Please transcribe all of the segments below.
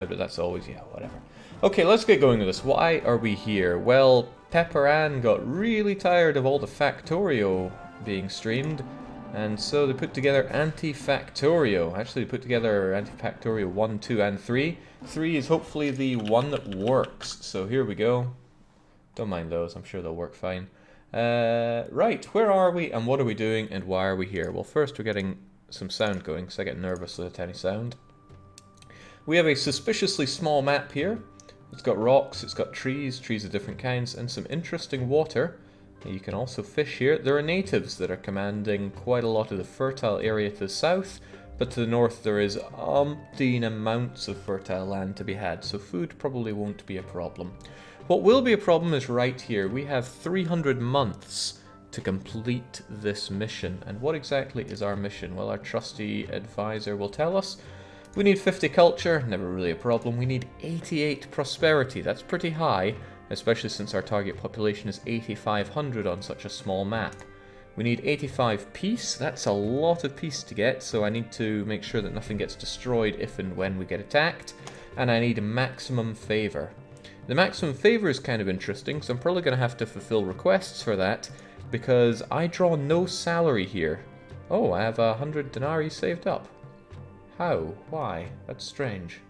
but that's always, yeah, whatever. Okay, let's get going with this. Why are we here? Well, Pepper Ann got really tired of all the Factorio being streamed, and so they put together Anti-Factorio. Actually, they put together Anti-Factorio 1, 2, and 3. 3 is hopefully the one that works, so here we go. Don't mind those, I'm sure they'll work fine. Right, where are we, and what are we doing, and why are we here? Well, first we're getting some sound going, because I get nervous with a tiny sound. We have a suspiciously small map here. It's got rocks, it's got trees of different kinds, and some interesting water. You can also fish here. There are natives that are commanding quite a lot of the fertile area to the south, but to the north there is umpteen amounts of fertile land to be had, so food probably won't be a problem. What will be a problem is right here. We have 300 months to complete this mission. And what exactly is our mission? Well, our trusty advisor will tell us. We need 50 culture, never really a problem. We need 88 prosperity, that's pretty high, especially since our target population is 8,500 on such a small map. We need 85 peace, that's a lot of peace to get, so I need to make sure that nothing gets destroyed if and when we get attacked. And I need a maximum favor. The maximum favor is kind of interesting, so I'm probably going to have to fulfill requests for that, because I draw no salary here. Oh, I have 100 denarii saved up. How? Why? That's strange.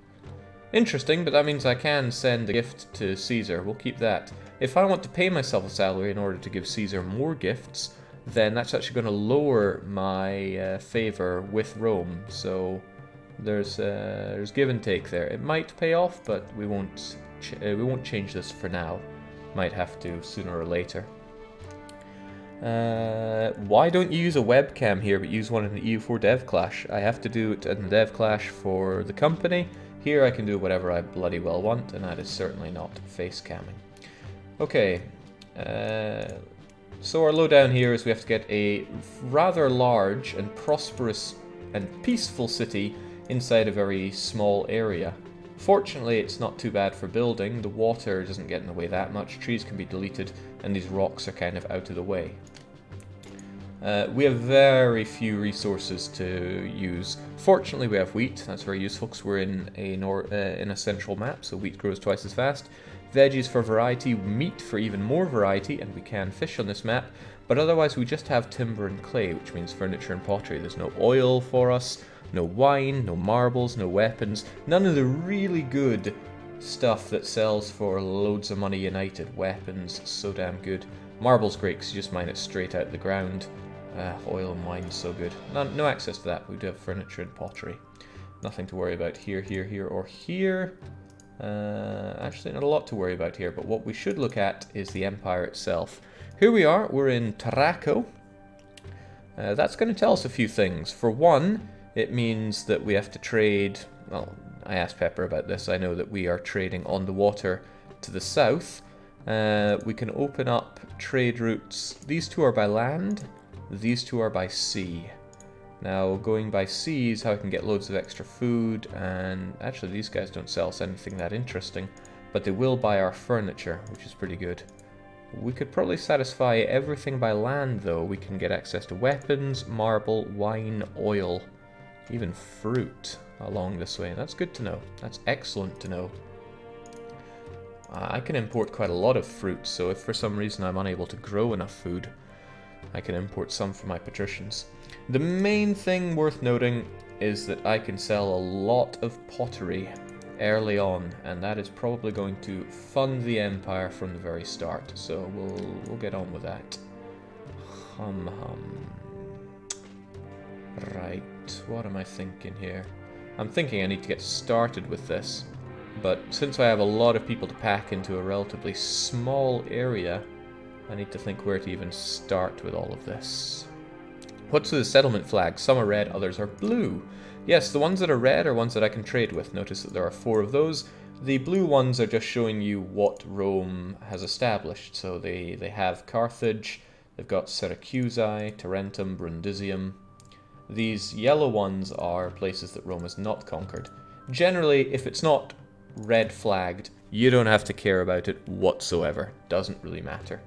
Interesting, but that means I can send a gift to Caesar. We'll keep that. If I want to pay myself a salary in order to give Caesar more gifts, then that's actually going to lower my favor with Rome. So there's give and take there. It might pay off, but we won't change this for now. Might have to sooner or later. Why don't you use a webcam here but use one in the EU4 Dev Clash? I have to do it in the Dev Clash for the company. Here I can do whatever I bloody well want, and that is certainly not face camming. Okay, so our lowdown here is we have to get a rather large and prosperous and peaceful city inside a very small area. Fortunately, it's not too bad for building. The water doesn't get in the way that much, trees can be deleted, and these rocks are kind of out of the way. We have very few resources to use. Fortunately, we have wheat. That's very useful because we're in a central map, so wheat grows twice as fast. Veggies for variety, meat for even more variety, and we can fish on this map. But otherwise, we just have timber and clay, which means furniture and pottery. There's no oil for us, no wine, no marbles, no weapons. None of the really good stuff that sells for loads of money united. Weapons, so damn good. Marble's great because you just mine it straight out of the ground. Oil and wine, so good. No access to that. We do have furniture and pottery. Nothing to worry about here, or here. Actually, not a lot to worry about here, but what we should look at is the empire itself. Here we are. We're in Tarraco. That's going to tell us a few things. For one, it means that we have to trade. Well, I asked Pepper about this. I know that we are trading on the water to the south. We can open up trade routes. These two are by land. These two are by sea. Now, going by sea is how I can get loads of extra food, and actually these guys don't sell us anything that interesting, but they will buy our furniture, which is pretty good. We could probably satisfy everything by land, though. We can get access to weapons, marble, wine, oil, even fruit along this way. That's good to know. That's excellent to know. I can import quite a lot of fruit, so if for some reason I'm unable to grow enough food, I can import some for my patricians. The main thing worth noting is that I can sell a lot of pottery early on, and that is probably going to fund the empire from the very start, so we'll get on with that. Hum. Right, what am I thinking here? I'm thinking I need to get started with this, but since I have a lot of people to pack into a relatively small area, I need to think where to even start with all of this. What's with the settlement flags? Some are red, others are blue. Yes, the ones that are red are ones that I can trade with. Notice that there are 4 of those. The blue ones are just showing you what Rome has established. So they have Carthage, they've got Syracusae, Tarentum, Brundisium. These yellow ones are places that Rome has not conquered. Generally, if it's not red flagged, you don't have to care about it whatsoever. Doesn't really matter.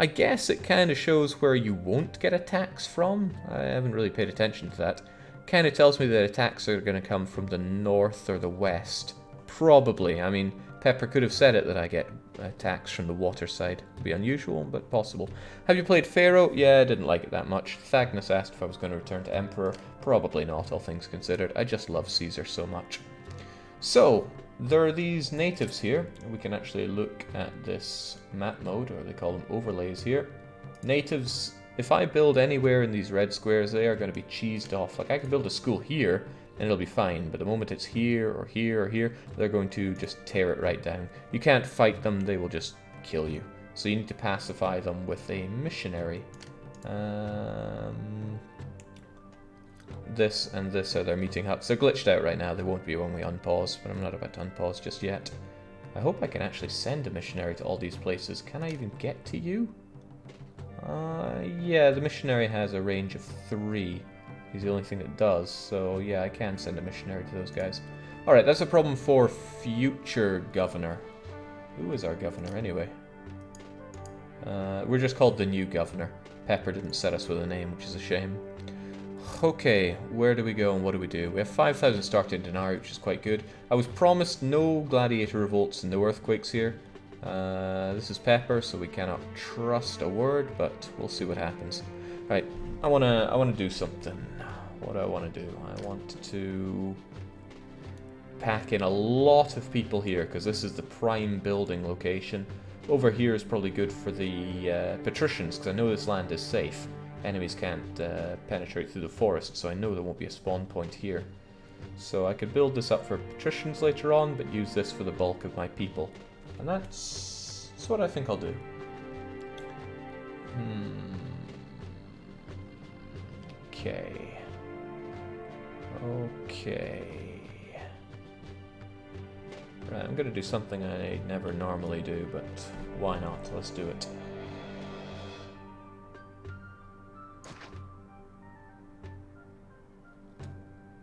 I guess it kind of shows where you won't get attacks from. I haven't really paid attention to that. Kind of tells me that attacks are going to come from the north or the west. Probably. I mean, Pepper could have said it that I get attacks from the water side. It'd be unusual, but possible. Have you played Pharaoh? Yeah, I didn't like it that much. Thagnus asked if I was going to return to Emperor. Probably not, all things considered. I just love Caesar so much. So, there are these natives here. We can actually look at this map mode, or they call them overlays here. Natives, if I build anywhere in these red squares, they are going to be cheesed off. Like, I could build a school here, and it'll be fine, but the moment it's here, or here, or here, they're going to just tear it right down. You can't fight them, they will just kill you. So you need to pacify them with a missionary. This and this are their meeting huts. They're glitched out right now, they won't be when we unpause, but I'm not about to unpause just yet. I hope I can actually send a missionary to all these places. Can I even get to you? Yeah, the missionary has a range of 3. He's the only thing that does, so yeah, I can send a missionary to those guys. Alright, that's a problem for future governor. Who is our governor, anyway? We're just called the new governor. Pepper didn't set us with a name, which is a shame. Okay, where do we go and what do we do? We have 5,000 starting denarii, which is quite good. I was promised no gladiator revolts and no earthquakes here. This is Pepper, so we cannot trust a word, but we'll see what happens. Right, I wanna do something. What do I want to do? I want to pack in a lot of people here, because this is the prime building location. Over here is probably good for the patricians, because I know this land is safe. Enemies can't penetrate through the forest, so I know there won't be a spawn point here. So I could build this up for patricians later on, but use this for the bulk of my people. And that's what I think I'll do. Okay. Okay. Right, I'm gonna do something I never normally do, but why not? Let's do it.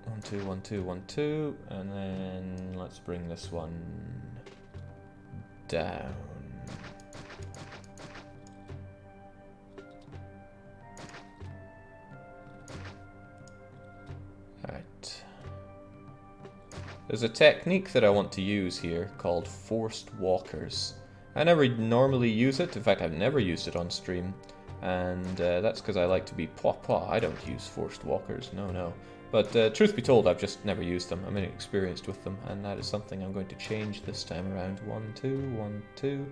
One, two, 1, 2, 1, 2, and then let's bring this one down. Alright. There's a technique that I want to use here called forced walkers. I never normally use it, in fact I've never used it on stream, and that's because I like to be pwa. I don't use forced walkers, no. But truth be told, I've just never used them. I'm inexperienced with them, and that is something I'm going to change this time around. 1, 2, 1, 2,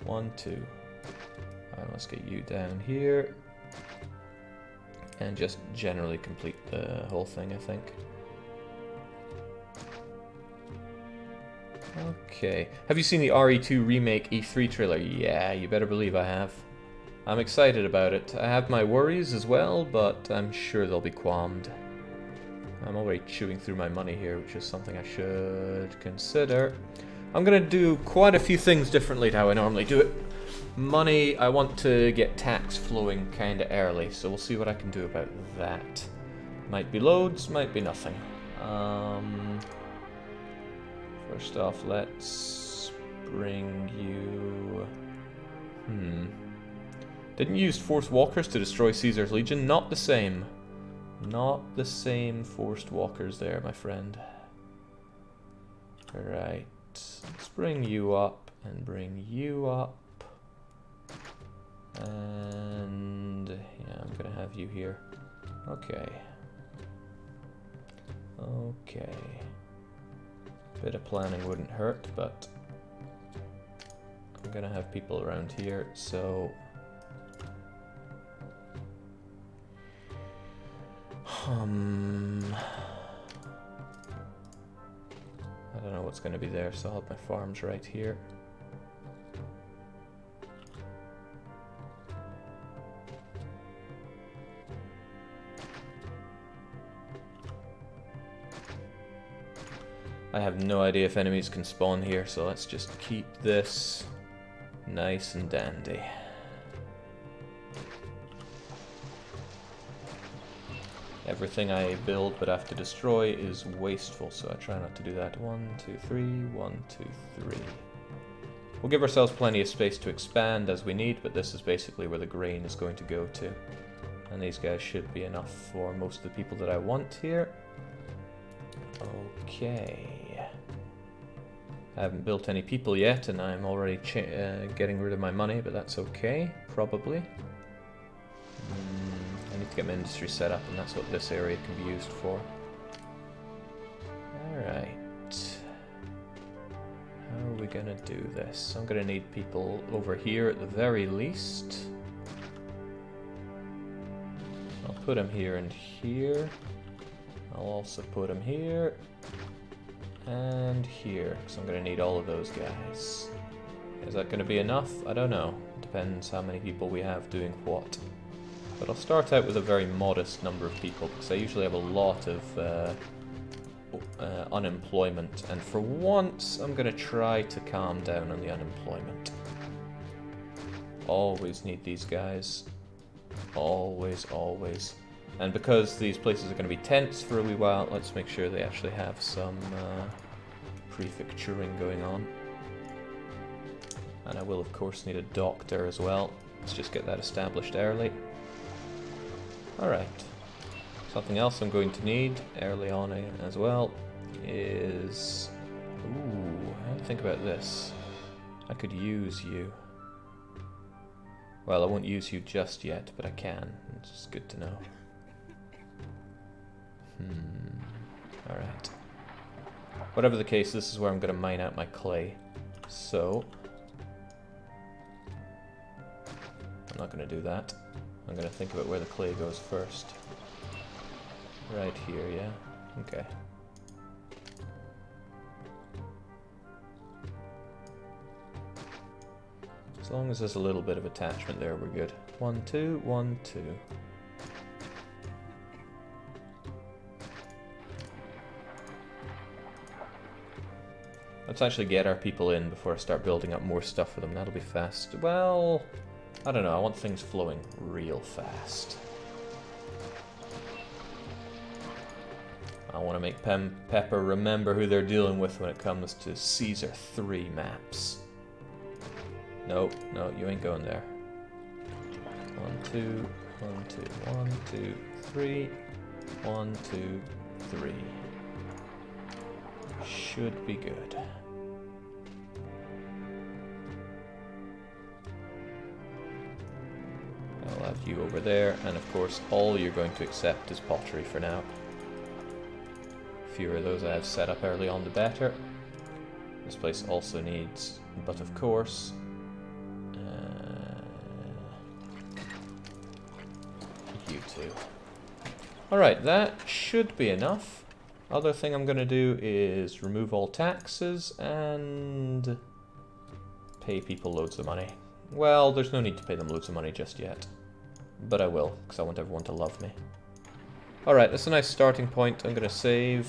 1, 2. And let's get you down here. And just generally complete the whole thing, I think. Okay. Have you seen the RE2 Remake E3 trailer? Yeah, you better believe I have. I'm excited about it. I have my worries as well, but I'm sure they'll be qualmed. I'm already chewing through my money here, which is something I should consider. I'm going to do quite a few things differently to how I normally do it. Money, I want to get tax flowing kind of early, so we'll see what I can do about that. Might be loads, might be nothing. First off, let's bring you... Didn't use forced walkers to destroy Caesar's legion? Not the same. Not the same forced walkers there, my friend. Alright, let's bring you up and bring you up. And yeah, I'm gonna have you here. Okay. Okay. Bit of planning wouldn't hurt, but I'm gonna have people around here, so I don't know what's gonna be there, so I'll have my farms right here. I have no idea if enemies can spawn here, so let's just keep this nice and dandy. Everything I build but have to destroy is wasteful, so I try not to do that. 1, 2, 3, 1, 2, 3. We'll give ourselves plenty of space to expand as we need, but this is basically where the grain is going to go to. And these guys should be enough for most of the people that I want here. Okay. I haven't built any people yet, and I'm already getting rid of my money, but that's okay, probably. I need to get my industry set up, and that's what this area can be used for. Alright. How are we gonna do this? I'm gonna need people over here at the very least. I'll put them here and here. I'll also put them here and here, because I'm going to need all of those guys. Is that going to be enough? I don't know. Depends how many people we have doing what. But I'll start out with a very modest number of people, because I usually have a lot of unemployment. And for once, I'm going to try to calm down on the unemployment. Always need these guys. Always, always. And because these places are going to be tense for a wee while, let's make sure they actually have some prefecturing going on. And I will, of course, need a doctor as well. Let's just get that established early. Alright. Something else I'm going to need early on as well is... Ooh, how do I think about this? I could use you. Well, I won't use you just yet, but I can. It's just good to know. Alright. Whatever the case, this is where I'm going to mine out my clay. So... I'm not going to do that. I'm going to think about where the clay goes first. Right here, yeah? Okay. As long as there's a little bit of attachment there, we're good. 1, 2, 1, 2. Let's actually get our people in before I start building up more stuff for them. That'll be fast. Well, I don't know. I want things flowing real fast. I want to make Pepper remember who they're dealing with when it comes to Caesar 3 maps. No, no, you ain't going there. 1, 2, 1, 2, 1, 2, 3. 1, 2, 3. Should be good. I'll have you over there, and of course all you're going to accept is pottery for now. Fewer of those I have set up early on the better. This place also needs, but of course, you two. Alright, that should be enough. Other thing I'm going to do is remove all taxes and pay people loads of money. Well, there's no need to pay them loads of money just yet. But I will, because I want everyone to love me. Alright, that's a nice starting point. I'm going to save.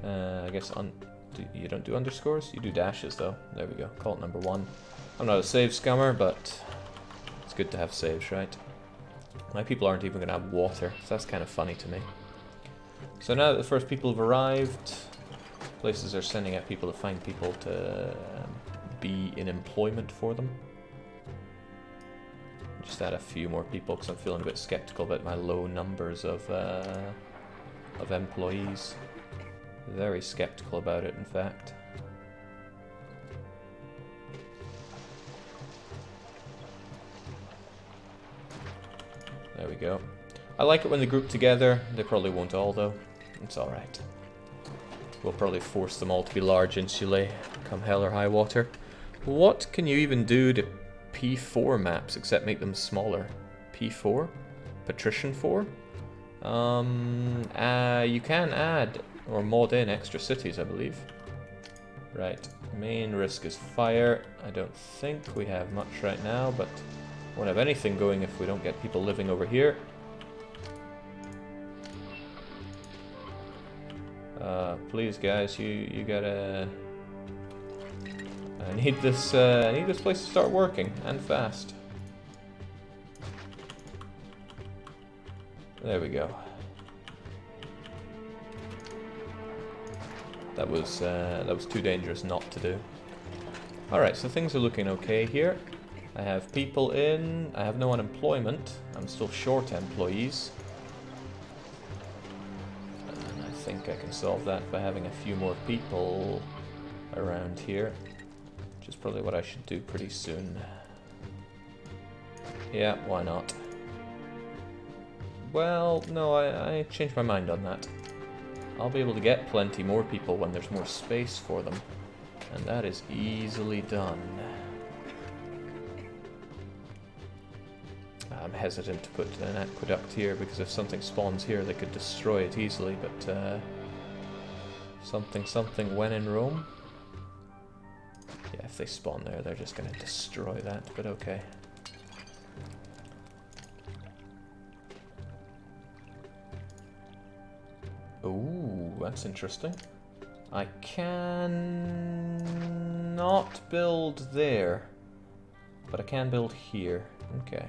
I guess you don't do underscores? You do dashes, though. There we go. Call it number 1. I'm not a save scummer, but it's good to have saves, right? My people aren't even going to have water, so that's kind of funny to me. So now that the first people have arrived, places are sending out people to find people to be in employment for them. Just add a few more people because I'm feeling a bit skeptical about my low numbers of employees. Very skeptical about it, in fact. There we go. I like it when they group together. They probably won't all, though. It's alright. We'll probably force them all to be large insulae, come hell or high water. What can you even do to P4 maps except make them smaller? P4? Patrician 4? You can add or mod in extra cities, I believe. Right. Main risk is fire. I don't think we have much right now, but won't have anything going if we don't get people living over here. Please, guys, you gotta. I need this place to start working and fast. There we go. That was too dangerous not to do. All right, so things are looking okay here. I have people in. I have no unemployment. I'm still short employees. I think I can solve that by having a few more people around here, which is probably what I should do pretty soon. Yeah, why not? Well, no, I changed my mind on that. I'll be able to get plenty more people when there's more space for them, and that is easily done. I'm hesitant to put an aqueduct here because if something spawns here they could destroy it easily, but something when in Rome. Yeah, if they spawn there they're just going to destroy that, but okay. Ooh, that's interesting. I can not build there, but I can build here. Okay.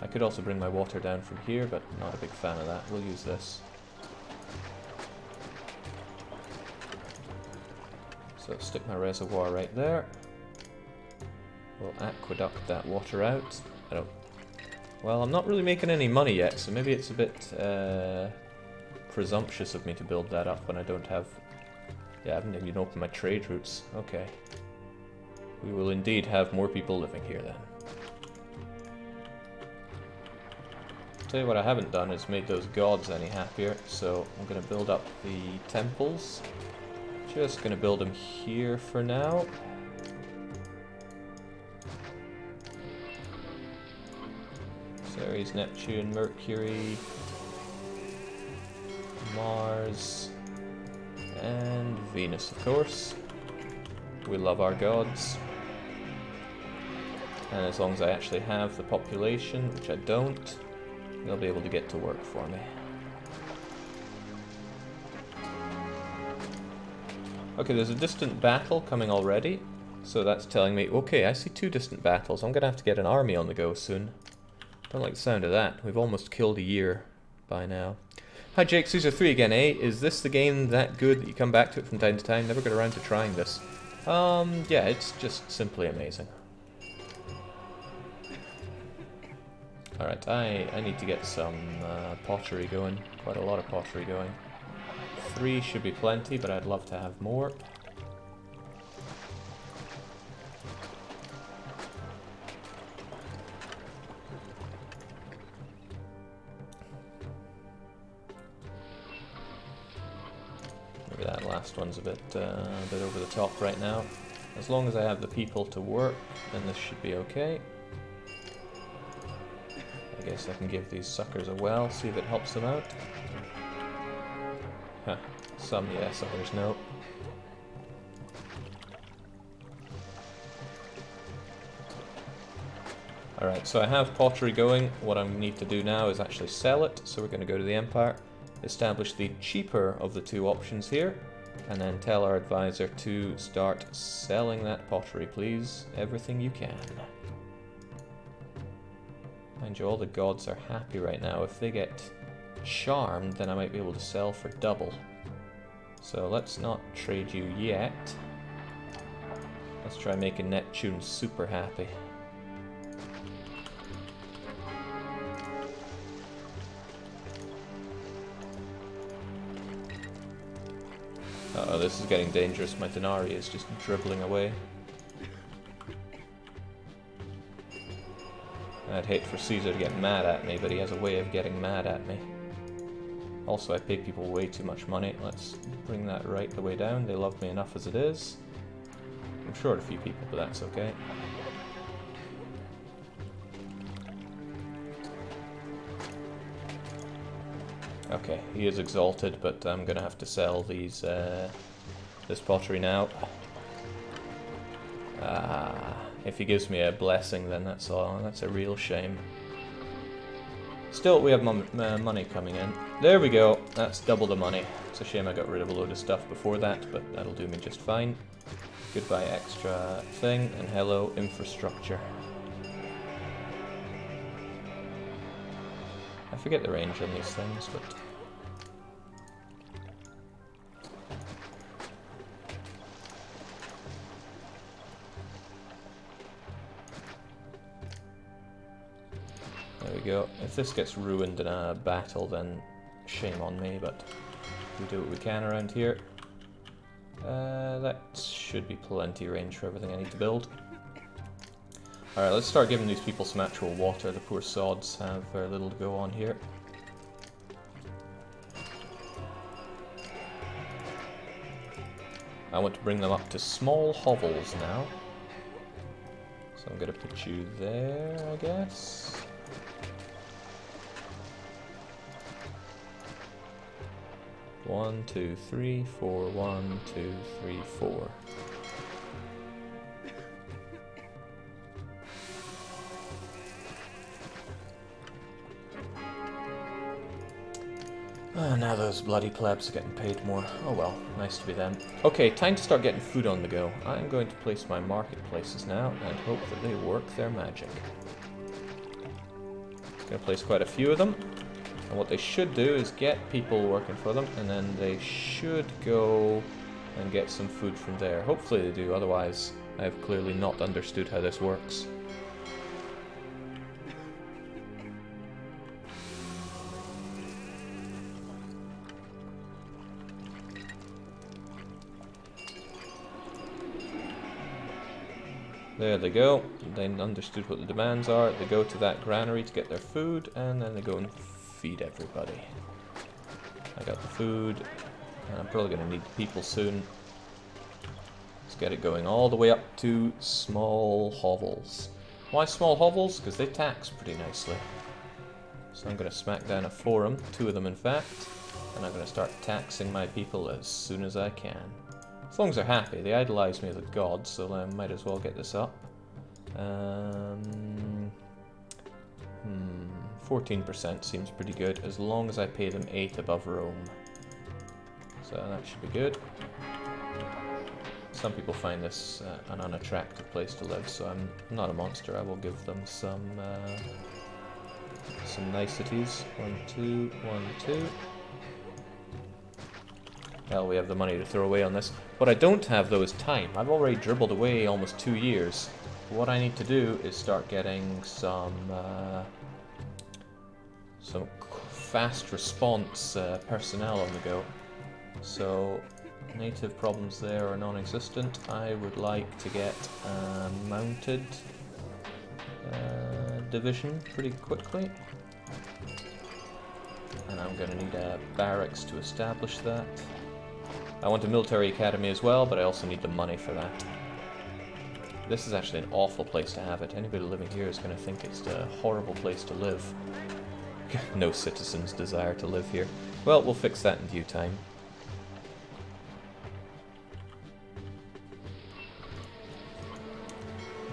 I could also bring my water down from here, but not a big fan of that. We'll use this. So stick my reservoir right there. We'll aqueduct that water out. Well, I'm not really making any money yet, so maybe it's a bit presumptuous of me to build that up when I don't have... Yeah, I haven't even opened my trade routes. Okay. We will indeed have more people living here then. Tell you what I haven't done is made those gods any happier, so I'm going to build up the temples. Just going to build them here for now. Ceres, Neptune, Mercury, Mars, and Venus, of course. We love our gods. And as long as I actually have the population, which I don't, they'll be able to get to work for me. Okay, there's a distant battle coming already, so that's telling me, okay, I see 2 distant battles. I'm going to have to get an army on the go soon. Don't like the sound of that. We've almost killed a year by now. Hi Jake, Caesar3 again, eh? Is this the game that good that you come back to it from time to time? Never got around to trying this. Yeah, it's just simply amazing. Alright, I need to get some pottery going. Quite a lot of pottery going. 3 should be plenty, but I'd love to have more. Maybe that last one's a bit over the top right now. As long as I have the people to work, then this should be okay. I guess I can give these suckers a well, see if it helps them out. Huh. Some yes, others no. Alright, so I have pottery going. What I need to do now is actually sell it. So we're going to go to the Empire, establish the cheaper of the 2 options here, and then tell our advisor to start selling that pottery, please. Everything you can. Mind you, all the gods are happy right now. If they get charmed, then I might be able to sell for double. So let's not trade you yet. Let's try making Neptune super happy. Uh-oh, this is getting dangerous. My denarii is just dribbling away. I'd hate for Caesar to get mad at me, but he has a way of getting mad at me. Also, I pay people way too much money. Let's bring that right the way down. They love me enough as it is. I'm short a few people, but that's okay. Okay, he is exalted, but I'm gonna have to sell these this pottery now. If he gives me a blessing, then that's a real shame. Still, we have money coming in. There we go. That's double the money. It's a shame I got rid of a load of stuff before that, but that'll do me just fine. Goodbye extra thing, and hello infrastructure. I forget the range on these things, but... There we go. If this gets ruined in a battle, then shame on me, but we do what we can around here. That should be plenty range for everything I need to build. Alright, let's start giving these people some actual water. The poor sods have very little to go on here. I want to bring them up to small hovels now. So I'm going to put you there, I guess. One, two, three, four. 1, 2, 3, 4. Now those bloody plebs are getting paid more. Oh well, nice to be them. Okay, time to start getting food on the go. I'm going to place my marketplaces now and hope that they work their magic. Going to place quite a few of them. And what they should do is get people working for them, and then they should go and get some food from there. Hopefully they do, otherwise I have clearly not understood how this works. There they go. They understood what the demands are. They go to that granary to get their food, and then they go and feed everybody. I got the food, and I'm probably going to need the people soon. Let's get it going all the way up to small hovels. Why small hovels? Because they tax pretty nicely. So I'm going to smack down a forum, 2 of them in fact, and I'm going to start taxing my people as soon as I can. As long as they're happy. They idolize me as a god, so I might as well get this up. 14% seems pretty good, as long as I pay them 8 above Rome. So that should be good. Some people find this an unattractive place to live, so I'm not a monster. I will give them some niceties. 1, 2, 1, 2. Hell, we have the money to throw away on this. What I don't have, though, is time. I've already dribbled away almost 2 years. What I need to do is start getting some fast response personnel on the go. So, native problems there are non-existent. I would like to get a mounted division pretty quickly. And I'm going to need a barracks to establish that. I want a military academy as well, but I also need the money for that. This is actually an awful place to have it. Anybody living here is going to think it's a horrible place to live. No citizens desire to live here. Well, we'll fix that in due time.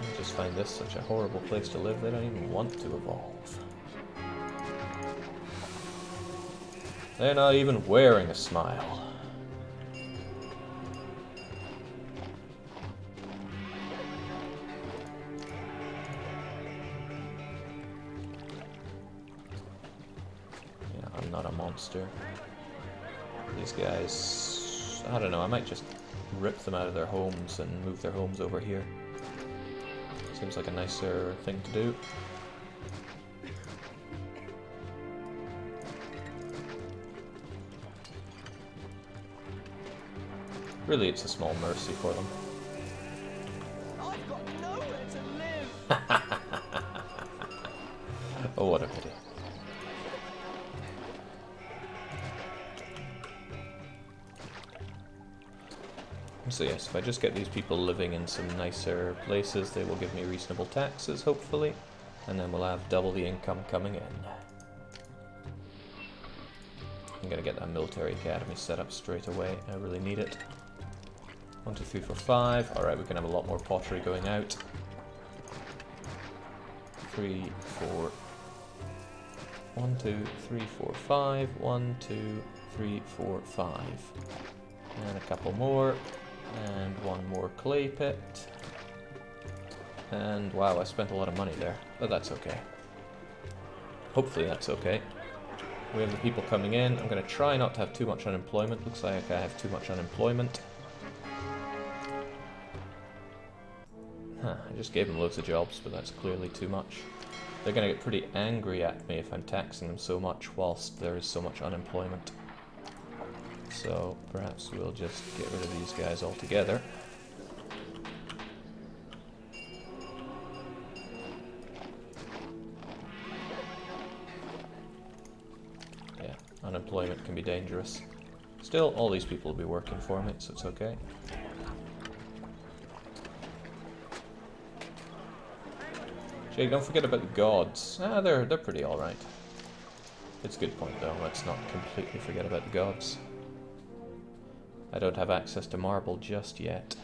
I just find this such a horrible place to live, they don't even want to evolve. They're not even wearing a smile. Monster. These guys, I don't know, I might just rip them out of their homes and move their homes over here. Seems like a nicer thing to do. Really, it's a small mercy for them. I've got nowhere to live. Oh, what a pity. So yes, if I just get these people living in some nicer places, they will give me reasonable taxes, hopefully, and then we'll have double the income coming in. I'm gonna get that military academy set up straight away. I really need it. 1, 2, 3, 4, 5. Alright, we can have a lot more pottery going out. 3, 4. 1, 2, 3, 4, 5. 1, 2, 3, 4, 5. And a couple more. And one more clay pit. And wow, I spent a lot of money there. But that's okay. Hopefully that's okay. We have the people coming in. I'm going to try not to have too much unemployment. Looks like I have too much unemployment. Huh, I just gave them loads of jobs, but that's clearly too much. They're going to get pretty angry at me if I'm taxing them so much whilst there is so much unemployment. So perhaps we'll just get rid of these guys altogether. Yeah, unemployment can be dangerous. Still, all these people will be working for me, so it's okay. Jake, don't forget about the gods. Ah, they're pretty alright. It's a good point though, let's not completely forget about the gods. I don't have access to marble just yet.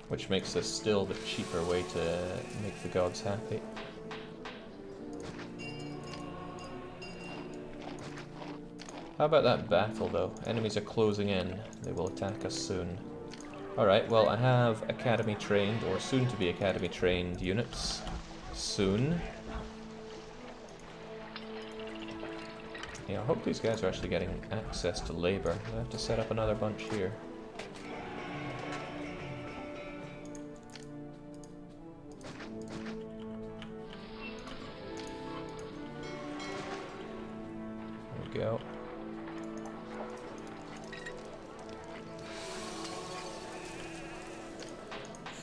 Which makes this still the cheaper way to make the gods happy. How about that battle though? Enemies are closing in. They will attack us soon. Alright, well I have academy trained, or soon to be academy trained units. Soon. Yeah, I hope these guys are actually getting access to labor. I have to set up another bunch here. There we go.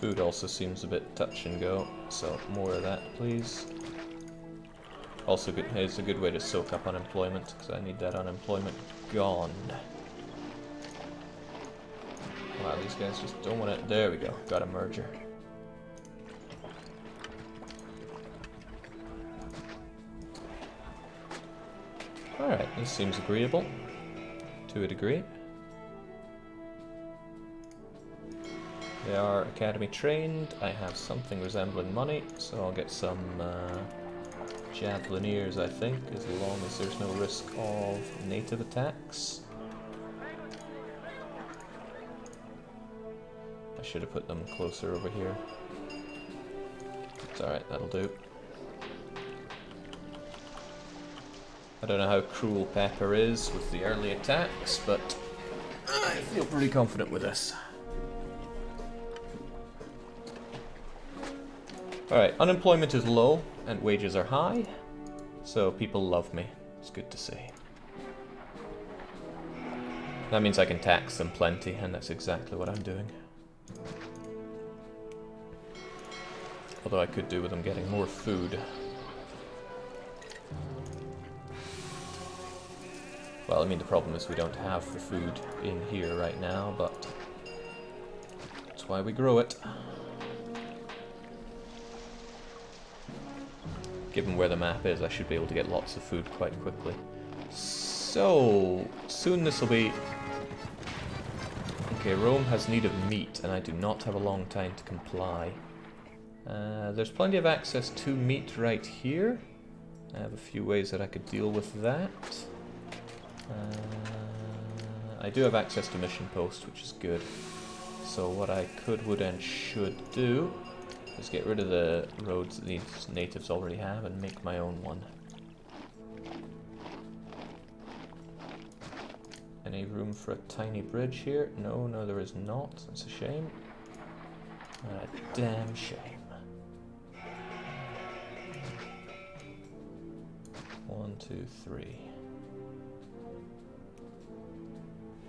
Food also seems a bit touch and go, so more of that, please. Also, it's a good way to soak up unemployment, because I need that unemployment gone. Wow, these guys just don't want it. There we go, got a merger. Alright, this seems agreeable, to a degree. They are academy trained. I have something resembling money, so I'll get some javelineers, I think, as long as there's no risk of native attacks. I should have put them closer over here. It's alright, that'll do. I don't know how cruel Pepper is with the early attacks, but I feel pretty confident with this. Alright, unemployment is low and wages are high, so people love me. It's good to see. That means I can tax them plenty, and that's exactly what I'm doing. Although I could do with them getting more food. Well, I mean, the problem is we don't have the food in here right now, but that's why we grow it. Given where the map is, I should be able to get lots of food quite quickly. So, soon this will be... Okay, Rome has need of meat, and I do not have a long time to comply. There's plenty of access to meat right here. I have a few ways that I could deal with that. I do have access to mission post, which is good. So what I could, would, and should do is get rid of the roads that these natives already have and make my own one. Any room for a tiny bridge here? No, no there is not. That's a shame. A damn shame. 1, 2, 3.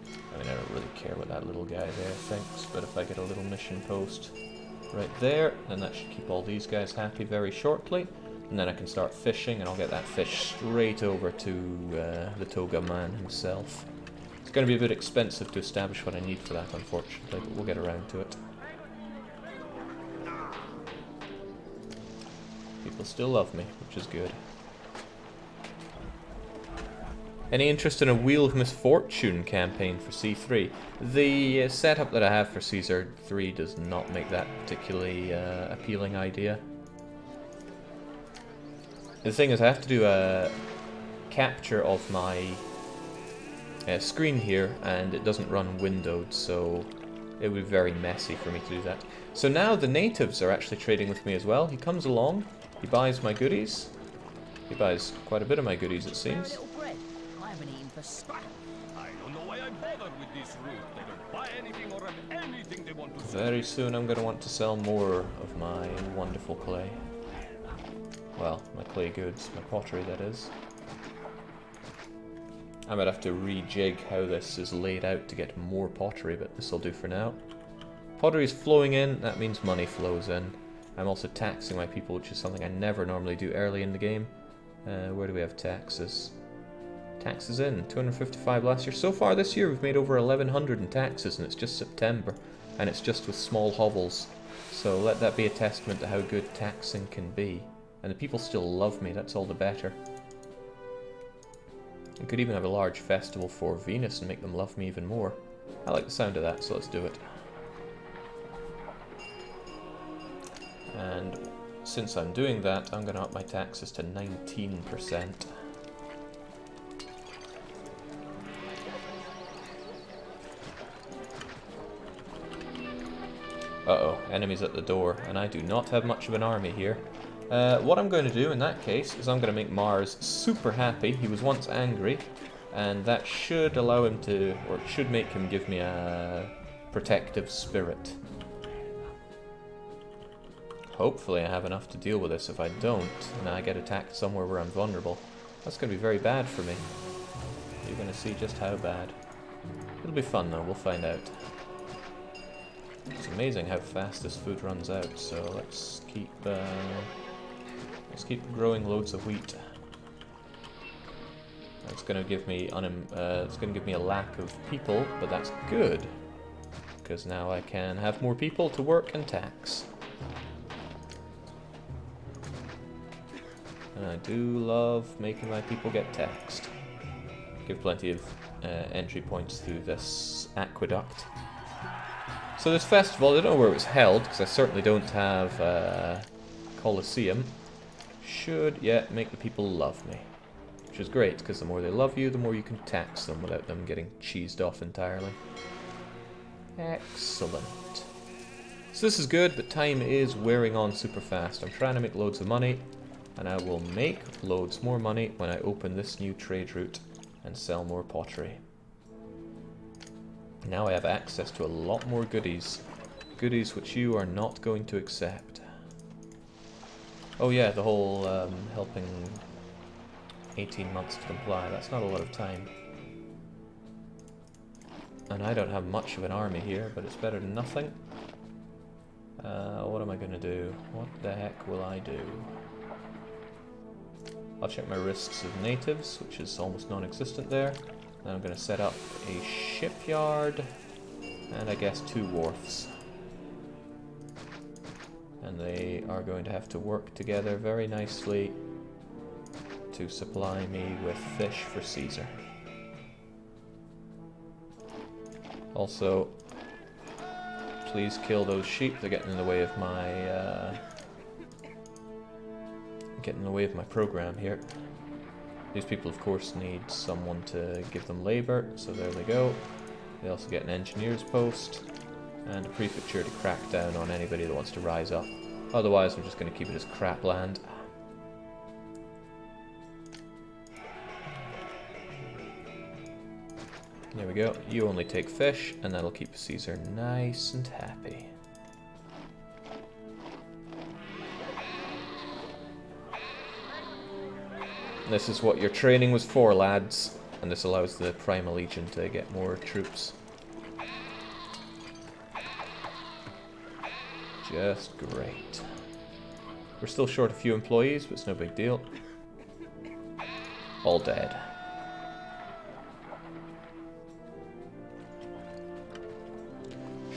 I mean, I don't really care what that little guy there thinks, but if I get a little mission post right there, then that should keep all these guys happy very shortly, and then I can start fishing, and I'll get that fish straight over to the Toga man himself. It's going to be a bit expensive to establish what I need for that, unfortunately, but we'll get around to it. People still love me, which is good. Any interest in a Wheel of Misfortune campaign for C3? The setup that I have for Caesar 3 does not make that particularly appealing idea. The thing is, I have to do a capture of my screen here, and it doesn't run windowed, so it would be very messy for me to do that. So now the natives are actually trading with me as well. He comes along, he buys my goodies. He buys quite a bit of my goodies, it seems. I don't know why I bothered with this route. They don't buy anything or have anything they want to. Very soon I'm going to want to sell more of my wonderful clay. Well, my clay goods, my pottery that is. I might have to rejig how this is laid out to get more pottery, but this will do for now. Pottery is flowing in, that means money flows in. I'm also taxing my people, which is something I never normally do early in the game. Where do we have taxes? Taxes in, 255 last year. So far this year we've made over 1100 in taxes, and it's just September. And it's just with small hovels. So let that be a testament to how good taxing can be. And the people still love me, that's all the better. We could even have a large festival for Venus and make them love me even more. I like the sound of that, so let's do it. And since I'm doing that, I'm going to up my taxes to 19%. Uh-oh, enemies at the door, and I do not have much of an army here. What I'm going to do in that case is I'm going to make Mars super happy. He was once angry, and that should allow him to, or it should make him give me a protective spirit. Hopefully I have enough to deal with this. If I don't, and I get attacked somewhere where I'm vulnerable, that's going to be very bad for me. You're going to see just how bad. It'll be fun though, we'll find out. It's amazing how fast this food runs out, so let's keep growing loads of wheat. It's going to give me a lack of people, but that's good because now I can have more people to work and tax. And I do love making my people get taxed. Give plenty of entry points through this aqueduct. So this festival, I don't know where it was held, because I certainly don't have a Colosseum. Should, yeah, make the people love me. Which is great, because the more they love you, the more you can tax them without them getting cheesed off entirely. Excellent. So this is good, but time is wearing on super fast. I'm trying to make loads of money, and I will make loads more money when I open this new trade route and sell more pottery. Now I have access to a lot more goodies. Goodies which you are not going to accept. Oh yeah, the whole helping 18 months to comply. That's not a lot of time. And I don't have much of an army here, but it's better than nothing. What am I going to do? What the heck will I do? I'll check my risks of natives, which is almost non-existent there. Then I'm going to set up a shipyard, and I guess 2 wharfs. And they are going to have to work together very nicely to supply me with fish for Caesar. Also, please kill those sheep, they're getting in the way of my program here. These people, of course, need someone to give them labor, so there they go. They also get an engineer's post, and a prefecture to crack down on anybody that wants to rise up. Otherwise, I'm just going to keep it as crap land. There we go. You only take fish, and that'll keep Caesar nice and happy. This is what your training was for, lads, and this allows the Primal Legion to get more troops. Just great. We're still short a few employees, but it's no big deal. All dead.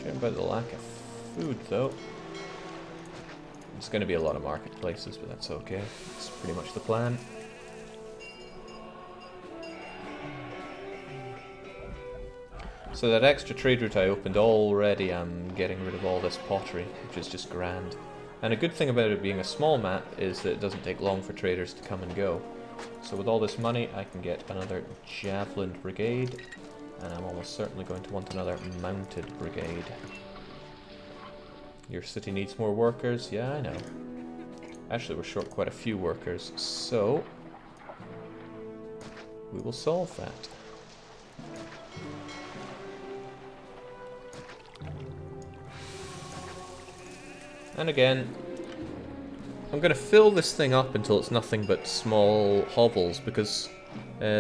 Shame about the lack of food, though. It's going to be a lot of marketplaces, but that's okay. It's pretty much the plan. So that extra trade route I opened already, I'm getting rid of all this pottery, which is just grand. And a good thing about it being a small map is that it doesn't take long for traders to come and go. So with all this money, I can get another javelin brigade, and I'm almost certainly going to want another mounted brigade. Your city needs more workers? Yeah, I know. Actually, we're short quite a few workers, so we will solve that. And again, I'm going to fill this thing up until it's nothing but small hovels, because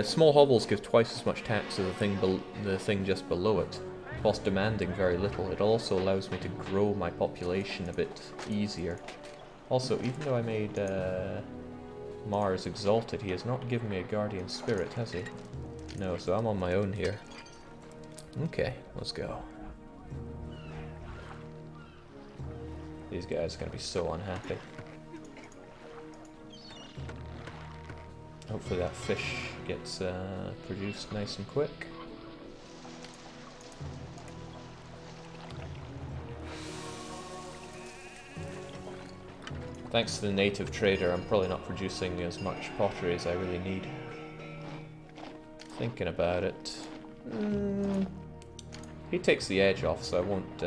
small hovels give twice as much tax as the thing just below it, whilst demanding very little. It also allows me to grow my population a bit easier. Also, even though I made Mars exalted, he has not given me a guardian spirit, has he? No, so I'm on my own here. Okay, let's go. These guys are going to be so unhappy. Hopefully that fish gets produced nice and quick. Thanks to the native trader, I'm probably not producing as much pottery as I really need. Thinking about it... he takes the edge off, so I won't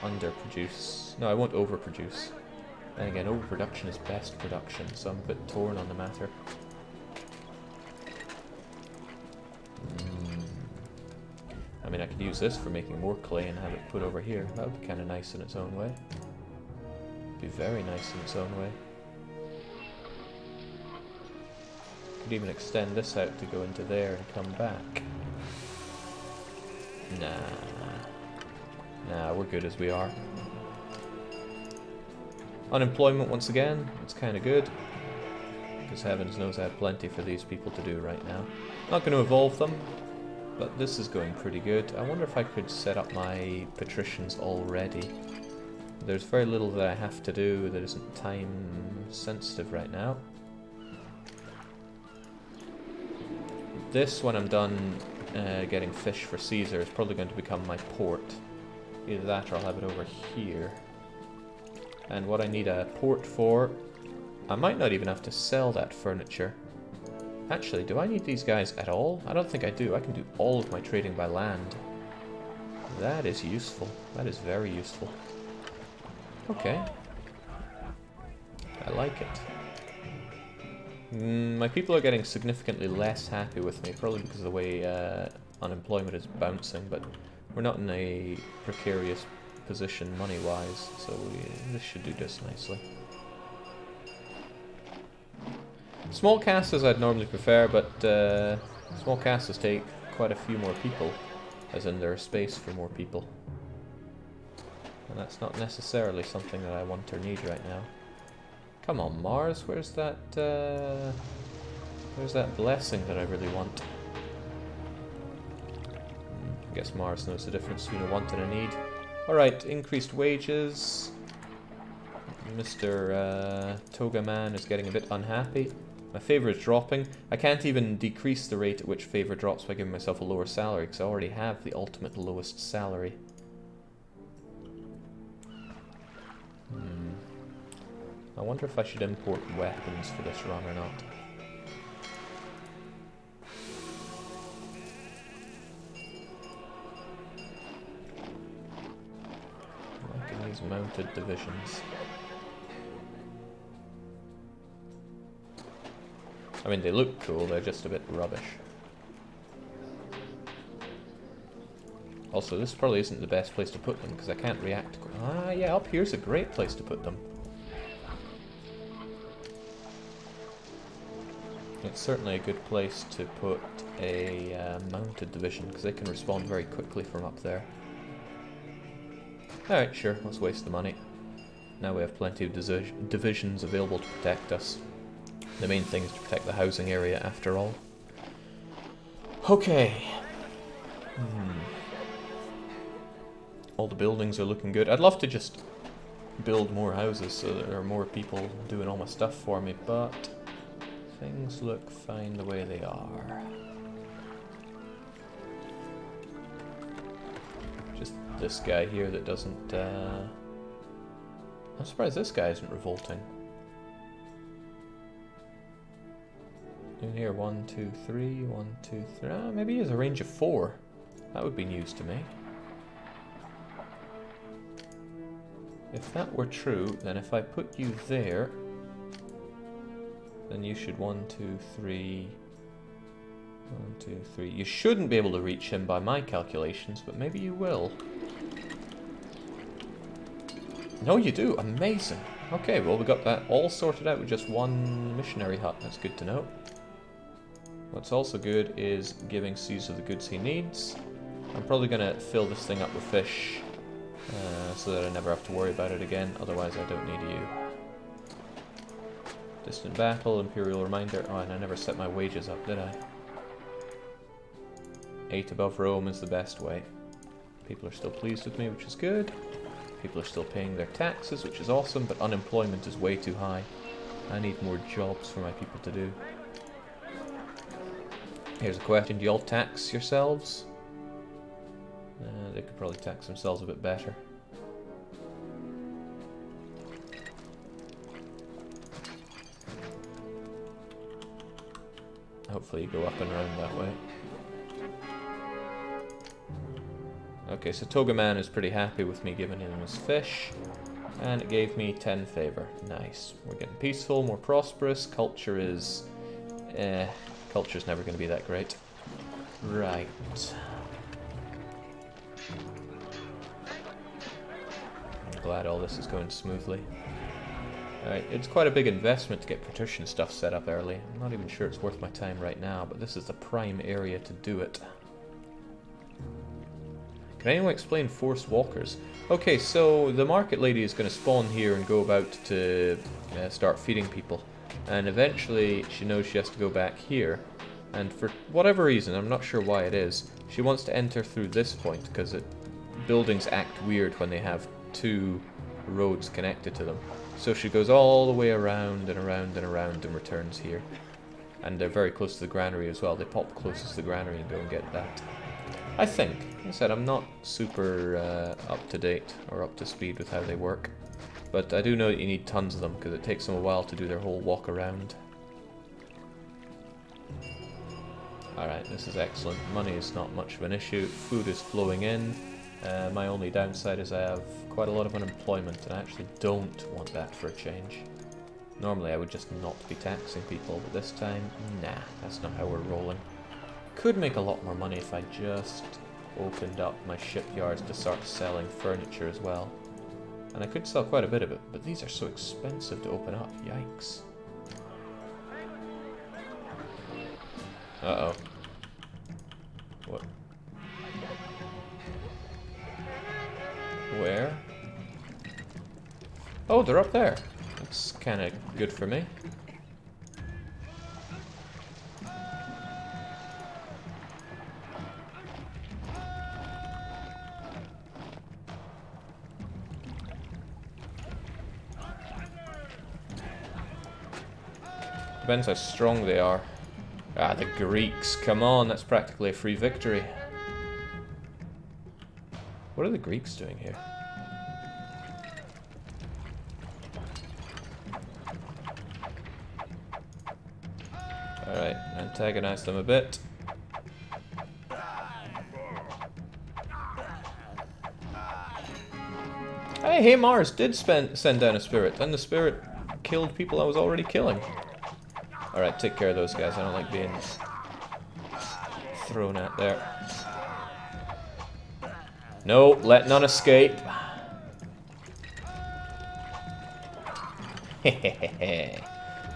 underproduce. No, I won't overproduce. And again, overproduction is best production, so I'm a bit torn on the matter. I mean, I could use this for making more clay and have it put over here. That would be kind of nice in its own way. Be very nice in its own way. Could even extend this out to go into there and come back. Nah, we're good as we are. Unemployment once again, it's kind of good. Because heavens knows I have plenty for these people to do right now. Not going to evolve them, but this is going pretty good. I wonder if I could set up my patricians already. There's very little that I have to do that isn't time sensitive right now. This, when I'm done getting fish for Caesar, is probably going to become my port. Either that or I'll have it over here. And what I need a port for, I might not even have to sell that furniture. Actually, do I need these guys at all? I don't think I do. I can do all of my trading by land. That is useful. That is very useful. Okay. I like it. My people are getting significantly less happy with me, probably because of the way unemployment is bouncing, but we're not in a precarious position money-wise, so this should do just nicely. Small castles I'd normally prefer, but small castles take quite a few more people, as in there's space for more people. And that's not necessarily something that I want or need right now. Come on, Mars, where's that blessing that I really want? I guess Mars knows the difference between a want and a need. Alright, increased wages. Mr. Toga Man is getting a bit unhappy. My favour is dropping. I can't even decrease the rate at which favour drops by giving myself a lower salary, because I already have the ultimate lowest salary. I wonder if I should import weapons for this run or not. Look at these mounted divisions. I mean, they look cool, they're just a bit rubbish. Also, this probably isn't the best place to put them, because I can't react. Ah, yeah, up here's a great place to put them. It's certainly a good place to put a mounted division, because they can respond very quickly from up there. Alright, sure, let's waste the money. Now we have plenty of divisions available to protect us. The main thing is to protect the housing area, after all. Okay. All the buildings are looking good. I'd love to just build more houses so that there are more people doing all my stuff for me, but things look fine the way they are. Just this guy here that doesn't... I'm surprised this guy isn't revolting. In here, 1, 2, 3, 1, 2, 3. Ah, maybe he has a range of 4. That would be news to me. If that were true, then if I put you there, then you should 1, 2, 3. 1, 2, 3. You shouldn't be able to reach him by my calculations, but maybe you will. No, you do. Amazing. Okay, well we got that all sorted out with just one missionary hut. That's good to know. What's also good is giving Caesar the goods he needs. I'm probably going to fill this thing up with fish so that I never have to worry about it again. Otherwise I don't need you. Distant battle, imperial reminder. Oh, and I never set my wages up, did I? 8 above Rome is the best way. People are still pleased with me, which is good. People are still paying their taxes, which is awesome, but unemployment is way too high. I need more jobs for my people to do. Here's a question. Do you all tax yourselves? They could probably tax themselves a bit better. Hopefully you go up and around that way. Okay, so Togaman is pretty happy with me giving him his fish. And it gave me 10 favor. Nice. We're getting peaceful, more prosperous. Culture is... culture's never going to be that great. Right. I'm glad all this is going smoothly. Alright, it's quite a big investment to get patrician stuff set up early. I'm not even sure it's worth my time right now, but this is the prime area to do it. Can anyone explain forced walkers? Okay, so the market lady is going to spawn here and go about to start feeding people. And eventually she knows she has to go back here. And for whatever reason, I'm not sure why it is, she wants to enter through this point because buildings act weird when they have 2 roads connected to them. So she goes all the way around and around and around and returns here. And they're very close to the granary as well. They pop closest to the granary and go and get that. I think. Like I said, I'm not super up to date or up to speed with how they work. But I do know that you need tons of them because it takes them a while to do their whole walk around. Alright, this is excellent. Money is not much of an issue. Food is flowing in. My only downside is I have quite a lot of unemployment, and I actually don't want that for a change. Normally I would just not be taxing people, but this time, nah, that's not how we're rolling. Could make a lot more money if I just opened up my shipyards to start selling furniture as well. And I could sell quite a bit of it, but these are so expensive to open up, yikes. Uh-oh. What? Where? Oh, they're up there. That's kind of good for me. Depends how strong they are. Ah, the Greeks. Come on, that's practically a free victory. What are the Greeks doing here? Alright, antagonize them a bit. Hey, Mars did send down a spirit, and the spirit killed people I was already killing. Alright, take care of those guys. I don't like being thrown at there. No, let none escape.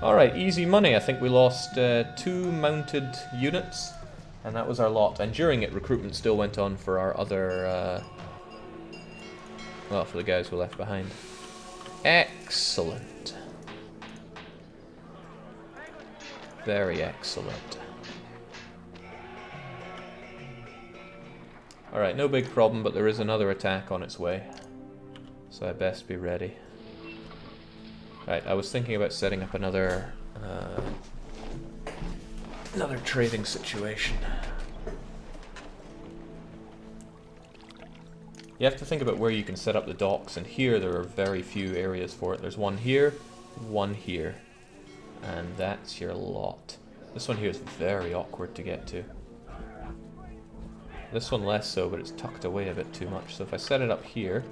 Alright, easy money. I think we lost 2 mounted units, and that was our lot. And during it, recruitment still went on for our other, well, for the guys who were left behind. Excellent. Very excellent. Alright, no big problem, but there is another attack on its way. So I best be ready. Right, I was thinking about setting up another trading situation. You have to think about where you can set up the docks, and here there are very few areas for it. There's one here, and that's your lot. This one here is very awkward to get to. This one less so, but it's tucked away a bit too much. So if I set it up here,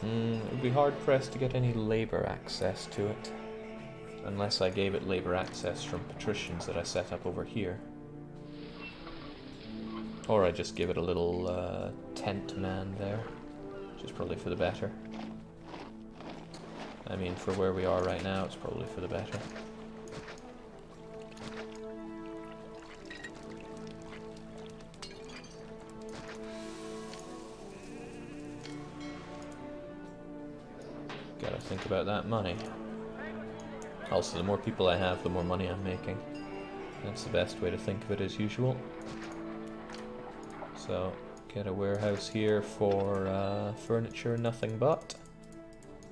it would be hard-pressed to get any labor access to it. Unless I gave it labor access from patricians that I set up over here. Or I just give it a little tent man there. which is probably for the better. I mean, for where we are right now, it's probably for the better. Gotta think about that money. Also, the more people I have, the more money I'm making. That's the best way to think of it as usual. So, get a warehouse here for furniture, nothing but.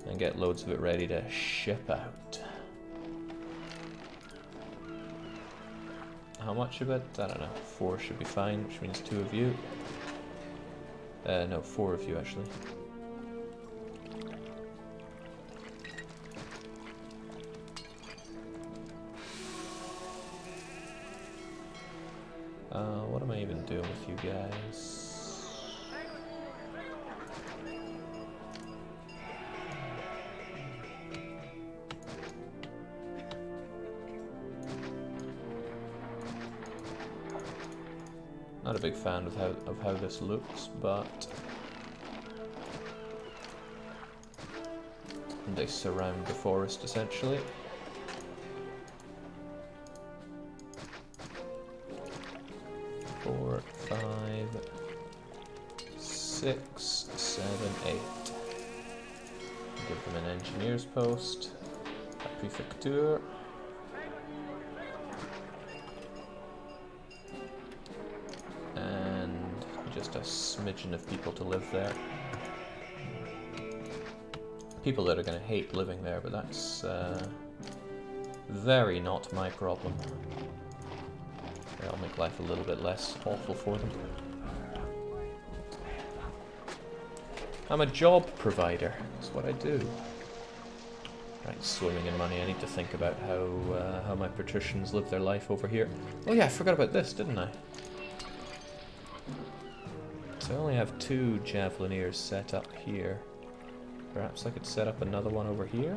And get loads of it ready to ship out. How much of it? I don't know. 4 should be fine, which means 2 of you. No, 4 of you actually. What am I even doing with you guys? Not a big fan of how this looks, but they surround the forest essentially. Four, 5, 6, 7, 8. Give them an engineer's post, a prefecture. Just a smidgen of people to live there. People that are going to hate living there, but that's very not my problem. I'll make life a little bit less awful for them. I'm a job provider. That's what I do. Right, swimming in money. I need to think about how my patricians live their life over here. Oh yeah, I forgot about this, didn't I? So I only have 2 javelineers set up here. Perhaps I could set up another one over here?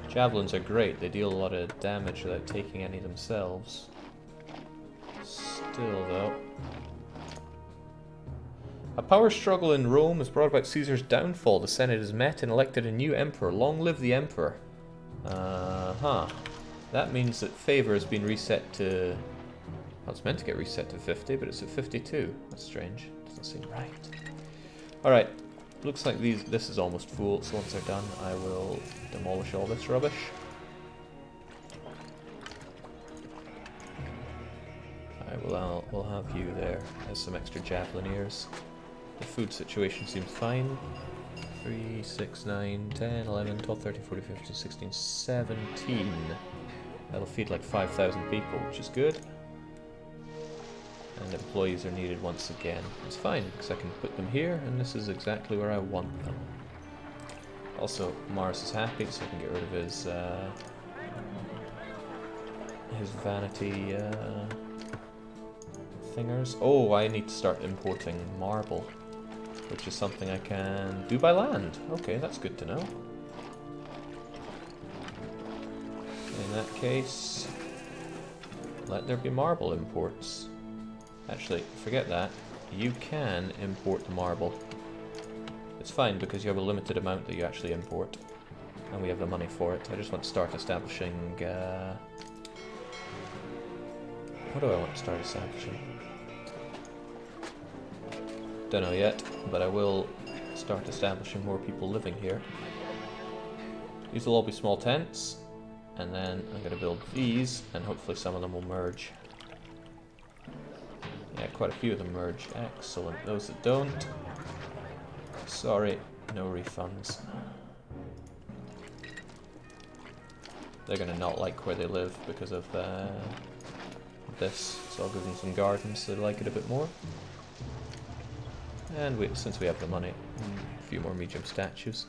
Javelins are great, they deal a lot of damage without taking any themselves. Still though. A power struggle in Rome has brought about Caesar's downfall. The Senate has met and elected a new emperor. Long live the emperor. That means that favor has been reset to... Well, it's meant to get reset to 50, but it's at 52. That's strange. Doesn't seem right. Alright. Looks like this is almost full, so once they're done, I will demolish all this rubbish. We'll have you there as some extra javelineers. The food situation seems fine. 3, 6, 9, 10, 11, 12, 13, 14, 15, 16, 17. That'll feed like 5,000 people, which is good. And employees are needed once again. It's fine, because I can put them here, and this is exactly where I want them. Also, Mars is happy, so I can get rid of his vanity thingers. Oh, I need to start importing marble, which is something I can do by land. Okay, that's good to know. In that case, let there be marble imports. Actually, forget that. You can import the marble. It's fine because you have a limited amount that you actually import. And we have the money for it. I just want to start establishing... What do I want to start establishing? Don't know yet, but I will start establishing more people living here. These will all be small tents. And then I'm going to build these, and hopefully some of them will merge. Yeah, quite a few of them merge. Excellent. Those that don't, sorry, no refunds. They're going to not like where they live because of this, so I'll give them some gardens so they like it a bit more. And since we have the money, a few more medium statues.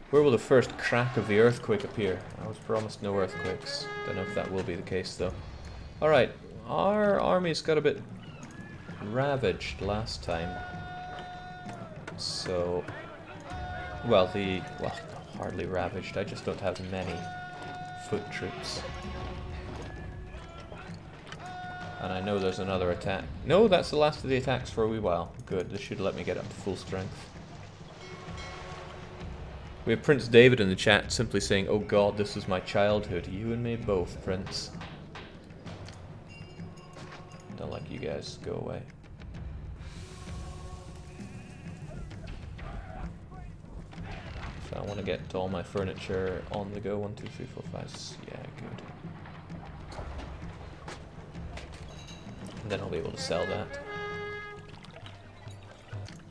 Where will the first crack of the earthquake appear? I was promised no earthquakes. Don't know if that will be the case though. Alright, our army's got a bit ravaged last time. So, well, hardly ravaged. I just don't have many foot troops. And I know there's another attack. No, that's the last of the attacks for a wee while. Good, this should let me get up to full strength. We have Prince David in the chat simply saying, "Oh god, this was my childhood. You and me both, Prince." Don't like you guys. Go away. So I want to get all my furniture on the go. 1, 2, 3, 4, 5. Yeah, good. And then I'll be able to sell that.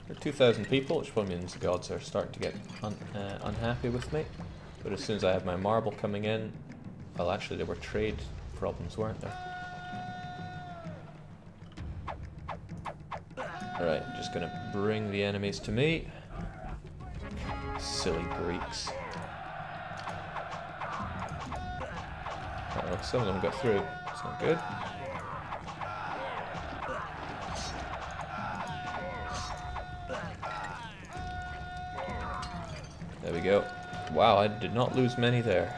There are 2,000 people, which probably means the gods are starting to get unhappy with me. But as soon as I have my marble coming in... Well, actually, there were trade problems, weren't there? Alright, just gonna bring the enemies to me. Silly Greeks. Uh-oh, some of them got through. It's not good. There we go. Wow, I did not lose many there.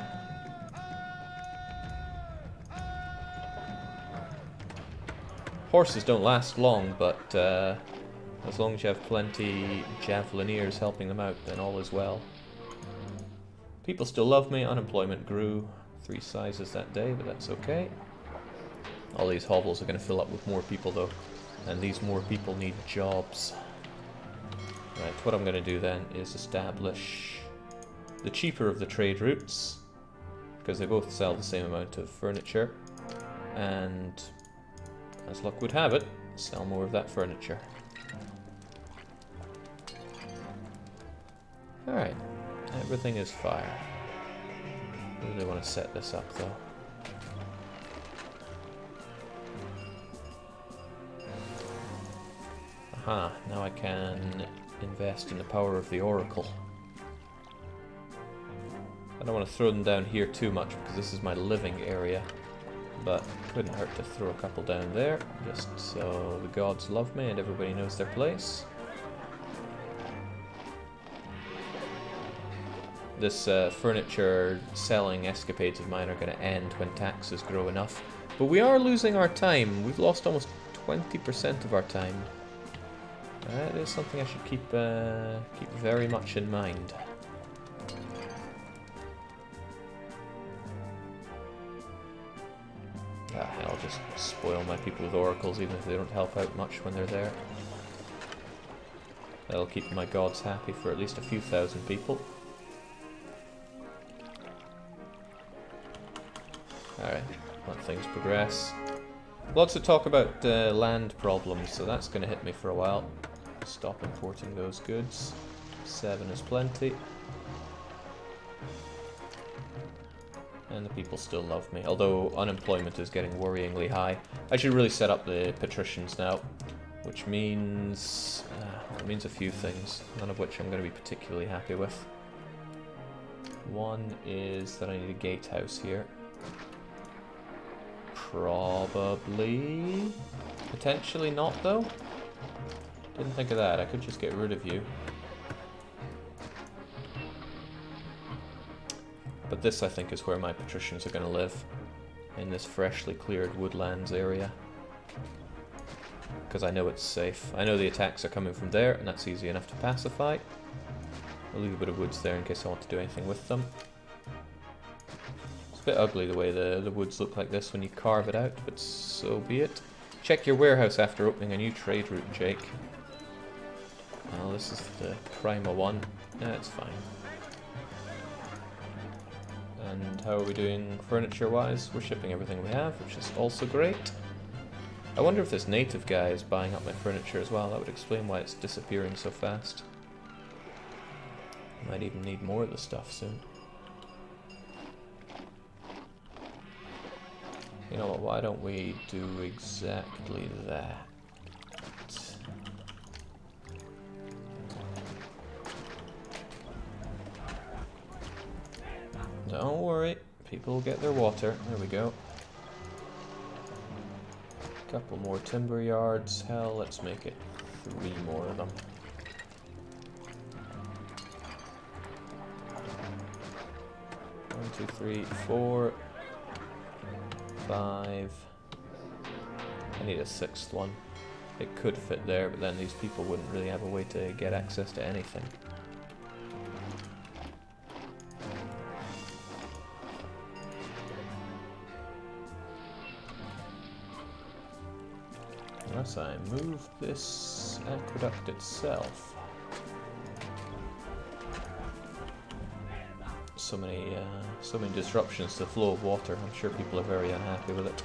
Horses don't last long, but as long as you have plenty javelineers helping them out, then all is well. People still love me. Unemployment grew 3 sizes that day, but that's okay. All these hovels are going to fill up with more people, though. And these more people need jobs. Right, what I'm going to do then is establish the cheaper of the trade routes, because they both sell the same amount of furniture, and as luck would have it, sell more of that furniture. Alright, everything is fire. I really want to set this up though. Aha, now I can invest in the power of the Oracle. I don't want to throw them down here too much because this is my living area, but couldn't hurt to throw a couple down there, just so the gods love me and everybody knows their place. This furniture selling escapades of mine are going to end when taxes grow enough, but we are losing our time. We've lost almost 20% of our time. That is something I should keep very much in mind. Ah, I'll just spoil my people with oracles even if they don't help out much when they're there. That'll keep my gods happy for at least a few thousand people. Alright, let things progress. Lots of talk about land problems, so that's going to hit me for a while. Stop importing those goods. 7 is plenty. And the people still love me, although unemployment is getting worryingly high. I should really set up the patricians now, which means... it means a few things, none of which I'm going to be particularly happy with. One is that I need a gatehouse here. Probably... Potentially not, though. Didn't think of that. I could just get rid of you. But this, I think, is where my patricians are going to live. In this freshly cleared woodlands area. Because I know it's safe. I know the attacks are coming from there, and that's easy enough to pacify. I'll leave a bit of woods there in case I want to do anything with them. It's a bit ugly the way the woods look like this when you carve it out, but so be it. Check your warehouse after opening a new trade route, Jake. Well, this is the primal one. Yeah, it's fine. And how are we doing furniture-wise? We're shipping everything we have, which is also great. I wonder if this native guy is buying up my furniture as well. That would explain why it's disappearing so fast. Might even need more of the stuff soon. You know what, why don't we do exactly that? Don't worry, people will get their water. There we go. Couple more timber yards. Hell, let's make it 3 more of them. One, 2, 3, 4, 5, I need a 6th one. It could fit there, but then these people wouldn't really have a way to get access to anything. Unless I move this aqueduct itself. So many disruptions to the flow of water. I'm sure people are very unhappy with it.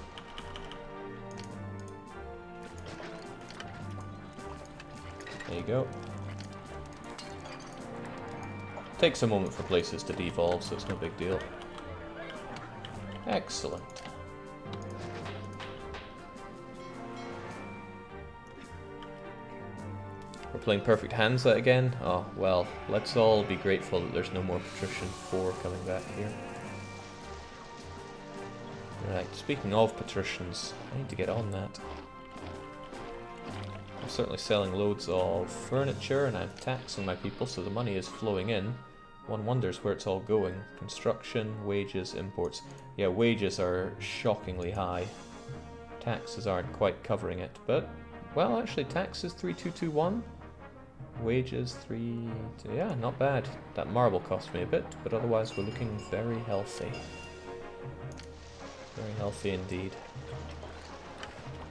There you go. Takes a moment for places to devolve, so it's no big deal. Excellent. We're playing Perfect Handset again? Oh, well, let's all be grateful that there's no more Patrician 4 coming back here. Right, speaking of Patricians, I need to get on that. I'm certainly selling loads of furniture and I'm taxing my people, so the money is flowing in. One wonders where it's all going. Construction, wages, imports. Yeah, wages are shockingly high. Taxes aren't quite covering it, but... Well, actually, taxes 3221. Wages 3... Yeah, not bad. That marble cost me a bit, but otherwise we're looking very healthy. Very healthy indeed.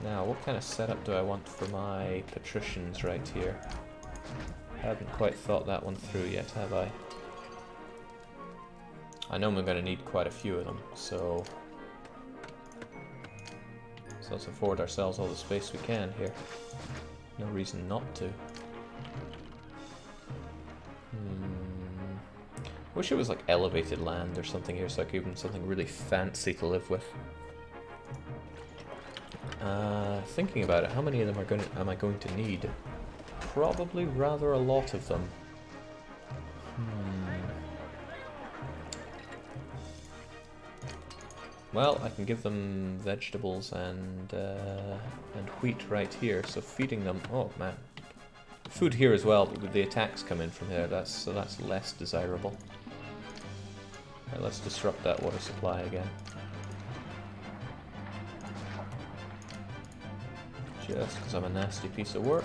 Now, what kind of setup do I want for my patricians right here? I haven't quite thought that one through yet, have I? I know I'm going to need quite a few of them, so let's afford ourselves all the space we can here. No reason not to. Wish it was like elevated land or something here, so I could give them something really fancy to live with. Thinking about it, how many of them am I going to need? Probably rather a lot of them. Well, I can give them vegetables and wheat right here, so feeding them... Oh, man. Food here as well, but with the attacks come in from here, that's less desirable. Right, let's disrupt that water supply again. Just because I'm a nasty piece of work.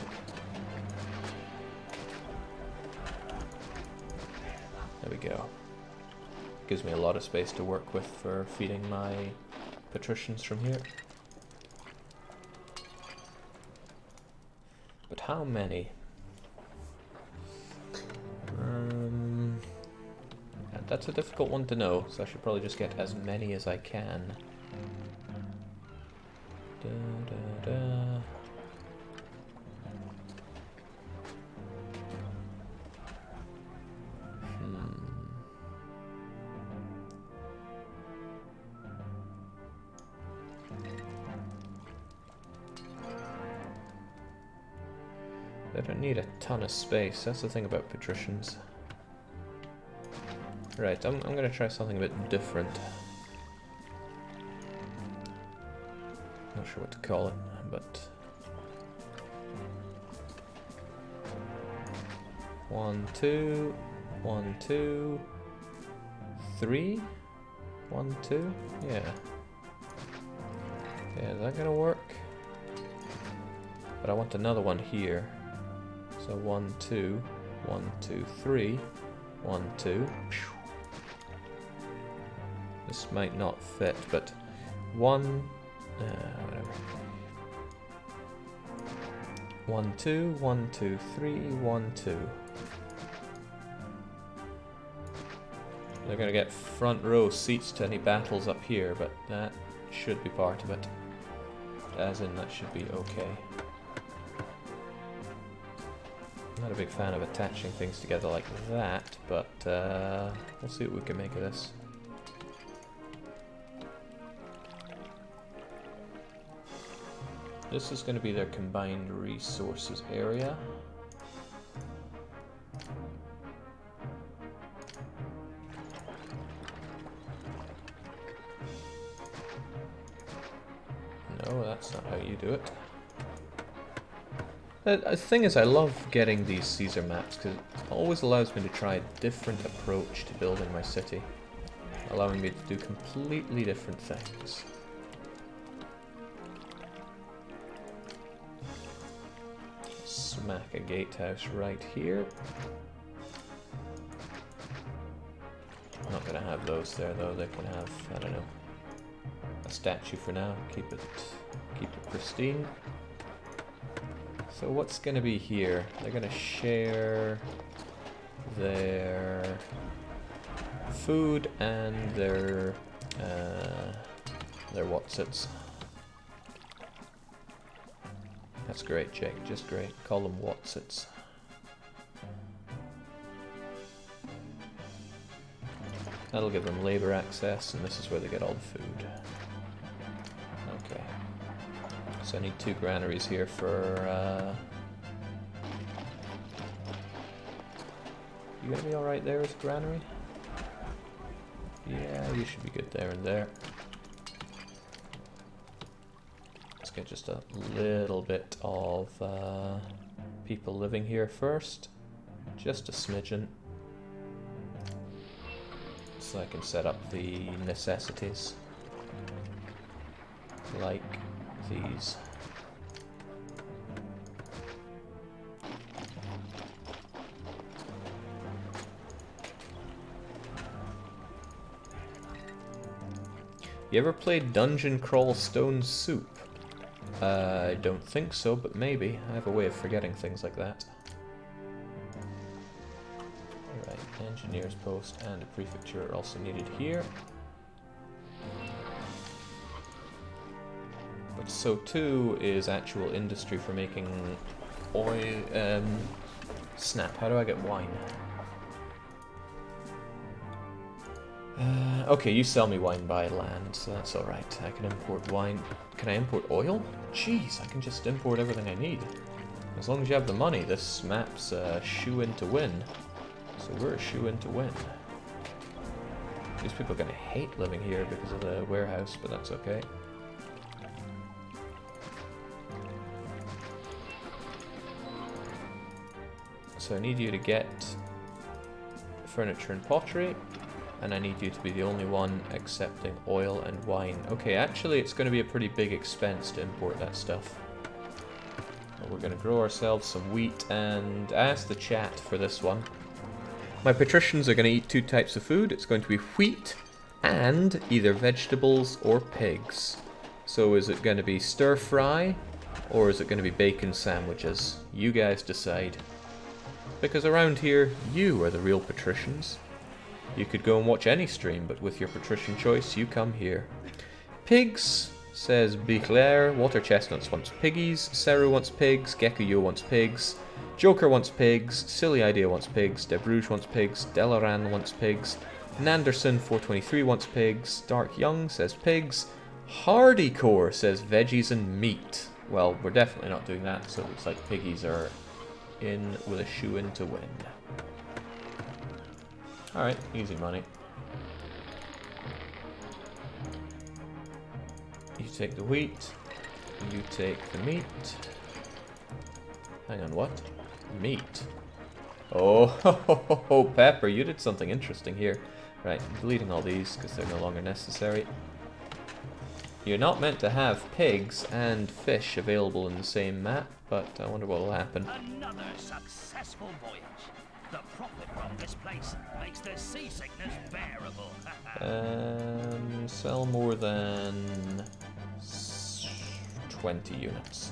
There we go. Gives me a lot of space to work with for feeding my patricians from here. But how many? That's a difficult one to know, so I should probably just get as many as I can. Da, da, da. They don't need a ton of space, that's the thing about patricians. Right, I'm going to try something a bit different. Not sure what to call it, but... 1, 2, 1, 2, 3, 1, 2, yeah. Yeah, is that gonna work? But I want another one here. So 1, 2, 1, 2, 3, 1, 2. This might not fit, but 1, whatever. 1, 2, 1, 2, 3, 1, 2. They're gonna get front row seats to any battles up here, but that should be part of it. As in, that should be okay. I'm not a big fan of attaching things together like that, but we'll see what we can make of this. This is going to be their combined resources area. No, that's not how you do it. The thing is, I love getting these Caesar maps because it always allows me to try a different approach to building my city, allowing me to do completely different things. smack a gatehouse right here. I'm not gonna have those there though. They can have, I don't know, a statue for now. Keep it pristine. So what's gonna be here? They're gonna share their food and their whatsits. That's great, Jake. Just great. Call them whatsits. That'll give them labor access, and this is where they get all the food. Okay. So I need 2 granaries here for... You gonna be alright there as a granary? Yeah, you should be good there and there. Let's get just a little bit of people living here first. Just a smidgen. So I can set up the necessities. Like these. You ever played Dungeon Crawl Stone Soup? I don't think so, but maybe. I have a way of forgetting things like that. Alright, engineer's post and a prefecture are also needed here. But so too is actual industry for making oil. Snap, how do I get wine? Okay, you sell me wine by land, so that's alright. I can import wine. Can I import oil? Jeez, I can just import everything I need. As long as you have the money, this map's a shoe-in to win. So we're a shoe-in to win. These people are going to hate living here because of the warehouse, but that's okay. So I need you to get furniture and pottery. And I need you to be the only one accepting oil and wine. Okay, actually it's going to be a pretty big expense to import that stuff. But we're going to grow ourselves some wheat, and I asked the chat for this one. My patricians are going to eat 2 types of food. It's going to be wheat and either vegetables or pigs. So is it going to be stir fry or is it going to be bacon sandwiches? You guys decide. Because around here, you are the real patricians. You could go and watch any stream, but with your patrician choice, you come here. Pigs, says Biclair. Water Chestnuts wants piggies. Seru wants pigs. Gekuyo wants pigs. Joker wants pigs. Silly Idea wants pigs. Debrouge wants pigs. Delaran wants pigs. Nanderson423 wants pigs. Dark Young says pigs. Hardycore says veggies and meat. Well, we're definitely not doing that, so it looks like piggies are in with a shoe-in to win. Alright, easy money. You take the wheat. You take the meat. Hang on, what? Meat. Oh, Pepper, you did something interesting here. Right, I'm deleting all these because they're no longer necessary. You're not meant to have pigs and fish available in the same map, but I wonder what will happen. Another successful voyage. The profit from this place makes the seasickness bearable. Sell more than 20 units.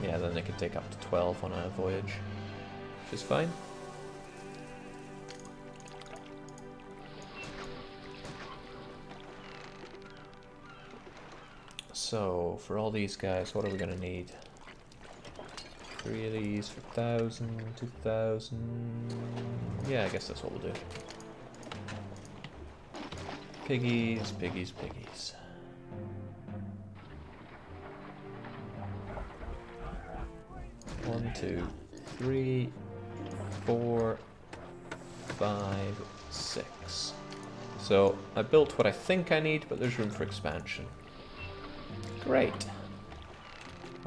Yeah, then they could take up to 12 on a voyage, which is fine. So, for all these guys, what are we going to need? 3 of these for 1,000, 2,000... Yeah, I guess that's what we'll do. Piggies, piggies, piggies. One, 2, 3, 4, 5, 6. So, I built what I think I need, but there's room for expansion. Great.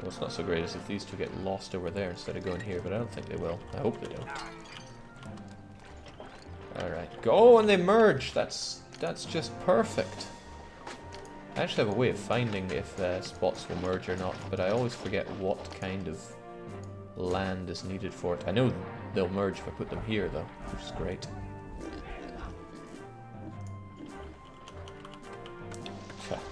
What's not so great is if these two get lost over there instead of going here, but I don't think they will. I hope they don't. Alright. Go, and they merge! That's just perfect. I actually have a way of finding if spots will merge or not, but I always forget what kind of land is needed for it. I know they'll merge if I put them here though, which is great.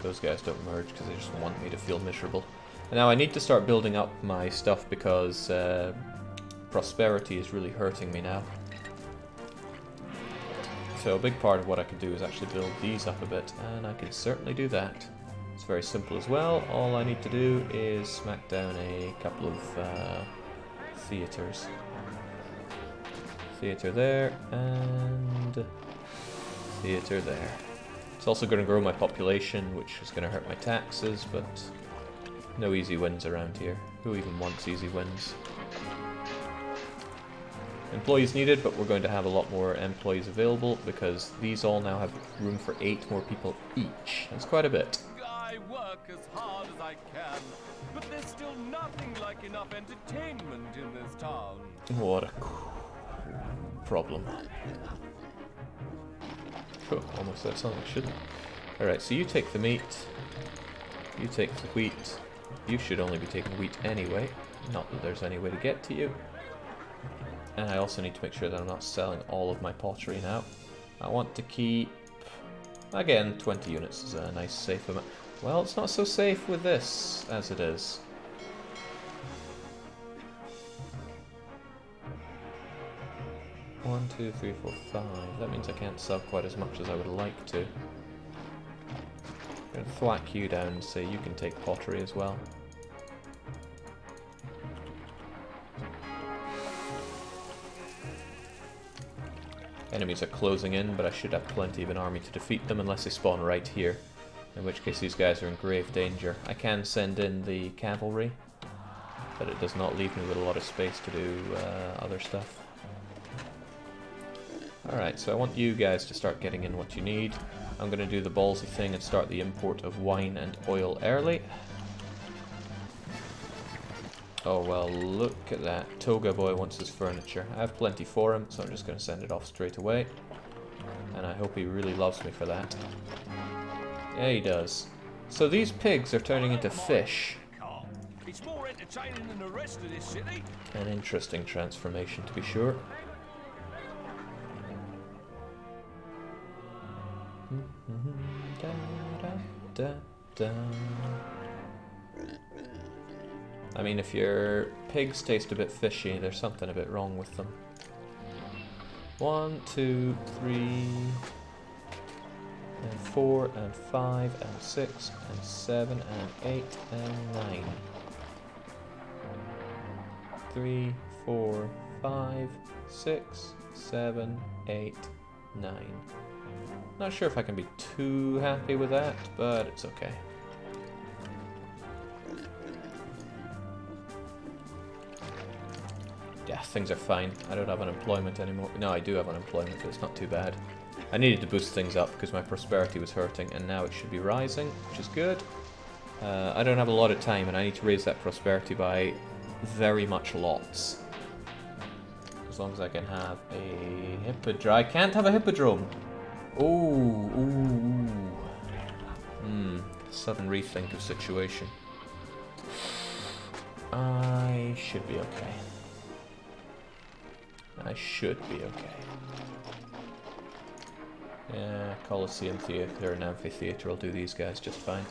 Those guys don't merge because they just want me to feel miserable. And now I need to start building up my stuff because prosperity is really hurting me now. So a big part of what I could do is actually build these up a bit, and I can certainly do that. It's very simple as well. All I need to do is smack down a couple of theatres. Theatre there, and theatre there. It's also going to grow my population, which is going to hurt my taxes, but no easy wins around here. Who even wants easy wins? Employees needed, but we're going to have a lot more employees available because these all now have room for 8 more people each. That's quite a bit. I work as hard as I can, but there's still nothing like enough entertainment in this town. What a problem. Oh, almost said something I shouldn't. Alright, so you take the meat. You take the wheat. You should only be taking wheat anyway. Not that there's any way to get to you. And I also need to make sure that I'm not selling all of my pottery now. I want to keep... Again, 20 units is a nice safe amount. Well, it's not so safe with this, as it is. One, two, three, four, 5. That means I can't sell quite as much as I would like to. I'm going to thwack you down and say you can take pottery as well. Enemies are closing in, but I should have plenty of an army to defeat them unless they spawn right here. In which case these guys are in grave danger. I can send in the cavalry, but it does not leave me with a lot of space to do other stuff. Alright, so I want you guys to start getting in what you need. I'm going to do the ballsy thing and start the import of wine and oil early. Oh well, look at that. Toga boy wants his furniture. I have plenty for him, so I'm just going to send it off straight away. And I hope he really loves me for that. Yeah, he does. So these pigs are turning into fish. It's more entertaining than the rest of this city. An interesting transformation, to be sure. I mean, if your pigs taste a bit fishy, there's something a bit wrong with them. 1, 2, 3, and 4, and 5, and 6, and 7, and 8, and 9. 3, 4, 5, 6, 7, 8, 9. Not sure if I can be too happy with that, but it's okay. Yeah, things are fine. I don't have unemployment anymore. No, I do have unemployment, but it's not too bad. I needed to boost things up because my prosperity was hurting, and now it should be rising, which is good. I don't have a lot of time, and I need to raise that prosperity by very much lots. As long as I can have a hippodrome. I can't have a hippodrome! Ooh. Sudden rethink of situation. I should be okay. I should be okay. Yeah, Colosseum Theatre and Amphitheatre will do these guys just fine.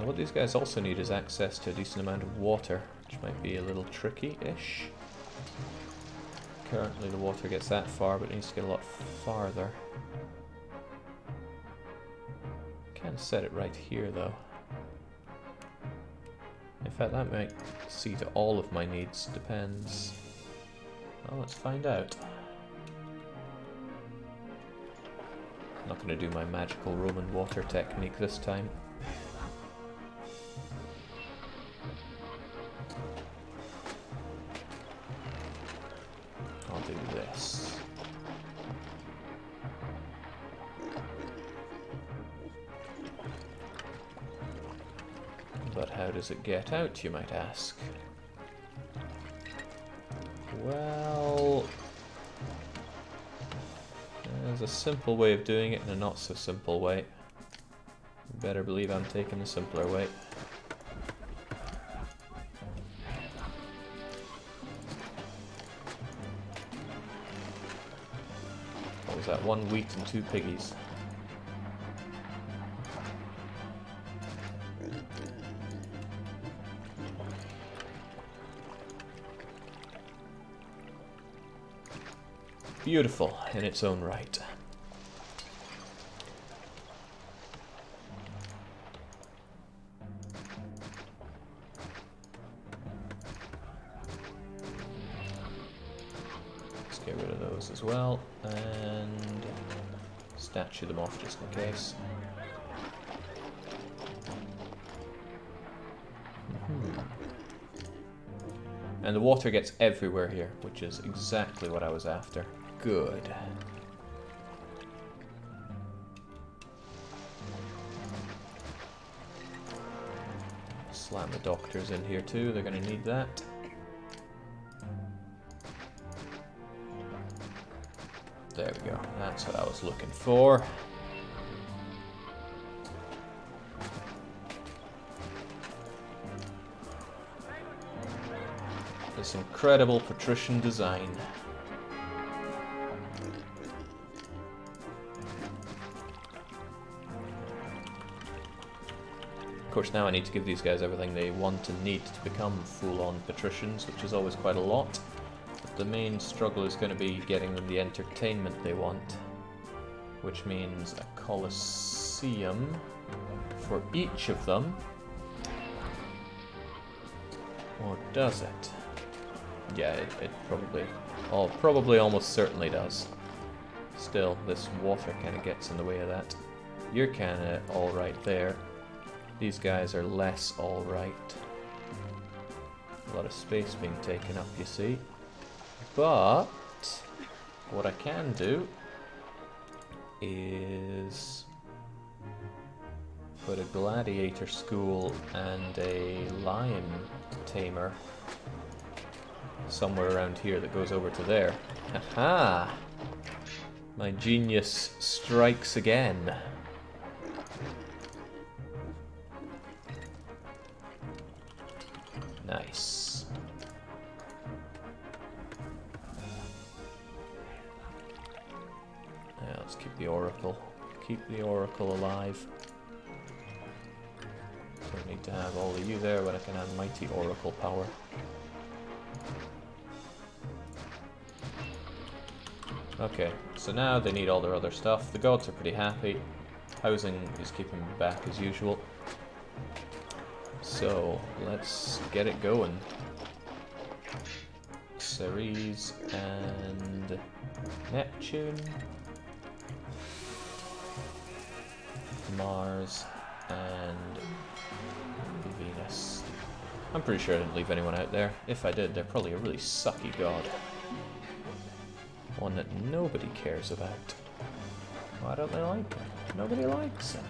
What these guys also need is access to a decent amount of water, which might be a little tricky-ish. Currently the water gets that far, but it needs to get a lot farther. Can't set it right here though. In fact, that might see to all of my needs, depends. Well, let's find out. I'm not going to do my magical Roman water technique this time. I'll do this. But how does it get out, you might ask? Well, there's a simple way of doing it and a not so simple way. Better believe I'm taking the simpler way. What was that? 1 wheat and 2 piggies. Beautiful in its own right. Let's get rid of those as well, and statue them off just in case. And the water gets everywhere here, which is exactly what I was after. Good. Slam the doctors in here too, they're going to need that. There we go, that's what I was looking for. This incredible patrician design. Of course, now I need to give these guys everything they want and need to become full-on patricians, which is always quite a lot. But the main struggle is going to be getting them the entertainment they want, which means a coliseum for each of them. Or does it? Yeah, it probably almost certainly does. Still, this water kind of gets in the way of that. You're kind of alright there. These guys are less alright. A lot of space being taken up, you see. But what I can do is put a gladiator school and a lion tamer somewhere around here that goes over to there. Aha! My genius strikes again. Nice. Now let's keep the oracle. Keep the oracle alive. Don't need to have all of you there, but I can have mighty oracle power. Okay, so now they need all their other stuff. The gods are pretty happy. Housing is keeping back as usual. So, let's get it going. Ceres and Neptune. Mars and Venus. I'm pretty sure I didn't leave anyone out there. If I did, they're probably a really sucky god. One that nobody cares about. Why don't they like him? Nobody likes him.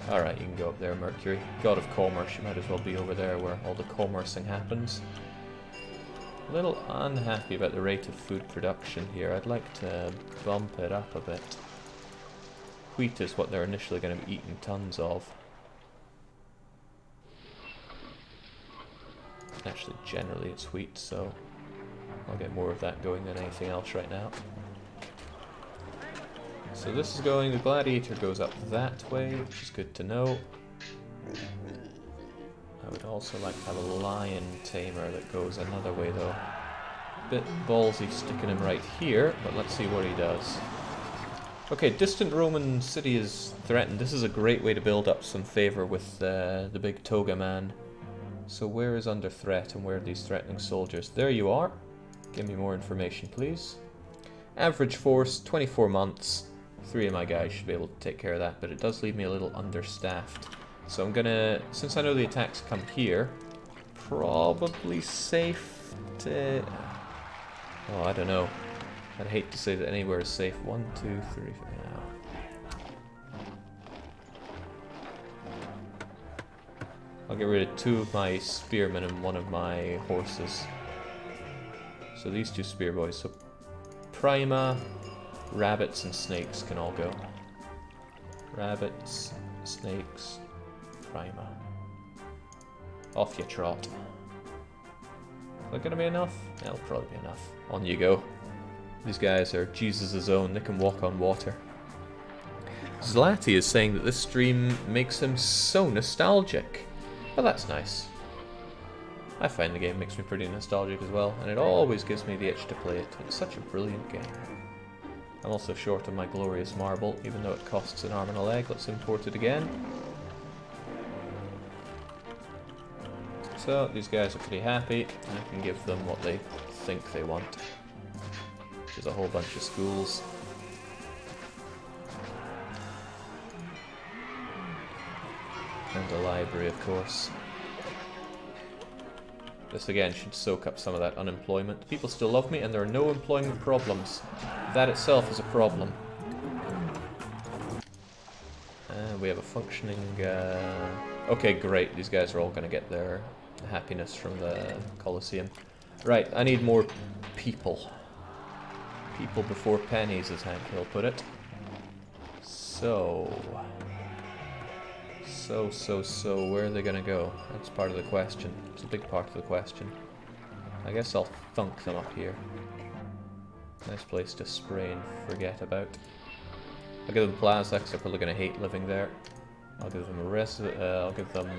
Alright, you can go up there, Mercury. God of commerce, you might as well be over there where all the commercing happens. A little unhappy about the rate of food production here. I'd like to bump it up a bit. Wheat is what they're initially going to be eating tons of. Actually, generally it's wheat, so I'll get more of that going than anything else right now. So this is going, the gladiator goes up that way, which is good to know. I would also like to have a lion tamer that goes another way though. Bit ballsy sticking him right here, but let's see what he does. Okay, distant Roman city is threatened. This is a great way to build up some favor with the big toga man. So where is under threat and where are these threatening soldiers? There you are. Give me more information, please. Average force, 24 months. 3 of my guys should be able to take care of that, but it does leave me a little understaffed. So I'm gonna, since I know the attacks come here, probably safe to... Oh, I don't know. I'd hate to say that anywhere is safe. 1, 2, 3, 4, I'll get rid of 2 of my spearmen and 1 of my horses. So these 2 spear boys. So Prima, rabbits, and snakes can all go. Rabbits, Snakes. Primer. Off you trot. Is that gonna be enough? That'll probably be enough. On you go. These guys are Jesus' own, they can walk on water. Zlati is saying that this stream makes him so nostalgic. Well, that's nice. I find the game makes me pretty nostalgic as well, and it always gives me the itch to play it. It's such a brilliant game. I'm also short on my glorious marble, even though it costs an arm and a leg. Let's import it again. So, these guys are pretty happy, and I can give them what they think they want. Which is a whole bunch of schools. And a library, of course. This again should soak up some of that unemployment. People still love me and there are no employment problems. That itself is a problem. And we have a functioning... Okay, great. These guys are all going to get their happiness from the Colosseum. Right, I need more people. People before pennies, as Hank Hill put it. So, where are they gonna go? That's part of the question. It's a big part of the question. I guess I'll thunk them up here. Nice place to spray and forget about. I'll give them plaza, because they're probably gonna hate living there. I'll give them I'll give them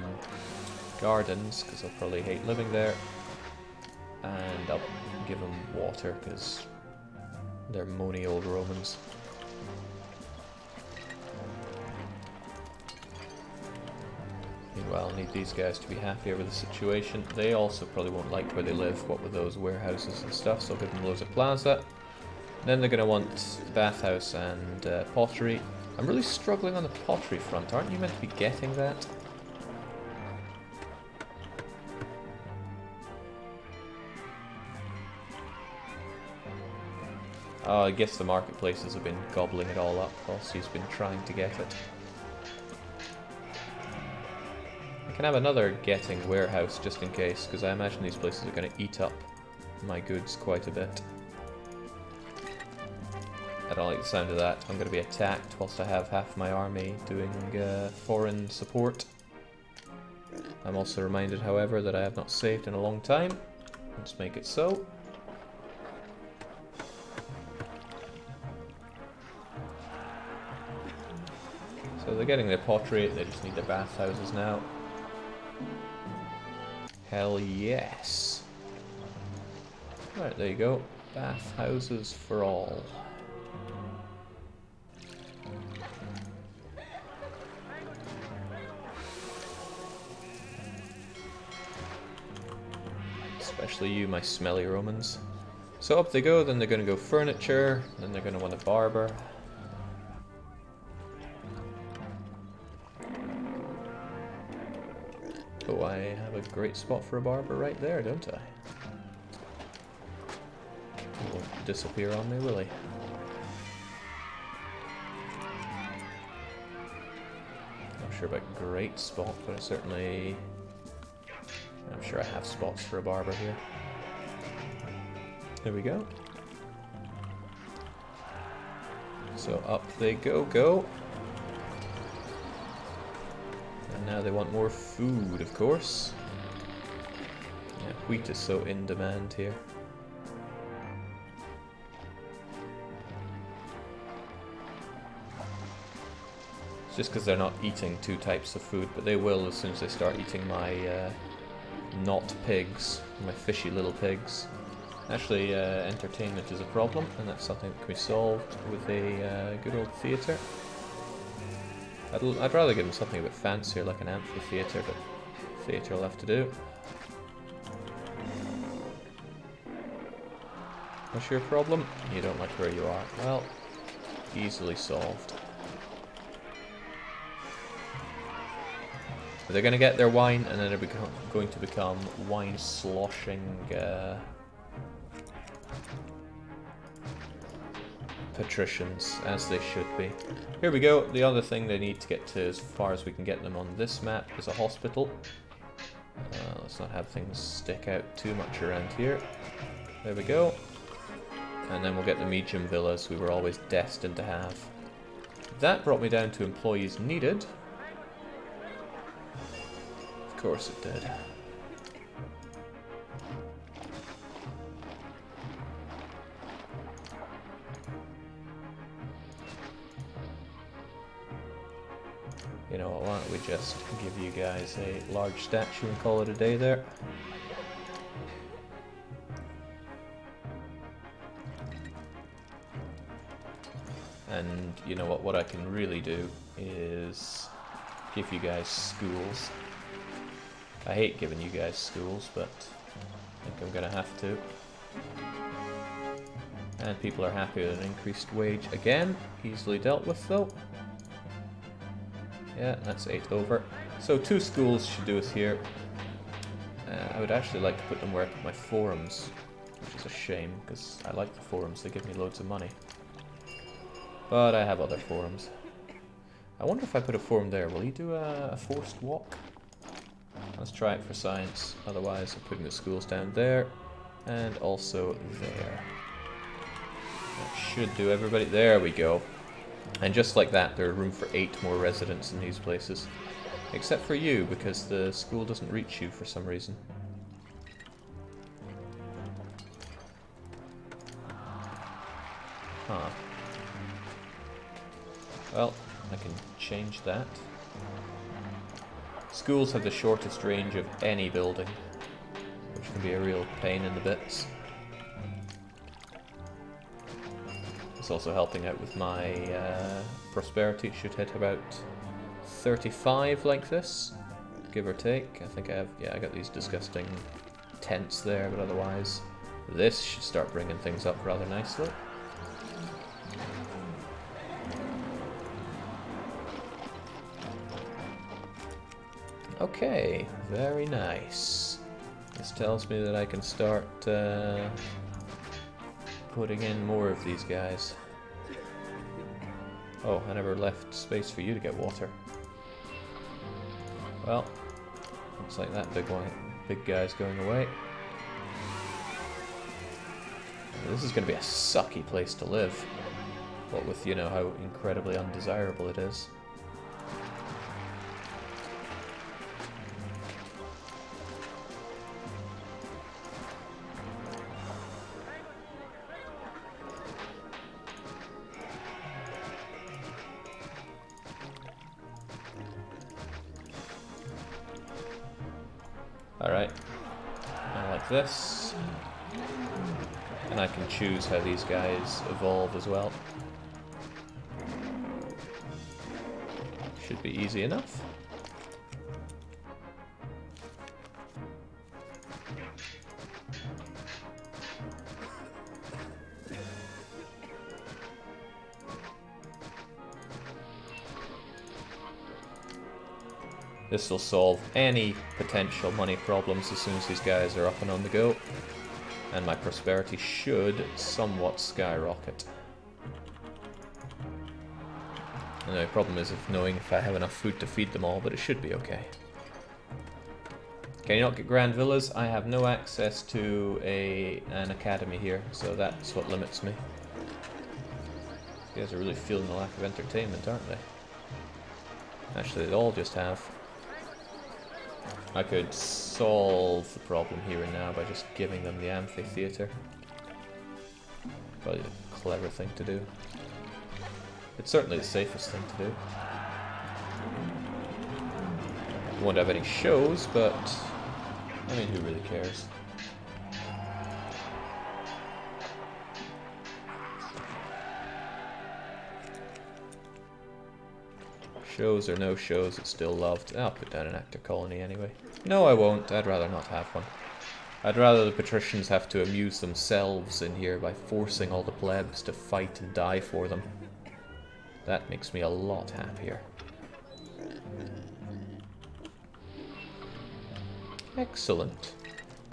gardens, because they'll probably hate living there. And I'll give them water, because they're moany old Romans. Meanwhile, I need these guys to be happy over the situation. They also probably won't like where they live, what with those warehouses and stuff, so I'll give them loads of plaza. Then they're going to want bathhouse and pottery. I'm really struggling on the pottery front. Aren't you meant to be getting that? Oh, I guess the marketplaces have been gobbling it all up whilst he's been trying to get it. I can have another getting warehouse just in case, because I imagine these places are going to eat up my goods quite a bit. I don't like the sound of that. I'm going to be attacked whilst I have half my army doing foreign support. I'm also reminded, however, that I have not saved in a long time. Let's make it so. So they're getting their pottery, they just need their bathhouses now. Hell yes. Right, there you go. Bathhouses for all. Especially you, my smelly Romans. So up they go, then they're going to go furniture, then they're going to want a barber. Oh, I have a great spot for a barber right there, don't I? He won't disappear on me, will he? Not sure about great spot, but I'm sure I have spots for a barber here. There we go. So up they go. And now they want more food, of course. Yeah, wheat is so in demand here. It's just because they're not eating two types of food, but they will as soon as they start eating my not pigs, my fishy little pigs. Actually, entertainment is a problem, and that's something that can be solved with a good old theatre. I'd rather give them something a bit fancier, like an amphitheatre, but theatre will have to do. What's your problem? You don't like where you are. Well, easily solved. They're going to get their wine, and then they're going to become wine sloshing patricians, as they should be. Here we go. The other thing they need to get to, as far as we can get them on this map, is a hospital. Let's not have things stick out too much around here. There we go. And then we'll get the medium villas we were always destined to have. That brought me down to employees needed. course it did. You know what, why don't we just give you guys a large statue and call it a day there. And you know what I can really do is give you guys schools. I hate giving you guys schools, but I think I'm gonna have to. And people are happy with an increased wage again, easily dealt with though. Yeah, that's 8 over. So 2 schools should do us here. I would actually like to put them where I put my forums, which is a shame, because I like the forums, they give me loads of money. But I have other forums. I wonder if I put a forum there, will he do a forced walk? Let's try it for science, otherwise I'm putting the schools down there, and also there. That should do everybody. There we go. And just like that, there's room for 8 more residents in these places. Except for you, because the school doesn't reach you for some reason. Huh. Well, I can change that. Schools have the shortest range of any building, which can be a real pain in the bits. It's also helping out with my prosperity. It should hit about 35 like this, give or take. I think I have, yeah, I got these disgusting tents there, but otherwise this should start bringing things up rather nicely. Okay, very nice. This tells me that I can start putting in more of these guys. Oh, I never left space for you to get water. Well, looks like that big guy's going away. This is going to be a sucky place to live. What with, you know, how incredibly undesirable it is. Alright, I like this, and I can choose how these guys evolve as well. Should be easy enough. This will solve any potential money problems as soon as these guys are up and on the go. And my prosperity should somewhat skyrocket. And the problem is knowing if I have enough food to feed them all, but it should be okay. Can you not get grand villas? I have no access to an academy here, so that's what limits me. These guys are really feeling the lack of entertainment, aren't they? Actually, they all just have. I could solve the problem here and now by just giving them the amphitheater. Probably a clever thing to do. It's certainly the safest thing to do. You won't have any shows, but I mean, who really cares? Shows or no shows, it's still loved. I'll put down an actor colony anyway. No, I won't. I'd rather not have one. I'd rather the patricians have to amuse themselves in here by forcing all the plebs to fight and die for them. That makes me a lot happier. Excellent.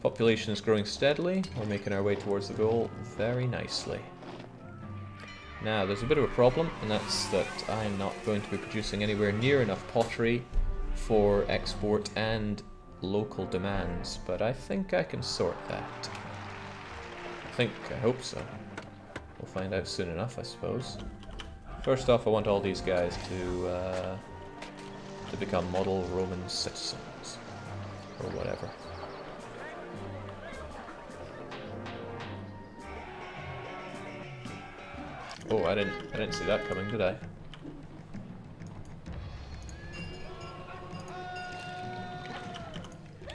Population is growing steadily. We're making our way towards the goal very nicely. Now, there's a bit of a problem, and that's that I'm not going to be producing anywhere near enough pottery for export and local demands, but I think I can sort that. I hope so. We'll find out soon enough, I suppose. First off, I want all these guys to become model Roman citizens. or whatever. Oh, I didn't see that coming, did I?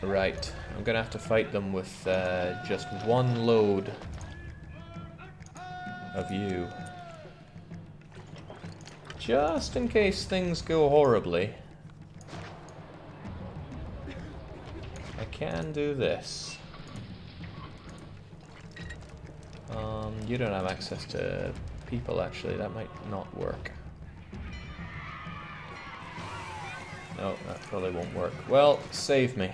Right, I'm gonna have to fight them with just one load of you. Just in case things go horribly, I can do this. You don't have access to people, actually. That might not work. No, that probably won't work. Well, save me.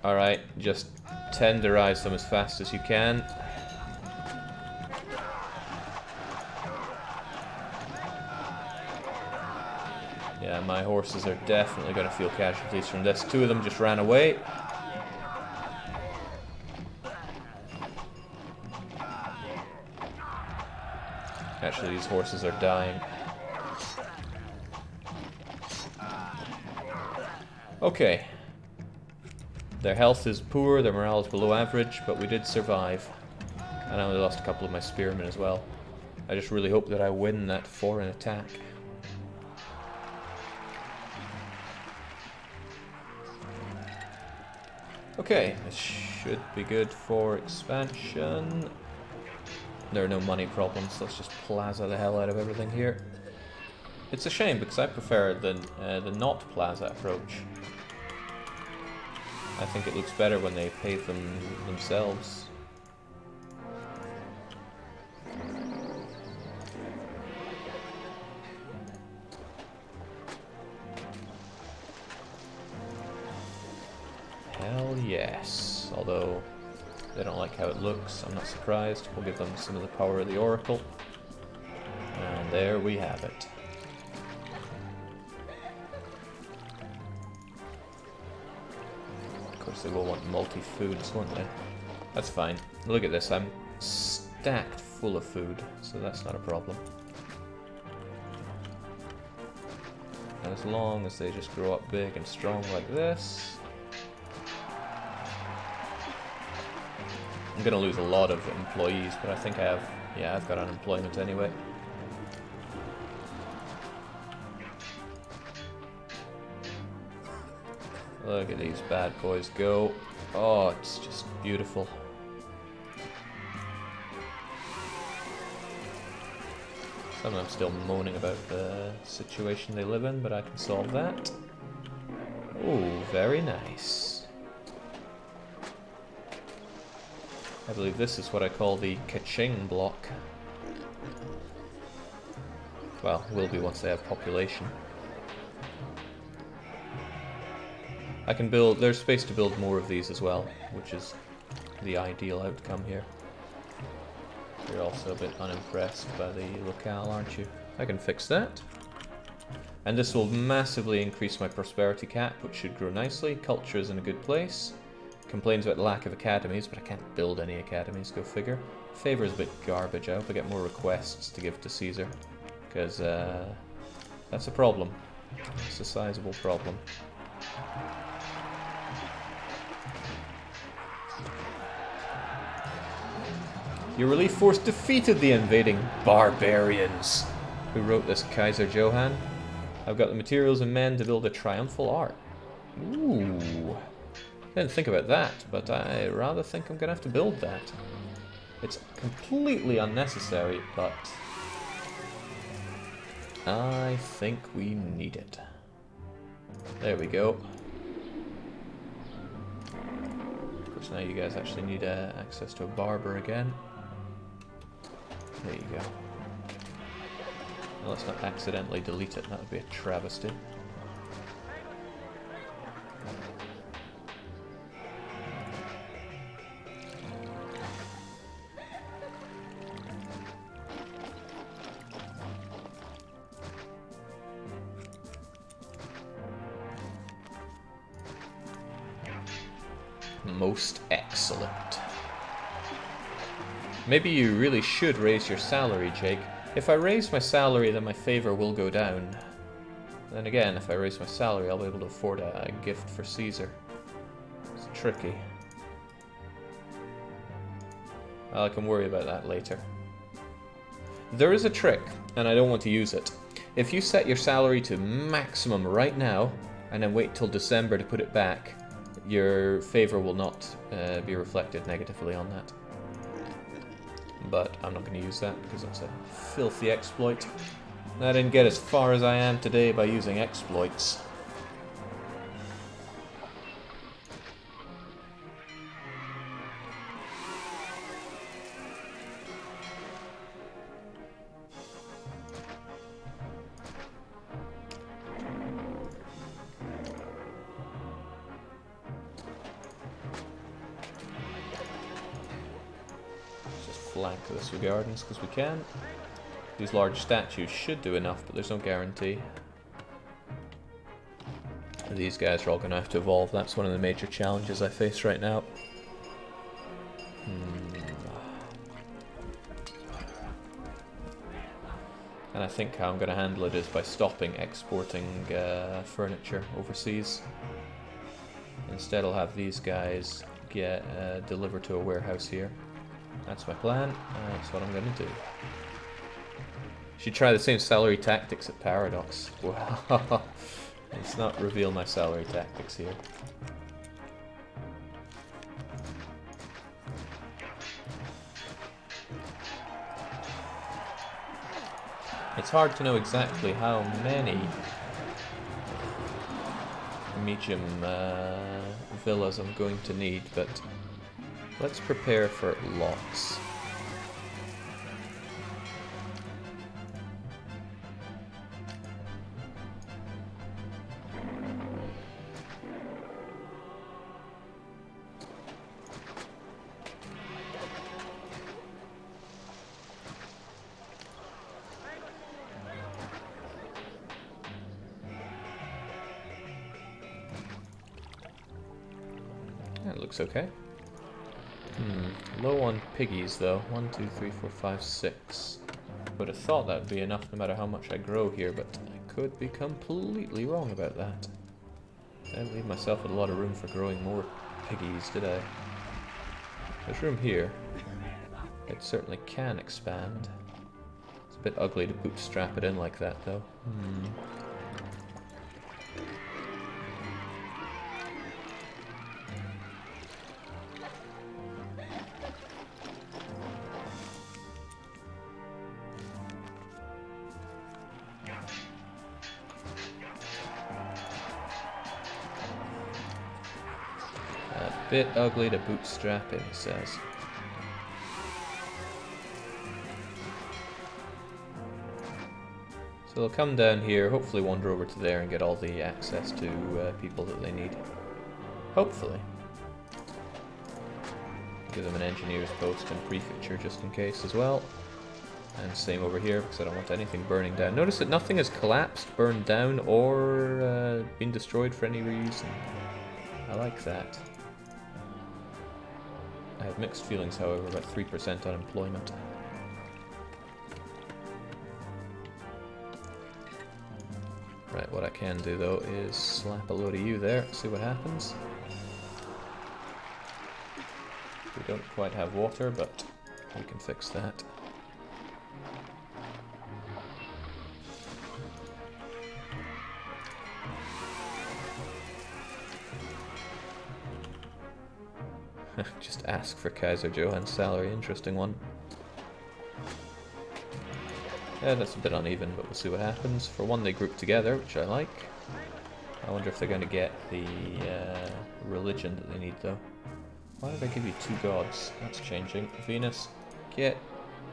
Alright, just tenderize them as fast as you can. Yeah, my horses are definitely going to feel casualties from this. Two of them just ran away. Actually, these horses are dying. Okay. Their health is poor, their morale is below average, but we did survive. And I only lost a couple of my spearmen as well. I just really hope that I win that foreign attack. Okay, this should be good for expansion. There are no money problems, let's just plaza the hell out of everything here. It's a shame because I prefer the not plaza approach. I think it looks better when they pave them themselves. Hell yes. Although they don't like how it looks, I'm not surprised. We'll give them some of the power of the Oracle. And there we have it. Of course they will want multi-foods, won't they? That's fine. Look at this, I'm stacked full of food, so that's not a problem. As long as they just grow up big and strong like this. I'm gonna lose a lot of employees, but I think I have, yeah, I've got unemployment anyway. Look at these bad boys go. Oh, it's just beautiful. Some of them still moaning about the situation they live in, but I can solve that. Ooh, very nice. I believe this is what I call the ka-ching block. Well, will be once they have population. I can build, there's space to build more of these as well, which is the ideal outcome here. You're also a bit unimpressed by the locale, aren't you? I can fix that. And this will massively increase my prosperity cap, which should grow nicely. Culture is in a good place. Complains about lack of academies, but I can't build any academies, go figure. Favor is a bit garbage. I hope I get more requests to give to Caesar, because that's a problem. It's a sizable problem. Your relief force defeated the invading barbarians. Who wrote this, Kaiser Johann? I've got the materials and men to build a triumphal arch. Ooh. Didn't think about that, but I rather think I'm gonna have to build that. It's completely unnecessary, but I think we need it. There we go. Of course, now you guys actually need access to a barber again. There you go. Now let's not accidentally delete it, that would be a travesty. Most excellent. Maybe you really should raise your salary, Jake. If I raise my salary, then my favor will go down. Then again, if I raise my salary, I'll be able to afford a gift for Caesar. It's tricky. Well, I can worry about that later. There is a trick, and I don't want to use it. If you set your salary to maximum right now, and then wait till December to put it back, your favor will not be reflected negatively on that. But I'm not going to use that because it's a filthy exploit. I didn't get as far as I am today by using exploits. Flank this with gardens because we can. These large statues should do enough, but there's no guarantee. These guys are all going to have to evolve. That's one of the major challenges I face right now. And I think how I'm going to handle it is by stopping exporting furniture overseas. Instead I'll have these guys get delivered to a warehouse here. That's my plan. That's what I'm going to do. Should try the same salary tactics at Paradox. Wow. Let's not reveal my salary tactics here. It's hard to know exactly how many medium villas I'm going to need, but let's prepare for lots. That looks okay. Low on piggies though. 1, 2, 3, 4, 5, 6. Would have thought that would be enough no matter how much I grow here, but I could be completely wrong about that. I didn't leave myself with a lot of room for growing more piggies, did I? There's room here. It certainly can expand. It's a bit ugly to bootstrap it in like that though. Bit ugly to bootstrap in, he says. So they'll come down here, hopefully wander over to there and get all the access to people that they need. Hopefully. Give them an engineer's post and prefecture just in case as well. And same over here because I don't want anything burning down. Notice that nothing has collapsed, burned down, or been destroyed for any reason. I like that. I have mixed feelings, however, about 3% unemployment. Right, what I can do though is slap a load of you there, see what happens. We don't quite have water, but we can fix that. Just ask for Kaiser Johann's salary, interesting one. Yeah, that's a bit uneven, but we'll see what happens. For one, they group together, which I like. I wonder if they're going to get the religion that they need, though. Why did I give you 2 gods? That's changing. Venus, get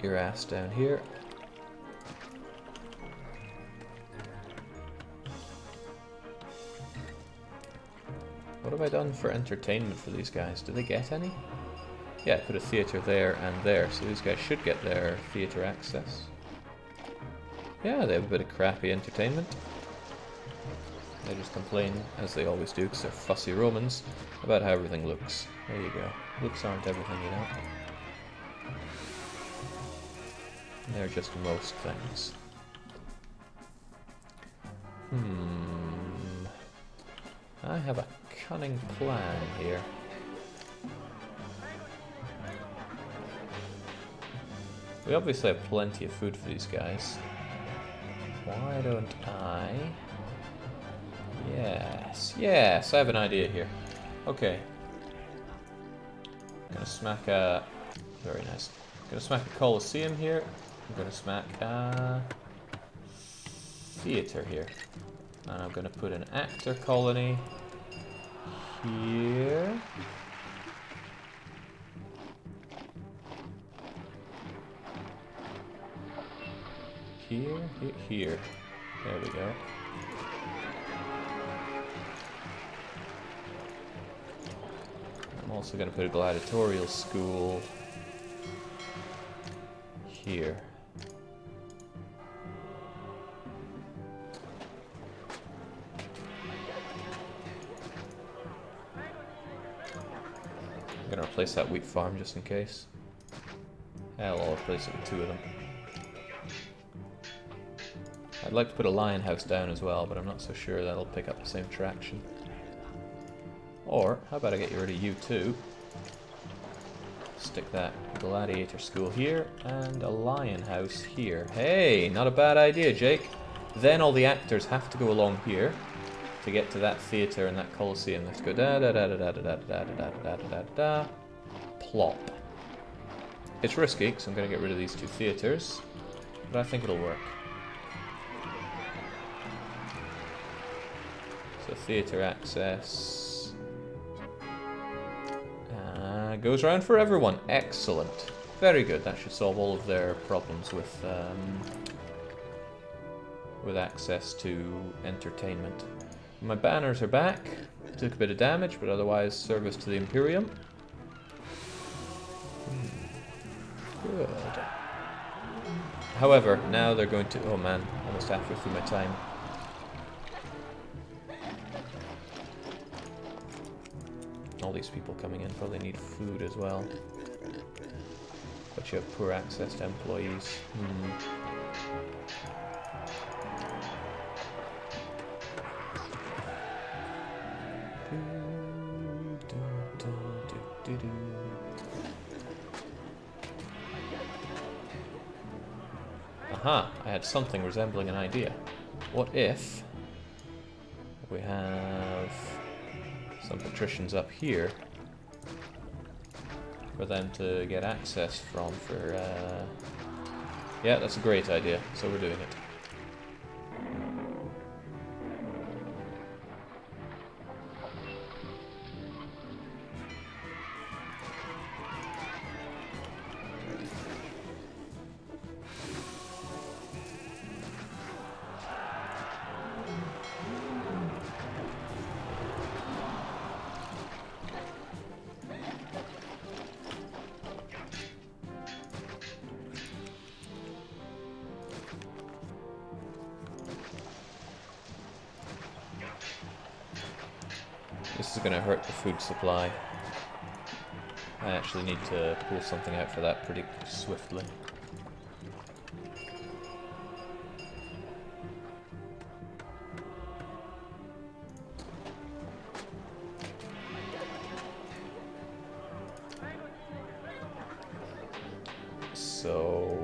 your ass down here. What have I done for entertainment for these guys? Do they get any? Yeah, I put a theatre there and there, so these guys should get their theatre access. Yeah, they have a bit of crappy entertainment. They just complain, as they always do, because they're fussy Romans, about how everything looks. There you go. Looks aren't everything, you know. They're just most things. I have a cunning plan here. We obviously have plenty of food for these guys. Why don't I... Yes, I have an idea here. Okay. I'm gonna smack a... Very nice. I'm gonna smack a Colosseum here. I'm gonna smack a... theater here. And I'm gonna put an actor colony here. Here. There we go. I'm also going to put a gladiatorial school here. I'm going to replace that wheat farm just in case. Hell, I'll replace it with 2 of them. I'd like to put a lion house down as well, but I'm not so sure that'll pick up the same traction. Or, how about I get rid of you too? Stick that gladiator school here, and a lion house here. Hey, not a bad idea, Jake. Then all the actors have to go along here to get to that theater and that coliseum. Let's go da da da da da da da da da da da da da. Plop. It's risky, because I'm going to get rid of these 2 theaters, but I think it'll work. So theater access goes around for everyone. Excellent. Very good. That should solve all of their problems with access to entertainment. My banners are back. Took a bit of damage, but otherwise service to the Imperium. Good. However, now they're going to... Oh man, almost halfway through my time. All these people coming in probably need food as well. But you have poor access to employees. Aha! I had something resembling an idea. What if we have some patricians up here for them to get access from for... Yeah, that's a great idea, so we're doing it. This is going to hurt the food supply. I actually need to pull something out for that pretty swiftly. So...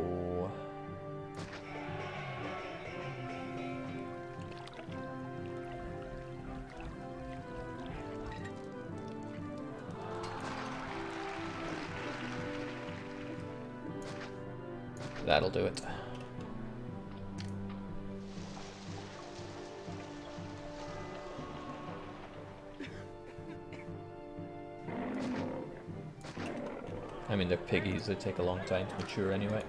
that'll do it. I mean, they're piggies, they take a long time to mature anyway.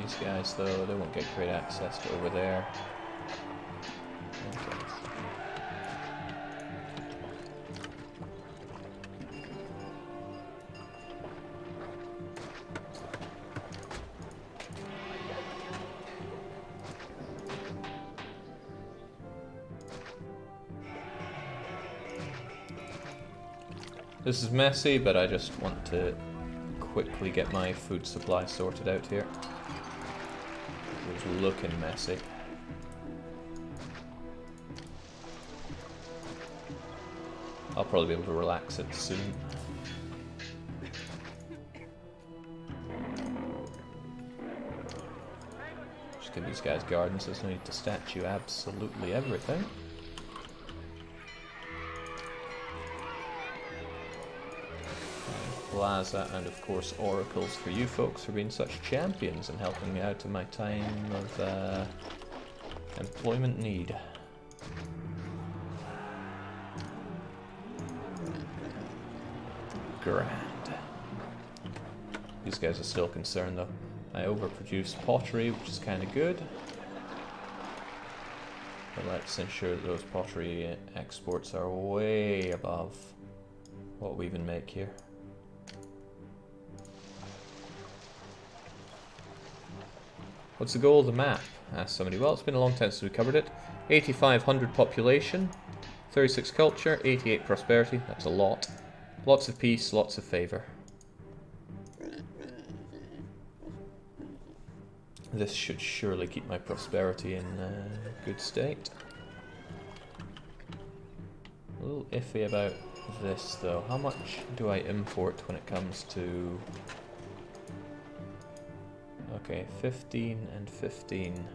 These guys, though, they won't get great access to over there. Okay. This is messy, but I just want to quickly get my food supply sorted out here. It was looking messy. I'll probably be able to relax it soon. Just give these guys gardens, there's no need to statue absolutely everything. Plaza, and of course oracles for you folks for being such champions and helping me out in my time of employment need. Grand. These guys are still concerned though. I overproduce pottery, which is kind of good. But let's ensure that those pottery exports are way above what we even make here. What's the goal of the map? Asked somebody. Well, it's been a long time since we covered it. 8,500 population, 36 culture, 88 prosperity. That's a lot. Lots of peace, lots of favour. This should surely keep my prosperity in good state. A little iffy about this though. How much do I import when it comes to... Okay, 15 and 15.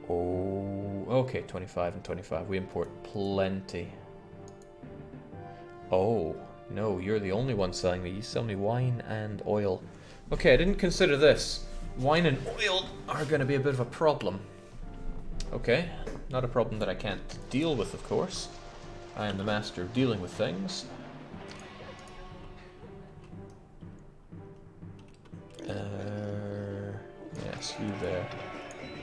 Oh, okay, 25 and 25. We import plenty. Oh, no, you're the only one selling me. You sell me wine and oil. Okay, I didn't consider this. Wine and oil are going to be a bit of a problem. Okay, not a problem that I can't deal with, of course. I am the master of dealing with things. Yes, you there.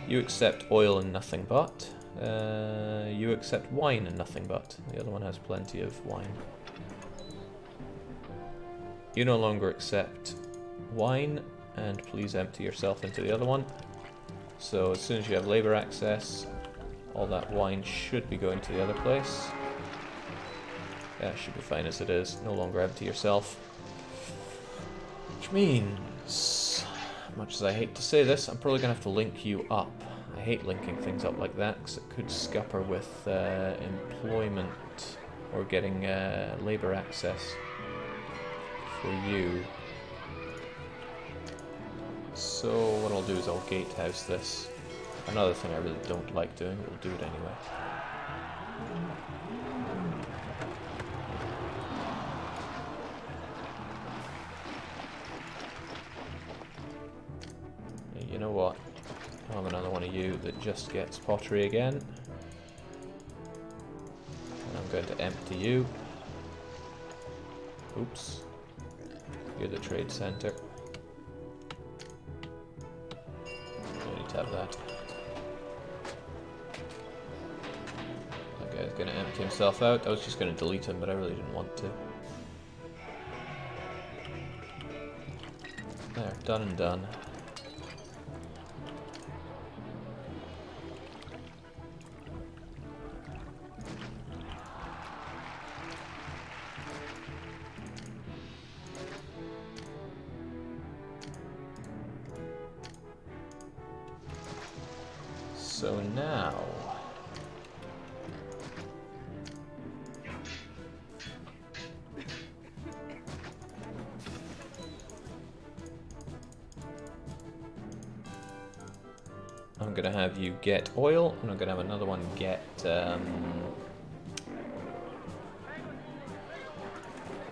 You accept oil and nothing but. You accept wine and nothing but. The other one has plenty of wine. You no longer accept wine, and please empty yourself into the other one. So as soon as you have labor access, all that wine should be going to the other place. Yeah, should be fine as it is. No longer empty yourself. Which means, much as I hate to say this, I'm probably going to have to link you up. I hate linking things up like that because it could scupper with employment or getting labor access for you. So what I'll do is I'll gatehouse this. Another thing I really don't like doing, but we'll do it anyway. You know what? I'll have another one of you that just gets pottery again. And I'm going to empty you. Oops. You're the trade center. I need to have that. That guy's going to empty himself out. I was just going to delete him, but I really didn't want to. There, done and done. So now, I'm going to have you get oil, and I'm going to have another one get, how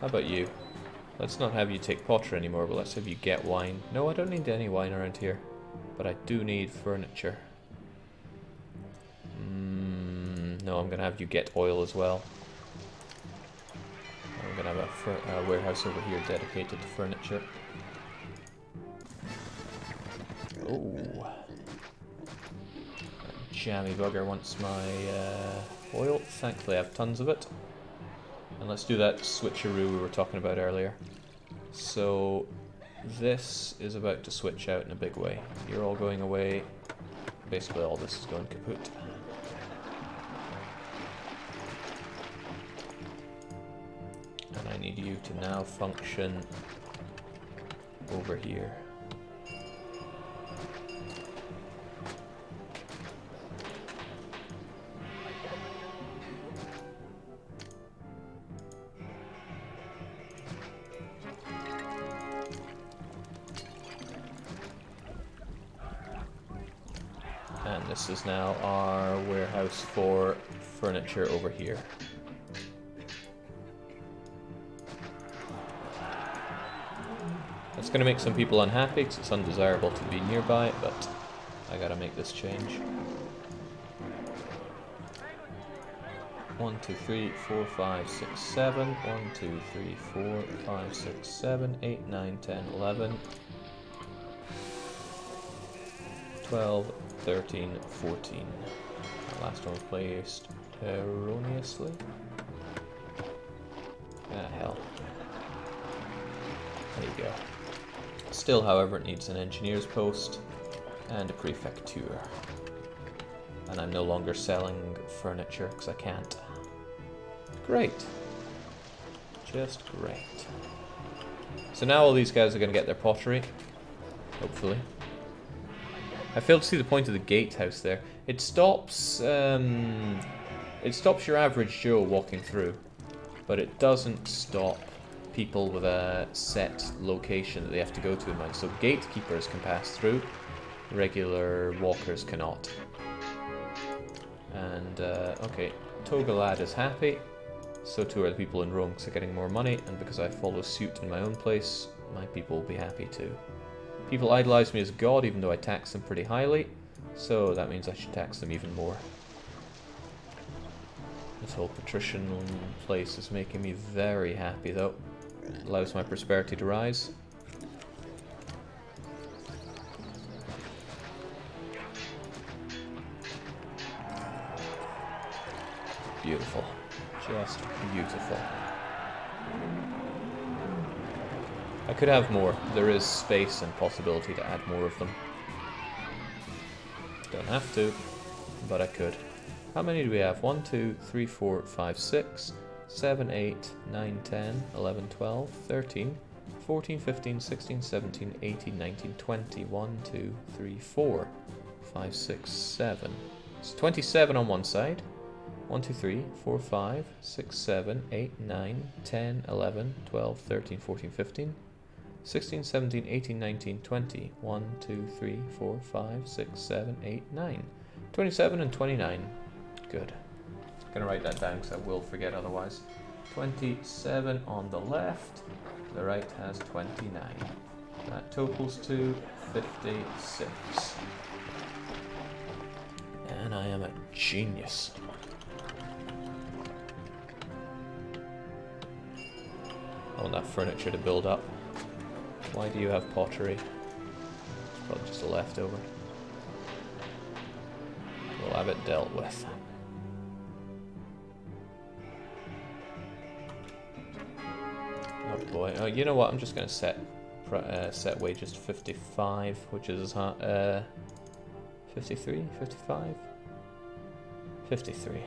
about you? Let's not have you take pottery anymore, but let's have you get wine. No, I don't need any wine around here, but I do need furniture. No, I'm going to have you get oil as well. I'm going to have a warehouse over here dedicated to furniture. Oh. Jammy bugger wants my oil. Thankfully I have tons of it. And let's do that switcheroo we were talking about earlier. So this is about to switch out in a big way. You're all going away. Basically all this is going kaput. And I I need you to now function over here. And this is now our warehouse for furniture over here. That's going to make some people unhappy because it's undesirable to be nearby, but I gotta make this change. 1, 2, 3, 4, 5, 6, 7. 1, 2, 3, 4, 5, 6, 7, 8, 9, 10, 11, 12, 13, 14. The last one was placed erroneously. Ah, hell. There you go. Still, however, it needs an engineer's post and a prefecture. And I'm no longer selling furniture because I can't. Great. Just great. So now all these guys are going to get their pottery. Hopefully. I failed to see the point of the gatehouse there. It stops your average Joe walking through, but it doesn't stop people with a set location that they have to go to in mind. So gatekeepers can pass through, regular walkers cannot. And okay, Togalad is happy. So too are the people in Rome because they're getting more money, and because I follow suit in my own place, my people will be happy too. People idolize me as god, even though I tax them pretty highly, so that means I should tax them even more. This whole patrician place is making me very happy though. It allows my prosperity to rise. Beautiful. Just beautiful. I could have more. There is space and possibility to add more of them. Don't have to, but I could. How many do we have? 1, 2, 3, 4, 5, 6, 7, 8, 9, 10, 11, 12, 13, 14, 15, 16, 17, 18, 19, 20. 1, 2, 3, 4, 5, 6, 7. It's 27 on one side. 1, 2, 3, 4, 5, 6, 7, 8, 9, 10, 11, 12, 13, 14, 15, 16, 17, 18, 19, 20. 1, 2, 3, 4, 5, 6, 7, 8, 9. 27 and 29. Good. I'm going to write that down because I will forget otherwise. 27 on the left. The right has 29. That totals to 56. And I am a genius. I want that furniture to build up. Why do you have pottery? It's probably just a leftover. We'll have it dealt with. Oh boy. Oh, you know what? I'm just going to set wages to 55, which is 53, 55, 53.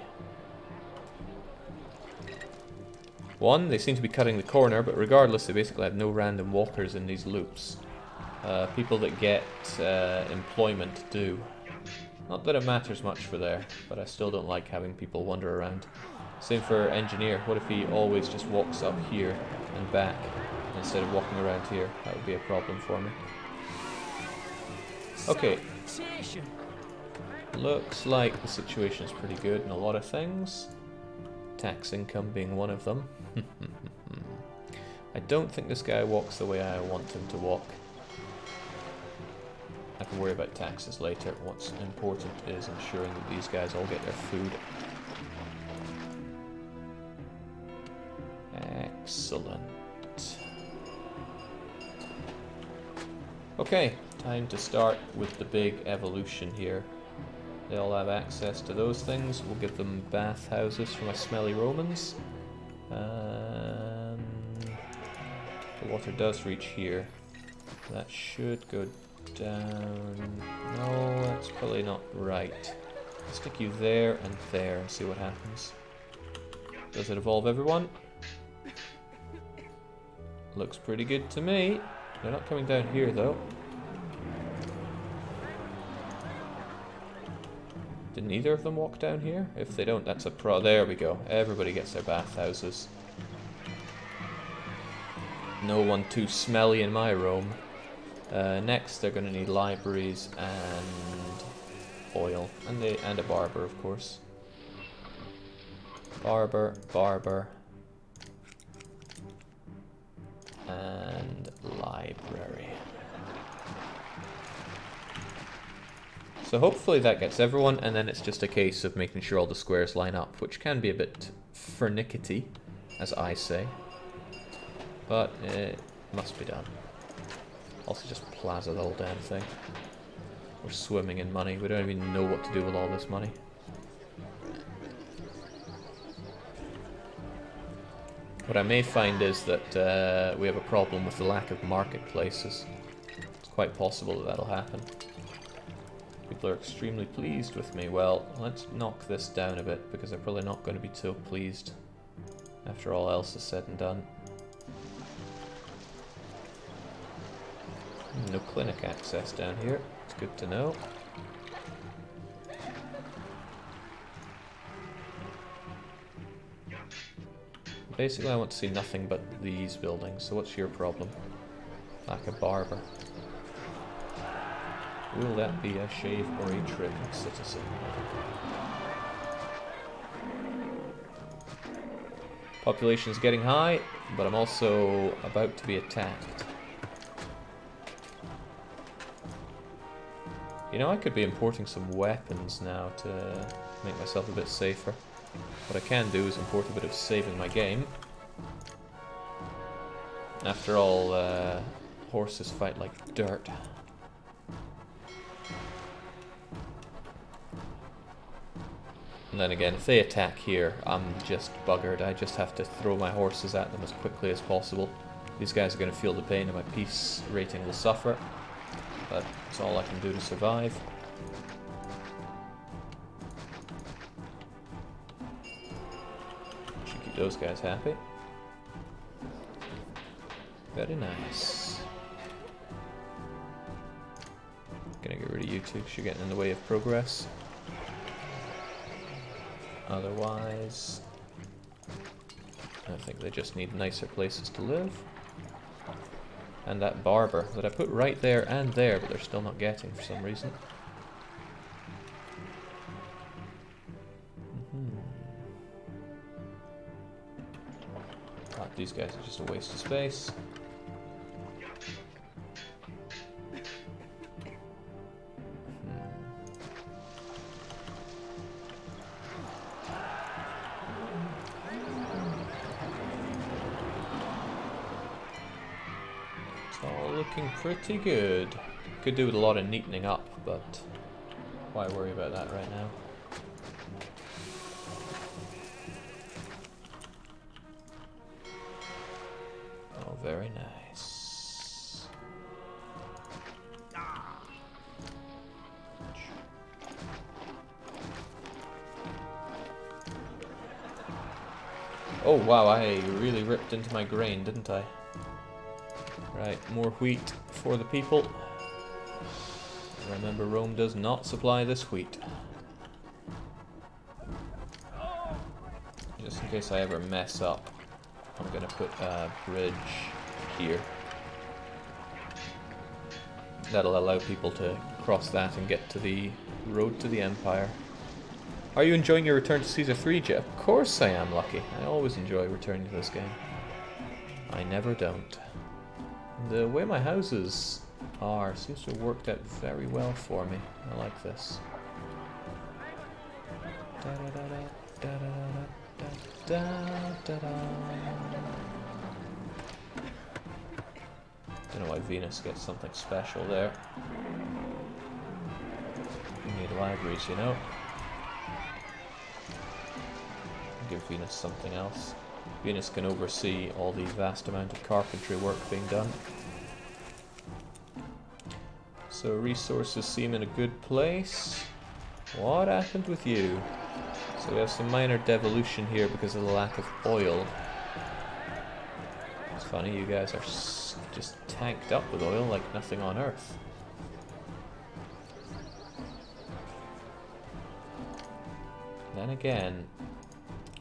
One, they seem to be cutting the corner, but regardless, they basically have no random walkers in these loops. People that get employment do. Not that it matters much for there, but I still don't like having people wander around. Same for engineer. What if he always just walks up here and back instead of walking around here? That would be a problem for me. Okay. Looks like the situation is pretty good in a lot of things. Tax income being one of them. I don't think this guy walks the way I want him to walk. I can worry about taxes later. What's important is ensuring that these guys all get their food. Excellent. Okay, time to start with the big evolution here. They all have access to those things. We'll give them bathhouses for my smelly Romans. The water does reach here. That should go down. No, that's probably not right. Stick you there and see what happens. Does it evolve everyone? Looks pretty good to me. They're not coming down here though. Didn't either of them walk down here? If they don't, that's a there we go. Everybody gets their bathhouses. No one too smelly in my room. Next, they're going to need libraries and oil. And a barber, of course. Barber. And library. So hopefully that gets everyone, and then it's just a case of making sure all the squares line up, which can be a bit finicky, as I say. But it must be done. Also just plaza the whole damn thing. We're swimming in money. We don't even know what to do with all this money. What I may find is that we have a problem with the lack of marketplaces. It's quite possible that that'll happen. People are extremely pleased with me. Well, let's knock this down a bit, because they're probably not going to be so pleased after all else is said and done. No clinic access down here. It's good to know. Basically, I want to see nothing but these buildings. So what's your problem? Lack of barber. Will that be a shave or a trim, citizen? Population is getting high, but I'm also about to be attacked. You know, I could be importing some weapons now to make myself a bit safer. What I can do is import a bit of saving my game. After all, horses fight like dirt. And then again, if they attack here, I'm just buggered. I just have to throw my horses at them as quickly as possible. These guys are going to feel the pain and my peace rating will suffer. But it's all I can do to survive. Should keep those guys happy. Very nice. Gonna get rid of you two because you're getting in the way of progress. Otherwise, I think they just need nicer places to live. And that barber that I put right there and there, but they're still not getting for some reason. God, these guys are just a waste of space. Looking pretty good. Could do with a lot of neatening up, but why worry about that right now? Oh, very nice. Oh wow, I really ripped into my grain, didn't I? Right, more wheat for the people. Remember, Rome does not supply this wheat. Just in case I ever mess up, I'm going to put a bridge here. That'll allow people to cross that and get to the road to the Empire. Are you enjoying your return to Caesar 3, Jeff? Of course I am, Lucky. I always enjoy returning to this game. I never don't. The way my houses are seems to have worked out very well for me. I like this. Don't know why Venus gets something special there. We need libraries, you know. Give Venus something else. Venus can oversee all the vast amount of carpentry work being done. So resources seem in a good place. What happened with you? So we have some minor devolution here because of the lack of oil. It's Funny, you guys are just tanked up with oil like nothing on earth. Then again,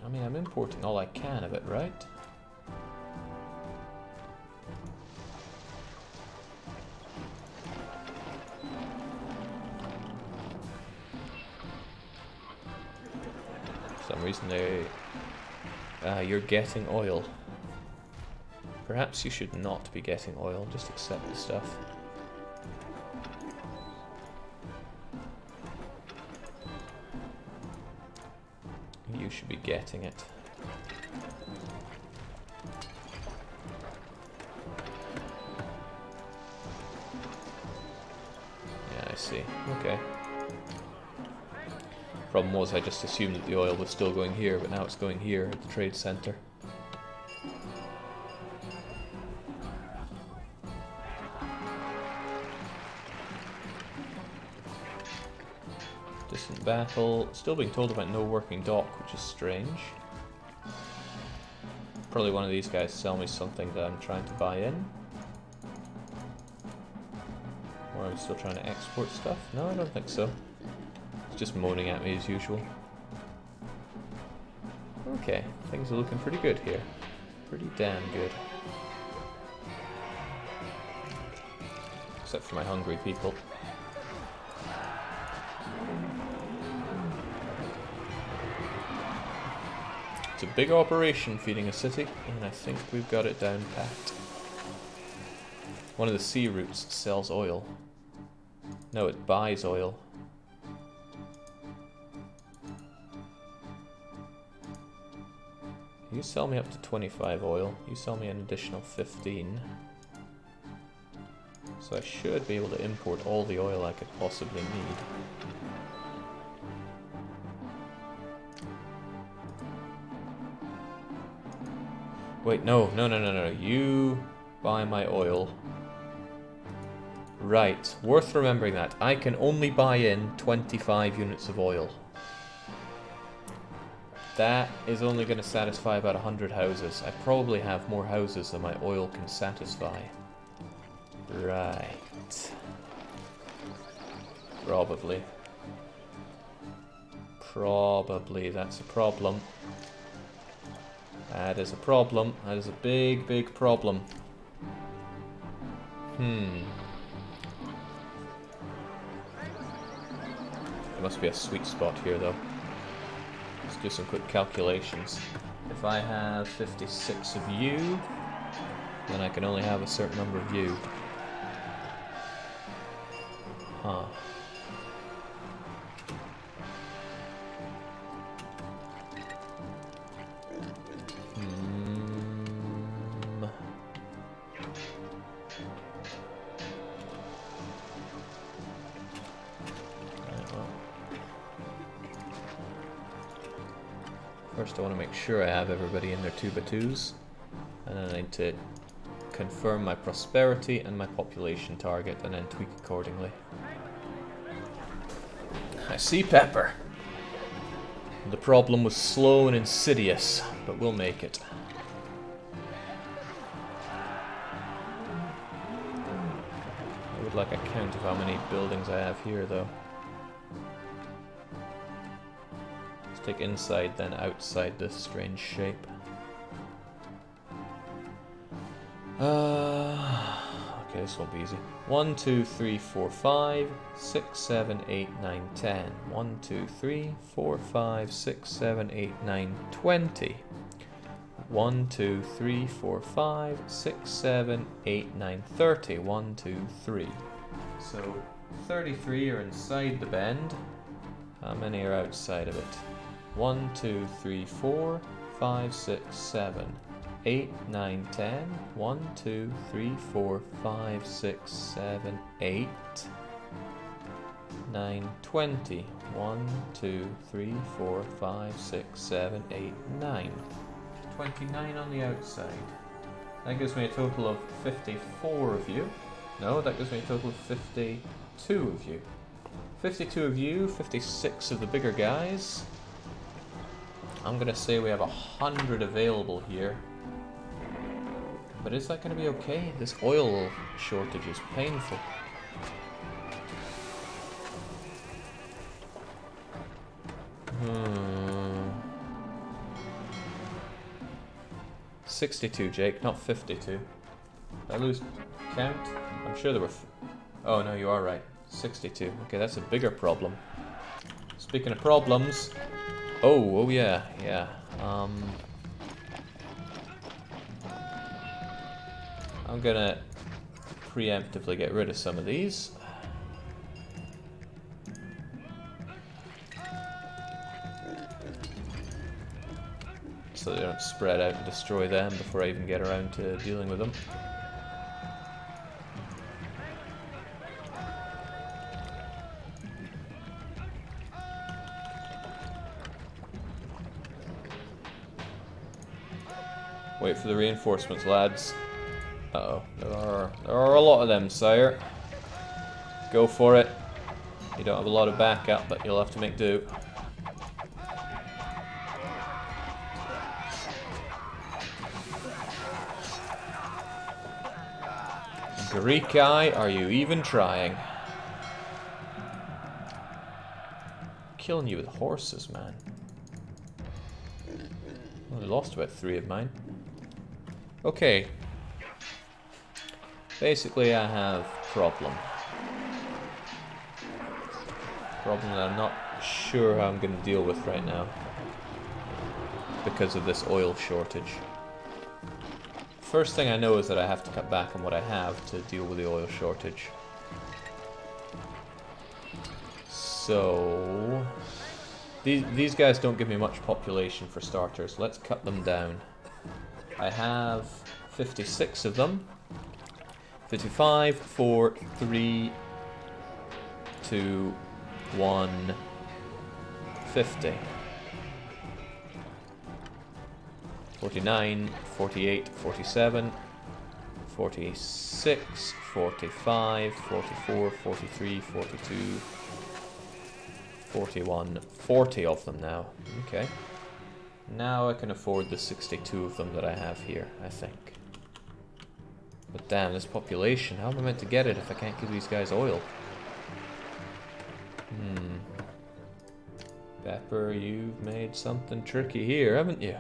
I mean, I'm importing all I can of it, right? For some reason they... you're getting oil. Perhaps you should not be getting oil, just accept the stuff. You should be getting it. Yeah, I see. Okay. Problem was I just assumed that the oil was still going here, but now it's going here at the trade center. Distant battle. Still being told about no working dock, which is strange. Probably one of these guys sell me something that I'm trying to buy in. Or I'm still trying to export stuff? No, I don't think so. It's just moaning at me as usual. Okay, things are looking pretty good here. Pretty damn good. Except for my hungry people. It's a big operation feeding a city, and I think we've got it down pat. One of the sea routes sells oil. No, it buys oil. You sell me up to 25 oil. You sell me an additional 15. So I should be able to import all the oil I could possibly need. Wait, no. You buy my oil. Right, worth remembering that. I can only buy in 25 units of oil. That is only going to satisfy about 100 houses. I probably have more houses than my oil can satisfy. Right. Probably. Probably, that's a problem. That is a problem. That is a big, big problem. There must be a sweet spot here, though. Let's do some quick calculations. If I have 56 of you, then I can only have a certain number of you. Huh. First I want to make sure I have everybody in their 2x2s, and then I need to confirm my prosperity and my population target, and then tweak accordingly. I see, Pepper. The problem was slow and insidious, but we'll make it. I would like a count of how many buildings I have here, though. Take inside, then outside this strange shape. Okay, this won't be easy. 1, 2, 3, 4, 5, 6, 7, 8, 9, 10. 1, 2, 3, 4, 5, 6, 7, 8, 9, 20. 1, 2, 3, 4, 5, 6, 7, 8, 9, 30. 1, 2, 3. So 33 are inside the bend. How many are outside of it? 1, 2, 3, 4, 5, 6, 7, 8, 9, 10. 1, 2, 3, 4, 5, 6, 7, 8, 9, 20. 1, 2, 3, 4, 5, 6, 7, 8, 9. 29 on the outside. That gives me a total of 54 of you. No, that gives me a total of 52 of you. 52 of you, 56 of the bigger guys. I'm gonna say we have 100 available here. But is that going to be okay? This oil shortage is painful. Hmm. 62, Jake, not 52. Did I lose count? I'm sure there were... Oh, no, you are right. 62. Okay, that's a bigger problem. Speaking of problems... Oh yeah, yeah. I'm gonna preemptively get rid of some of these. So they don't spread out and destroy them before I even get around to dealing with them. Wait for the reinforcements, lads. Uh-oh, there are a lot of them, sire. Go for it. You don't have a lot of backup, but you'll have to make do. Greek eye, are you even trying? Killing you with horses, man. I lost about 3 of mine. Okay. Basically, I have problem. Problem that I'm not sure how I'm going to deal with right now. Because of this oil shortage. First thing I know is that I have to cut back on what I have to deal with the oil shortage. So... These guys don't give me much population for starters. Let's cut them down. I have 56 of them. 55, 4, 3, 2, 1, 50. 49, 48, 47, 46, 45, 44, 43, 42, 41, 40 of them now. Okay. Now I can afford the 62 of them that I have here, I think. But damn, this population, how am I meant to get it if I can't give these guys oil? Pepper, you've made something tricky here, haven't you?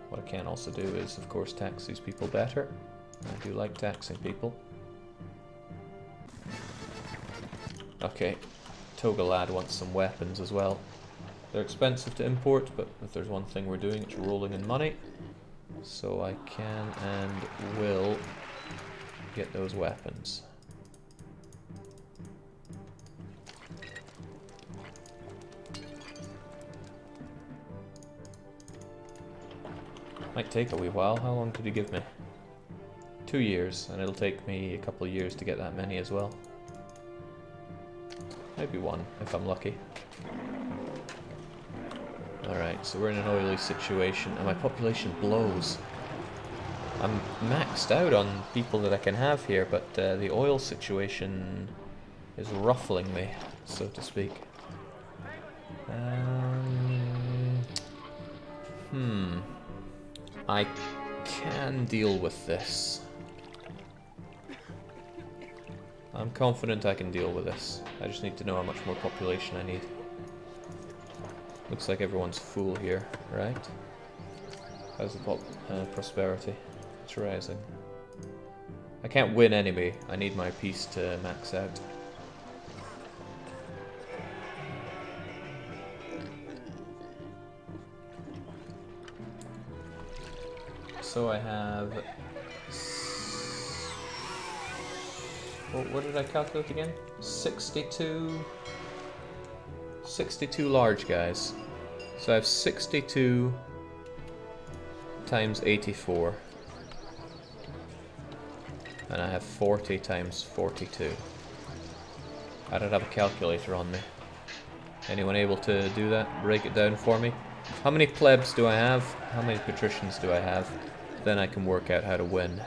What I can also do is, of course, tax these people better. I do like taxing people. Okay, Toga lad wants some weapons as well. They're expensive to import, but if there's one thing we're doing, it's rolling in money. So I can and will get those weapons. Might take a wee while. How long did he give me? 2 years, and it'll take me a couple of years to get that many as well. Maybe 1, if I'm lucky. Alright, so we're in an oily situation, and my population blows. I'm maxed out on people that I can have here, but the oil situation is ruffling me, so to speak. I can deal with this. I'm confident I can deal with this. I just need to know how much more population I need. Looks like everyone's full here, right? How's the prosperity? It's rising. I can't win anyway. I need my peace to max out. So I have... What did I calculate again? 62 large guys. So I have 62 times 84. And I have 40 times 42. I don't have a calculator on me. Anyone able to do that? Break it down for me? How many plebs do I have? How many patricians do I have? Then I can work out how to win.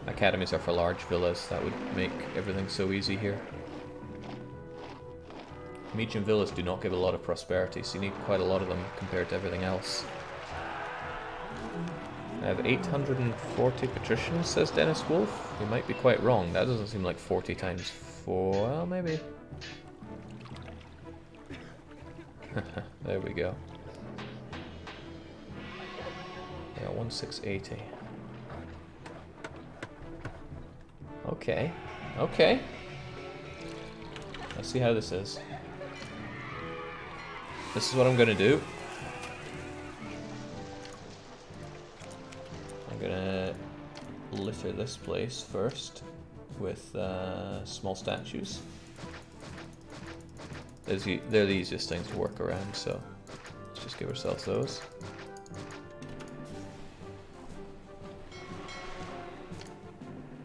Academies are for large villas. That would make everything so easy here. Medium villas do not give a lot of prosperity, so you need quite a lot of them compared to everything else. I have 840 patricians, says Dennis Wolf. You might be quite wrong. That doesn't seem like 40 times 4. Well, maybe. There we go. Yeah, 1680. Okay. Okay. Let's see how this is. This is what I'm gonna do. I'm gonna litter this place first with small statues. They're the easiest things to work around, so let's just give ourselves those.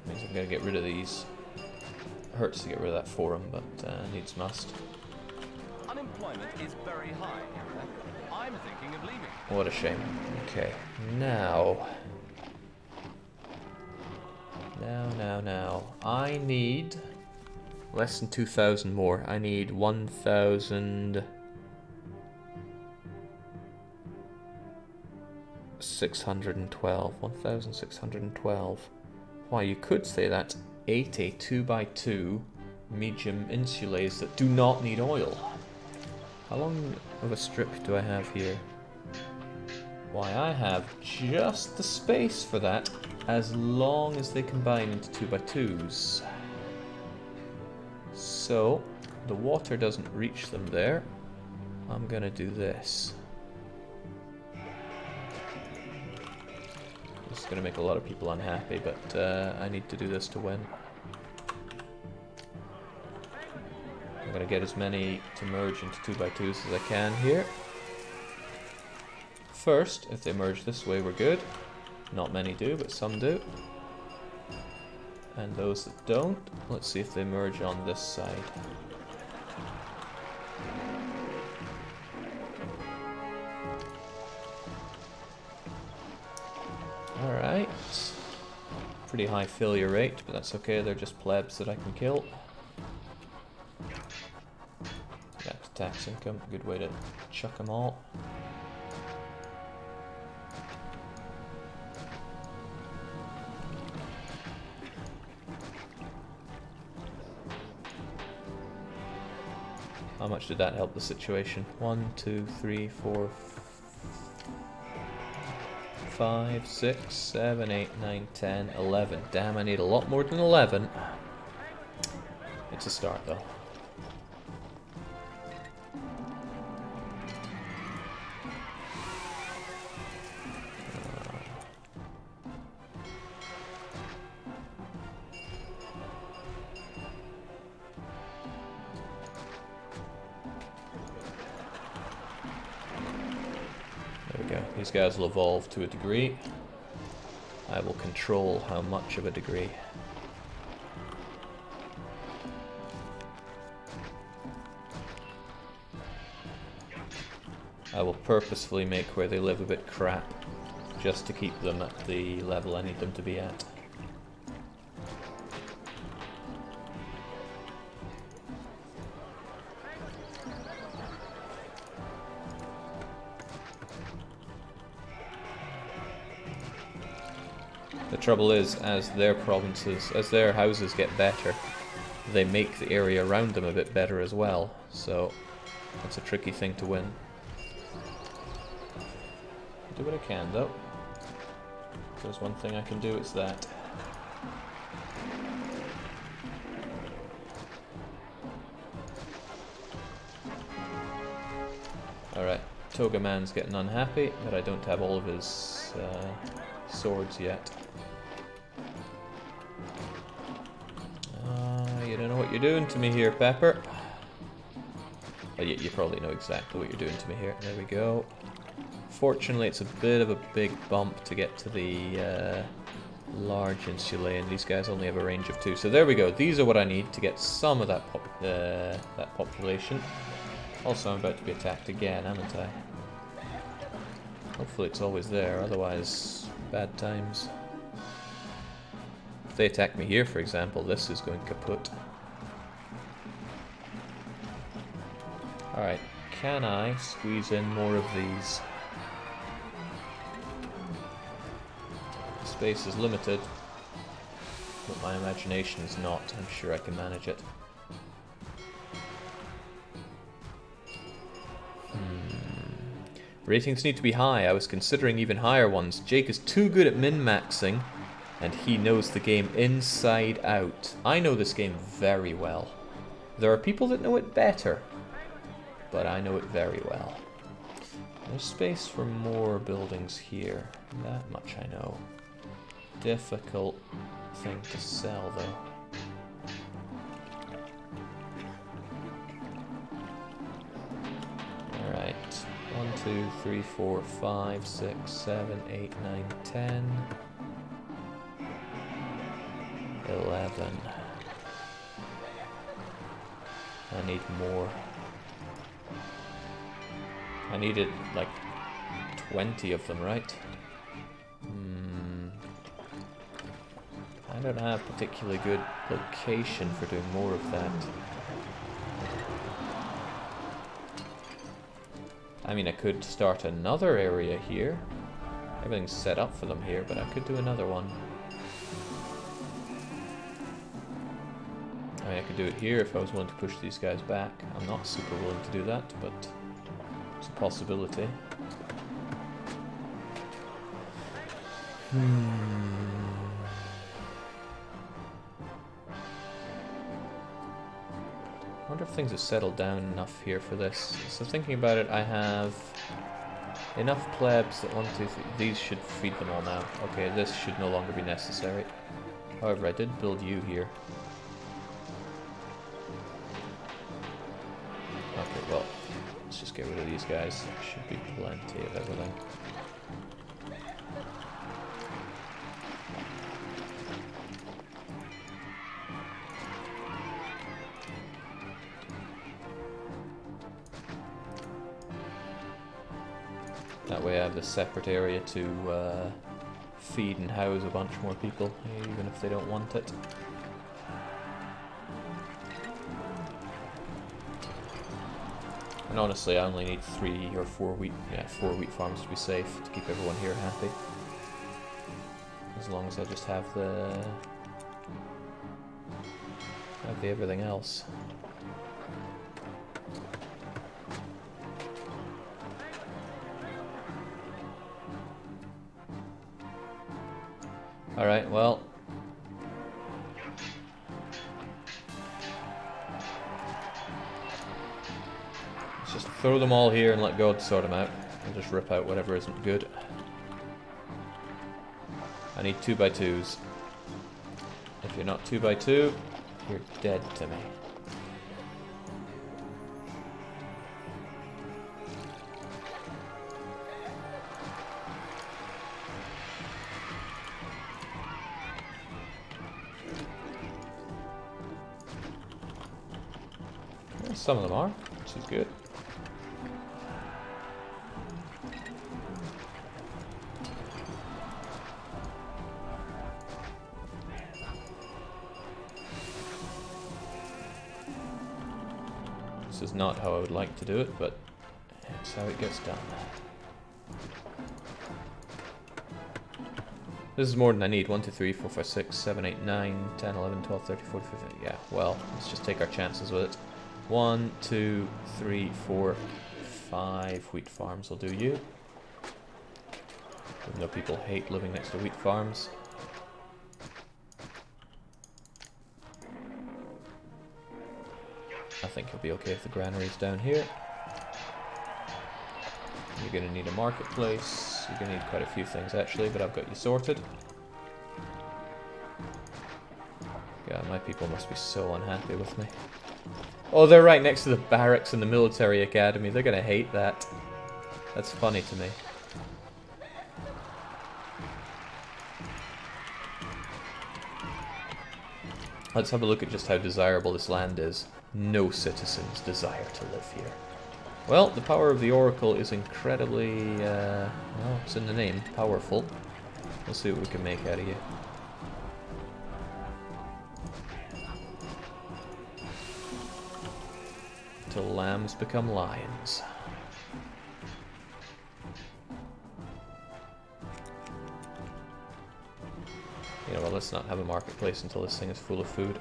Means I'm gonna get rid of these. Hurts to get rid of that forum, but needs must. Unemployment is very high. I'm thinking of leaving. What a shame. Okay, now. Now. I need less than 2,000 more. I need 1,612. 1,612. Why, you could say that's 80 2x2 medium insulates that do not need oil. How long of a strip do I have here? Why, I have just the space for that, as long as they combine into 2x2s. So, the water doesn't reach them there. I'm gonna do this. This is gonna make a lot of people unhappy, but I need to do this to win. I'm gonna get as many to merge into 2x2s as I can here. First, if they merge this way, we're good. Not many do, but some do. And those that don't, let's see if they merge on this side. Alright. Pretty high failure rate, but that's okay, they're just plebs that I can kill. Back to tax income, good way to chuck them all. How much did that help the situation? 1, 2, 3, 4, 5, 6, 7, 8, 9, 10, 11. Damn, I need a lot more than 11. It's a start, though. These guys will evolve to a degree. I will control how much of a degree. I will purposefully make where they live a bit crap, just to keep them at the level I need them to be at. The trouble is, as their houses get better, they make the area around them a bit better as well, so it's a tricky thing to win. Do what I can, though. If there's one thing I can do, it's that. Alright, Toga Man's getting unhappy that I don't have all of his swords yet. You don't know what you're doing to me here, Pepper. Oh, you probably know exactly what you're doing to me here. There we go. Fortunately, it's a bit of a big bump to get to the large insulae, and these guys only have a range of 2. So there we go. These are what I need to get some of that population. Also, I'm about to be attacked again, haven't I? Hopefully it's always there, otherwise bad times. If they attack me here, for example, this is going kaput. Alright, can I squeeze in more of these? Space is limited, but my imagination is not. I'm sure I can manage it. Ratings need to be high. I was considering even higher ones. Jake is too good at min-maxing, and he knows the game inside out. I know this game very well. There are people that know it better, but I know it very well. There's space for more buildings here. That much I know. Difficult thing to sell, though. Alright. 1, 2, 3, 4, 5, 6, 7, 8, 9, 10. 11. I need more. I needed like 20 of them, right? I don't have particularly good location for doing more of that. I mean, I could start another area here. Everything's set up for them here, but I could do another one. I mean, I could do it here if I was willing to push these guys back. I'm not super willing to do that, but it's a possibility. I wonder if things have settled down enough here for this. So thinking about it, I have enough plebs that 1, 2, 3. These should feed them all now. Okay, this should no longer be necessary. However, I did build you here. Okay, well, let's just get rid of these guys. Should be plenty of everything. That way I have the separate area to feed and house a bunch more people, even if they don't want it. And honestly, I only need 3 or 4 wheat, 4 wheat farms to be safe, to keep everyone here happy. As long as I just have the everything else. Alright, well. Let's just throw them all here and let God sort them out. I'll just rip out whatever isn't good. I need 2x2s. If you're not 2x2, you're dead to me. Some of them are, which is good. This is not how I would like to do it, but it's how it gets done. This is more than I need. 1, 2, 3, 4, 5, 6, 7, 8, 9, 10, 11, 12, 13, 14, 15. Yeah, well, let's just take our chances with it. 1, 2, 3, 4, 5 wheat farms will do you. Even though people hate living next to wheat farms. I think you'll be okay if the granary's down here. You're going to need a marketplace. You're going to need quite a few things actually, but I've got you sorted. God, my people must be so unhappy with me. Oh, they're right next to the barracks and the military academy. They're going to hate that. That's funny to me. Let's have a look at just how desirable this land is. No citizens desire to live here. Well, the power of the Oracle is incredibly, well, it's in the name, powerful. We'll see what we can make out of you. till lambs become lions. You know, well, let's not have a marketplace until this thing is full of food.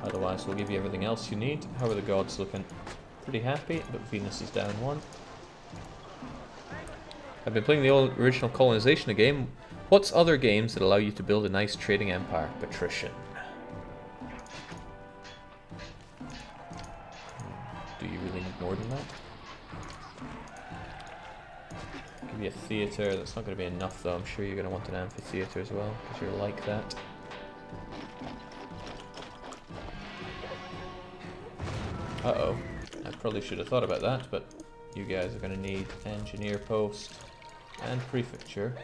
Otherwise, we'll give you everything else you need. How are the gods looking? Pretty happy, but Venus is down 1. I've been playing the old original colonization game. What's other games that allow you to build a nice trading empire? Patrician. Do you really need more than that? Give you a theatre. That's not going to be enough though. I'm sure you're going to want an amphitheatre as well, because you're like that. Uh-oh. I probably should have thought about that, but you guys are going to need engineer post and prefecture.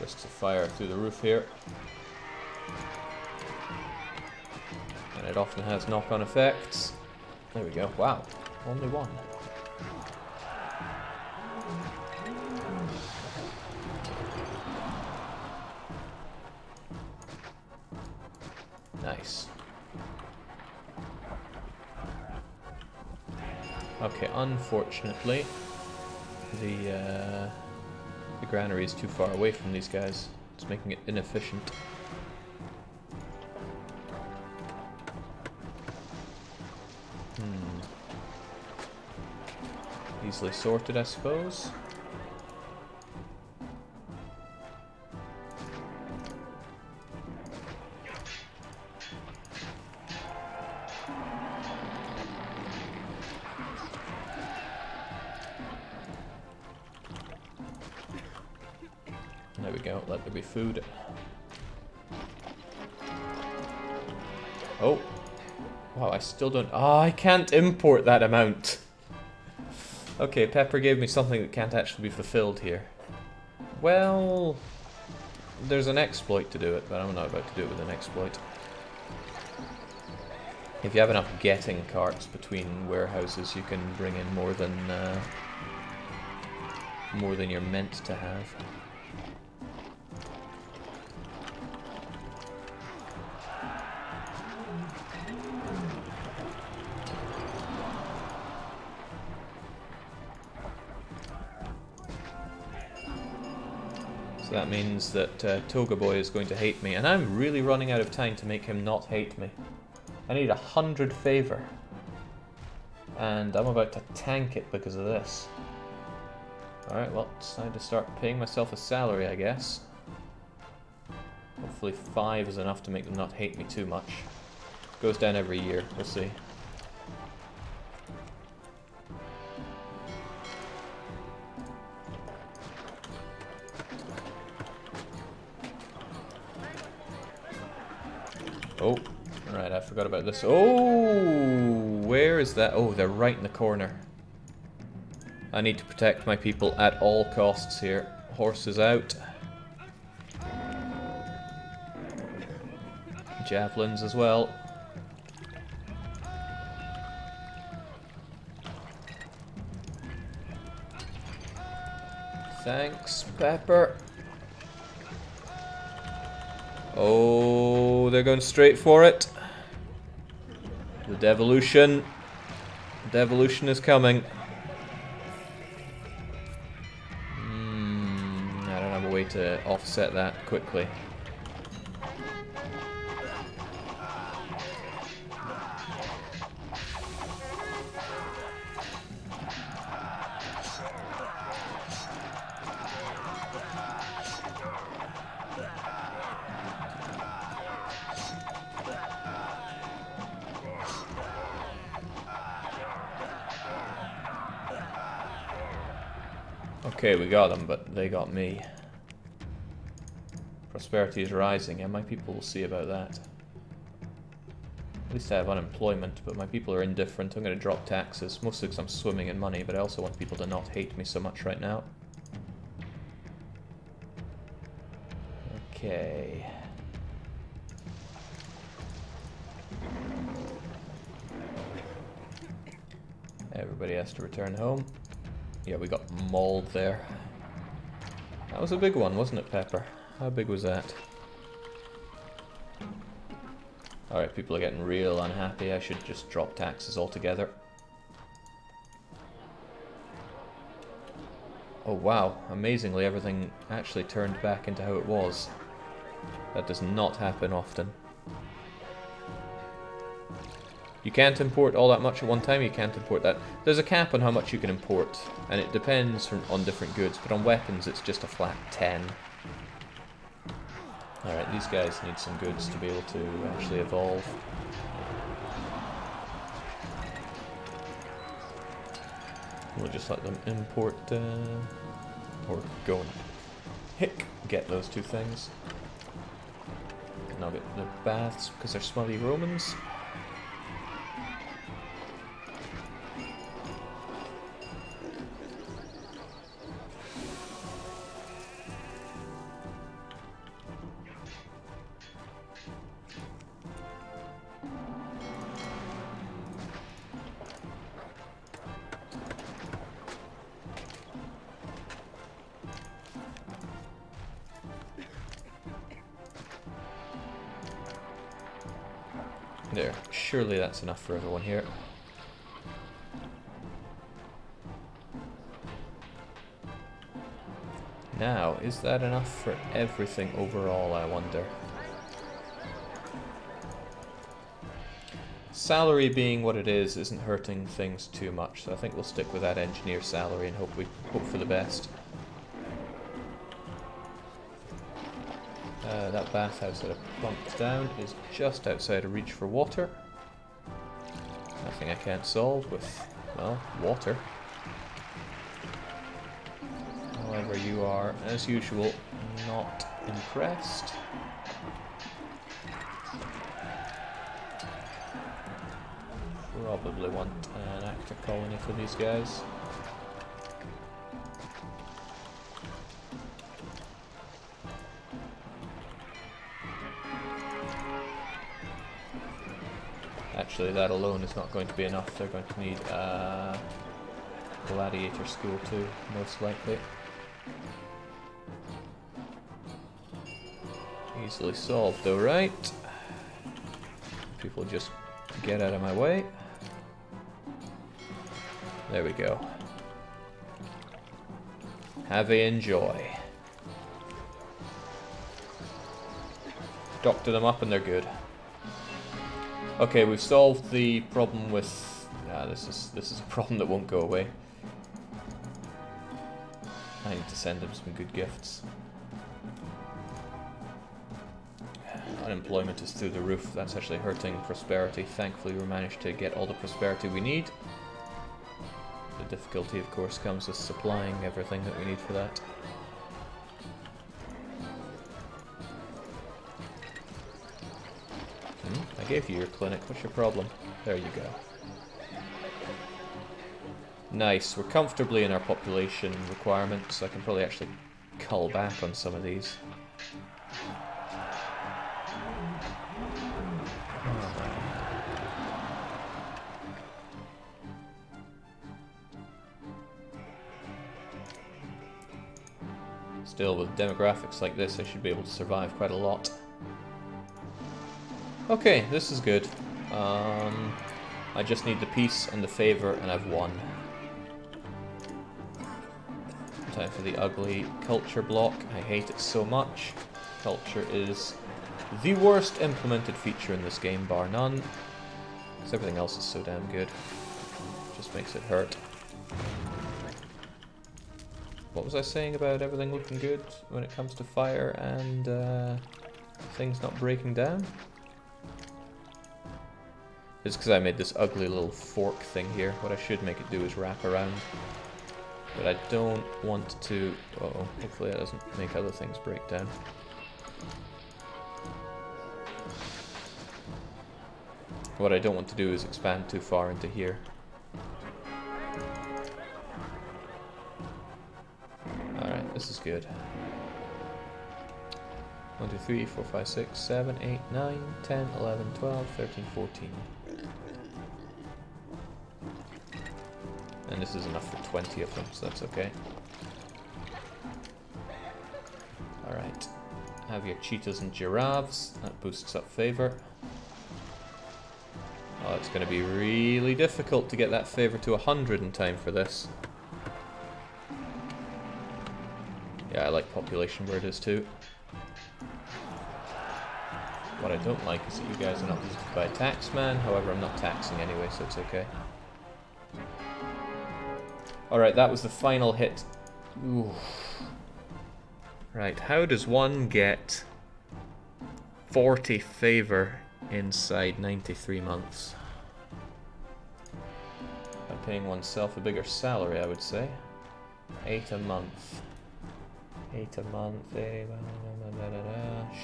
Risks of fire through the roof here. And it often has knock-on effects. There we go. Wow. Only 1. Nice. Okay, unfortunately, the granary is too far away from these guys. It's making it inefficient. Easily sorted, I suppose. There we go, let there be food. Oh. Wow, I still don't... Oh, I can't import that amount. Okay, Pepper gave me something that can't actually be fulfilled here. Well... There's an exploit to do it, but I'm not about to do it with an exploit. If you have enough getting carts between warehouses, you can bring in more than you're meant to have. So that means that Toga Boy is going to hate me, and I'm really running out of time to make him not hate me. I need 100 favor, and I'm about to tank it because of this. Alright, well, it's time to start paying myself a salary, I guess. Hopefully 5 is enough to make them not hate me too much. It goes down every year, we'll see. Oh, right, I forgot about this. Oh, where is that? Oh, they're right in the corner. I need to protect my people at all costs here. Horses out. Javelins as well. Thanks, Pepper. Oh, they're going straight for it. The devolution. The devolution is coming. I don't have a way to offset that quickly. Okay, we got them, but they got me. Prosperity is rising, and my people will see about that. At least I have unemployment, but my people are indifferent. I'm going to drop taxes, mostly because I'm swimming in money, but I also want people to not hate me so much right now. Okay. Everybody has to return home. Yeah, we got mauled there. That was a big one, wasn't it, Pepper? How big was that? Alright, people are getting real unhappy. I should just drop taxes altogether. Oh wow, amazingly everything actually turned back into how it was. That does not happen often. You can't import all that much at one time, you can't import that. There's a cap on how much you can import, and it depends on different goods, but on weapons it's just a flat 10. Alright, these guys need some goods to be able to actually evolve. We'll just let them import, or go and get those two things. And I'll get the baths because they're smutty Romans. There, surely that's enough for everyone here. Now, is that enough for everything overall, I wonder? Salary being what it is isn't hurting things too much, so I think we'll stick with that engineer salary and hope for the best. That bathhouse that I bumped down is just outside of reach for water. Nothing I can't solve with, well, water. However, you are, as usual, not impressed. Probably want an actor colony for these guys. Actually, that alone is not going to be enough. They're going to need a gladiator school too, most likely. Easily solved though, right? People just get out of my way. There we go. Have a enjoy. Doctor them up and they're good. Okay, we've solved the problem with... this is a problem that won't go away. I need to send them some good gifts. Unemployment is through the roof. That's actually hurting prosperity. Thankfully we managed to get all the prosperity we need. The difficulty, of course, comes with supplying everything that we need for that. I gave you your clinic. What's your problem? There you go. Nice. We're comfortably in our population requirements, so I can probably actually cull back on some of these. Still, with demographics like this, I should be able to survive quite a lot. Okay, this is good. I just need the peace and the favor, and I've won. Time for the ugly culture block. I hate it so much. Culture is the worst implemented feature in this game, bar none. Because everything else is so damn good. Just makes it hurt. What was I saying about everything looking good when it comes to fire and things not breaking down? It's because I made this ugly little fork thing here. What I should make it do is wrap around. But I don't want to... Uh-oh, hopefully that doesn't make other things break down. What I don't want to do is expand too far into here. Alright, this is good. 1, 2, 3, 4, 5, 6, 7, 8, 9, 10, 11, 12, 13, 14. And this is enough for 20 of them, so that's okay. Alright. Have your cheetahs and giraffes. That boosts up favor. Oh, it's going to be really difficult to get that favor to 100 in time for this. Yeah, I like population where it is too. What I don't like is that you guys are not visited by a taxman. However, I'm not taxing anyway, so it's okay. Alright, that was the final hit. Ooh. Right, how does one get 40 favor inside 93 months? By paying oneself a bigger salary, I would say. 8 a month. 8 a month,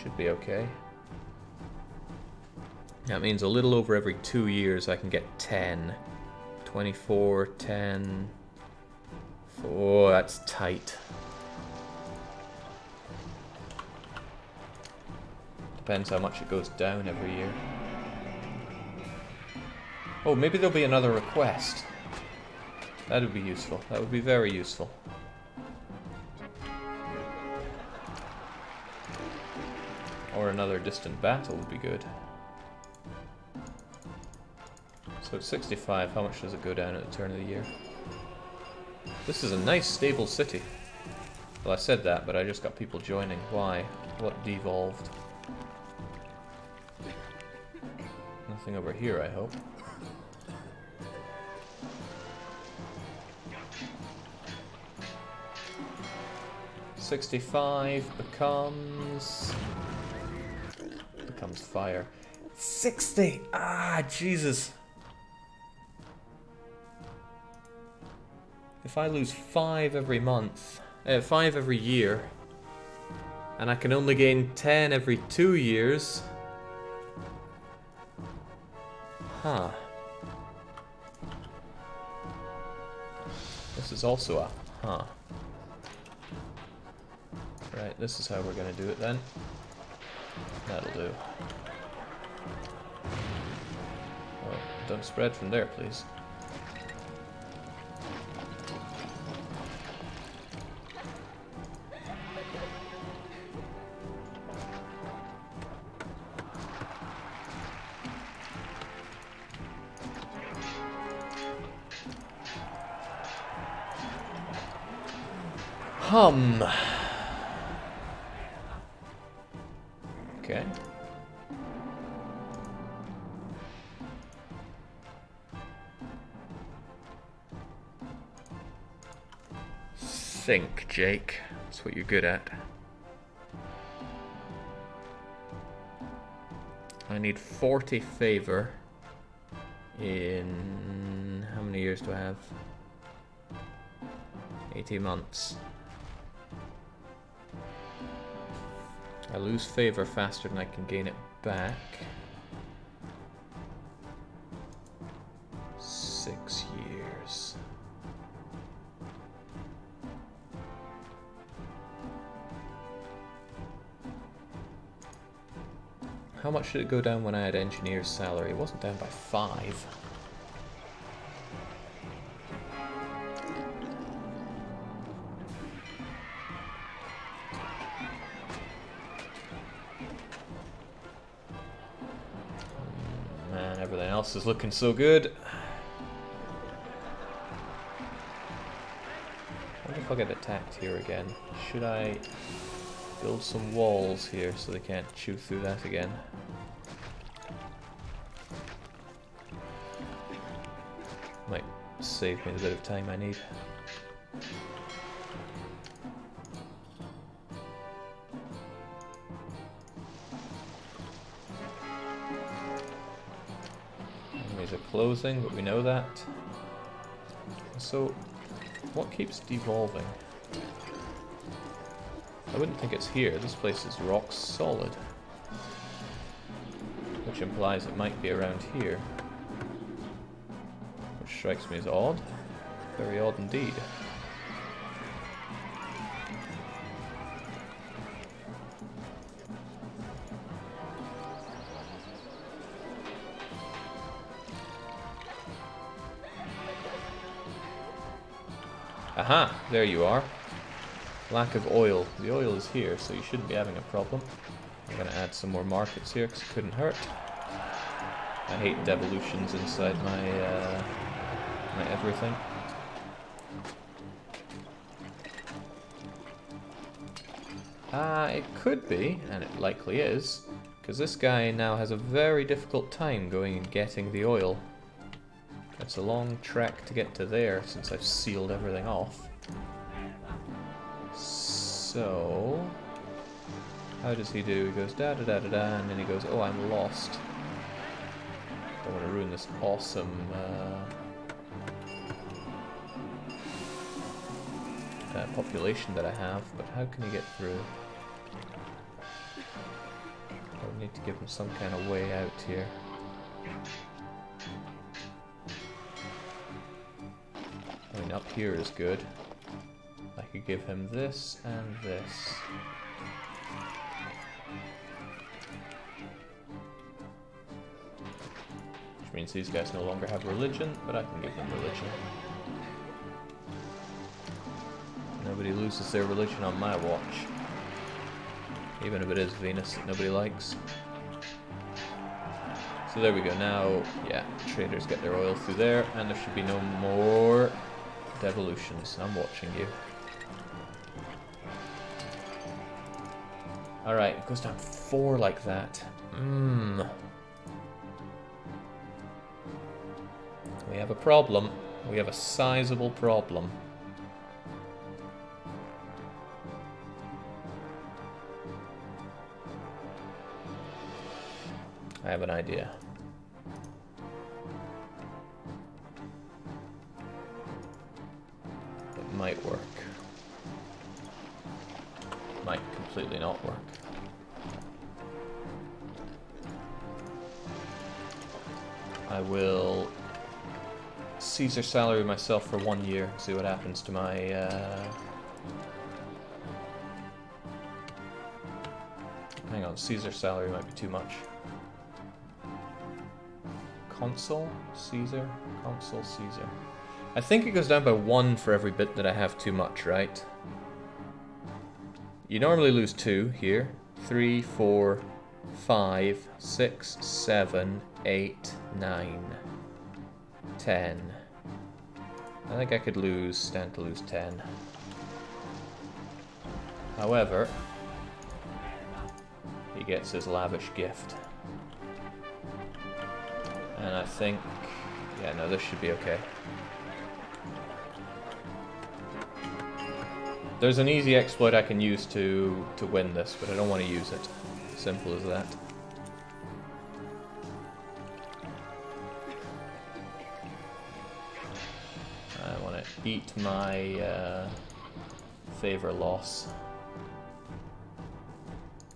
should be okay. That means a little over every 2 years I can get 10. 24, 10. Oh, that's tight. Depends how much it goes down every year. Oh, maybe there'll be another request. That would be useful. That would be very useful. Or another distant battle would be good. So it's 65. How much does it go down at the turn of the year? This is a nice, stable city. Well, I said that, but I just got people joining. Why? What devolved? Nothing over here, I hope. $65 becomes fire. 60! Ah, Jesus! If I lose 5 every month, 5 every year, and I can only gain 10 every 2 years... Huh. This is also a huh. Right, this is how we're gonna do it then. That'll do. Oh, don't spread from there, please. Okay. Think, Jake. That's what you're good at. I need 40 favor in... How many years do I have? 80 months. I lose favor faster than I can gain it back. 6 years. How much did it go down when I had engineer's salary? It wasn't down by 5. Man, everything else is looking so good. I wonder if I'll get attacked here again. Should I build some walls here so they can't chew through that again? Might save me the bit of time I need. Enemies are closing, but we know that. So, what keeps devolving? I wouldn't think it's here. This place is rock solid. Which implies it might be around here. Which strikes me as odd. Very odd indeed. Aha! There you are. Lack of oil. The oil is here, so you shouldn't be having a problem. I'm going to add some more markets here because it couldn't hurt. I hate devolutions inside my my everything. It could be, and it likely is, because this guy now has a very difficult time going and getting the oil. It's a long trek to get to there since I've sealed everything off. So, how does he do? He goes da da da da da, and then he goes, oh, I'm lost. Don't want to ruin this awesome population that I have, but how can he get through? I need to give him some kind of way out here. I mean, up here is good. I could give him this and this. Which means these guys no longer have religion, but I can give them religion. Nobody loses their religion on my watch. Even if it is Venus that nobody likes. So there we go. Now, yeah, traders get their oil through there, and there should be no more devolutions. I'm watching you. Alright, it goes down 4 like that. We have a problem. We have a sizable problem. I have an idea. It might work. Might completely not work. I will Caesar salary myself for 1 year, see what happens to my hang on, Caesar salary might be too much. Consul, Caesar, Consul, Caesar. I think it goes down by 1 for every bit that I have too much, right? You normally lose 2 here. 3, 4, 5, 6, 7, 8, 9, 10. I think I could stand to lose 10. However, he gets his lavish gift. And I think, yeah, no, this should be okay. There's an easy exploit I can use to win this, but I don't want to use it. Simple as that. I want to eat my favor loss.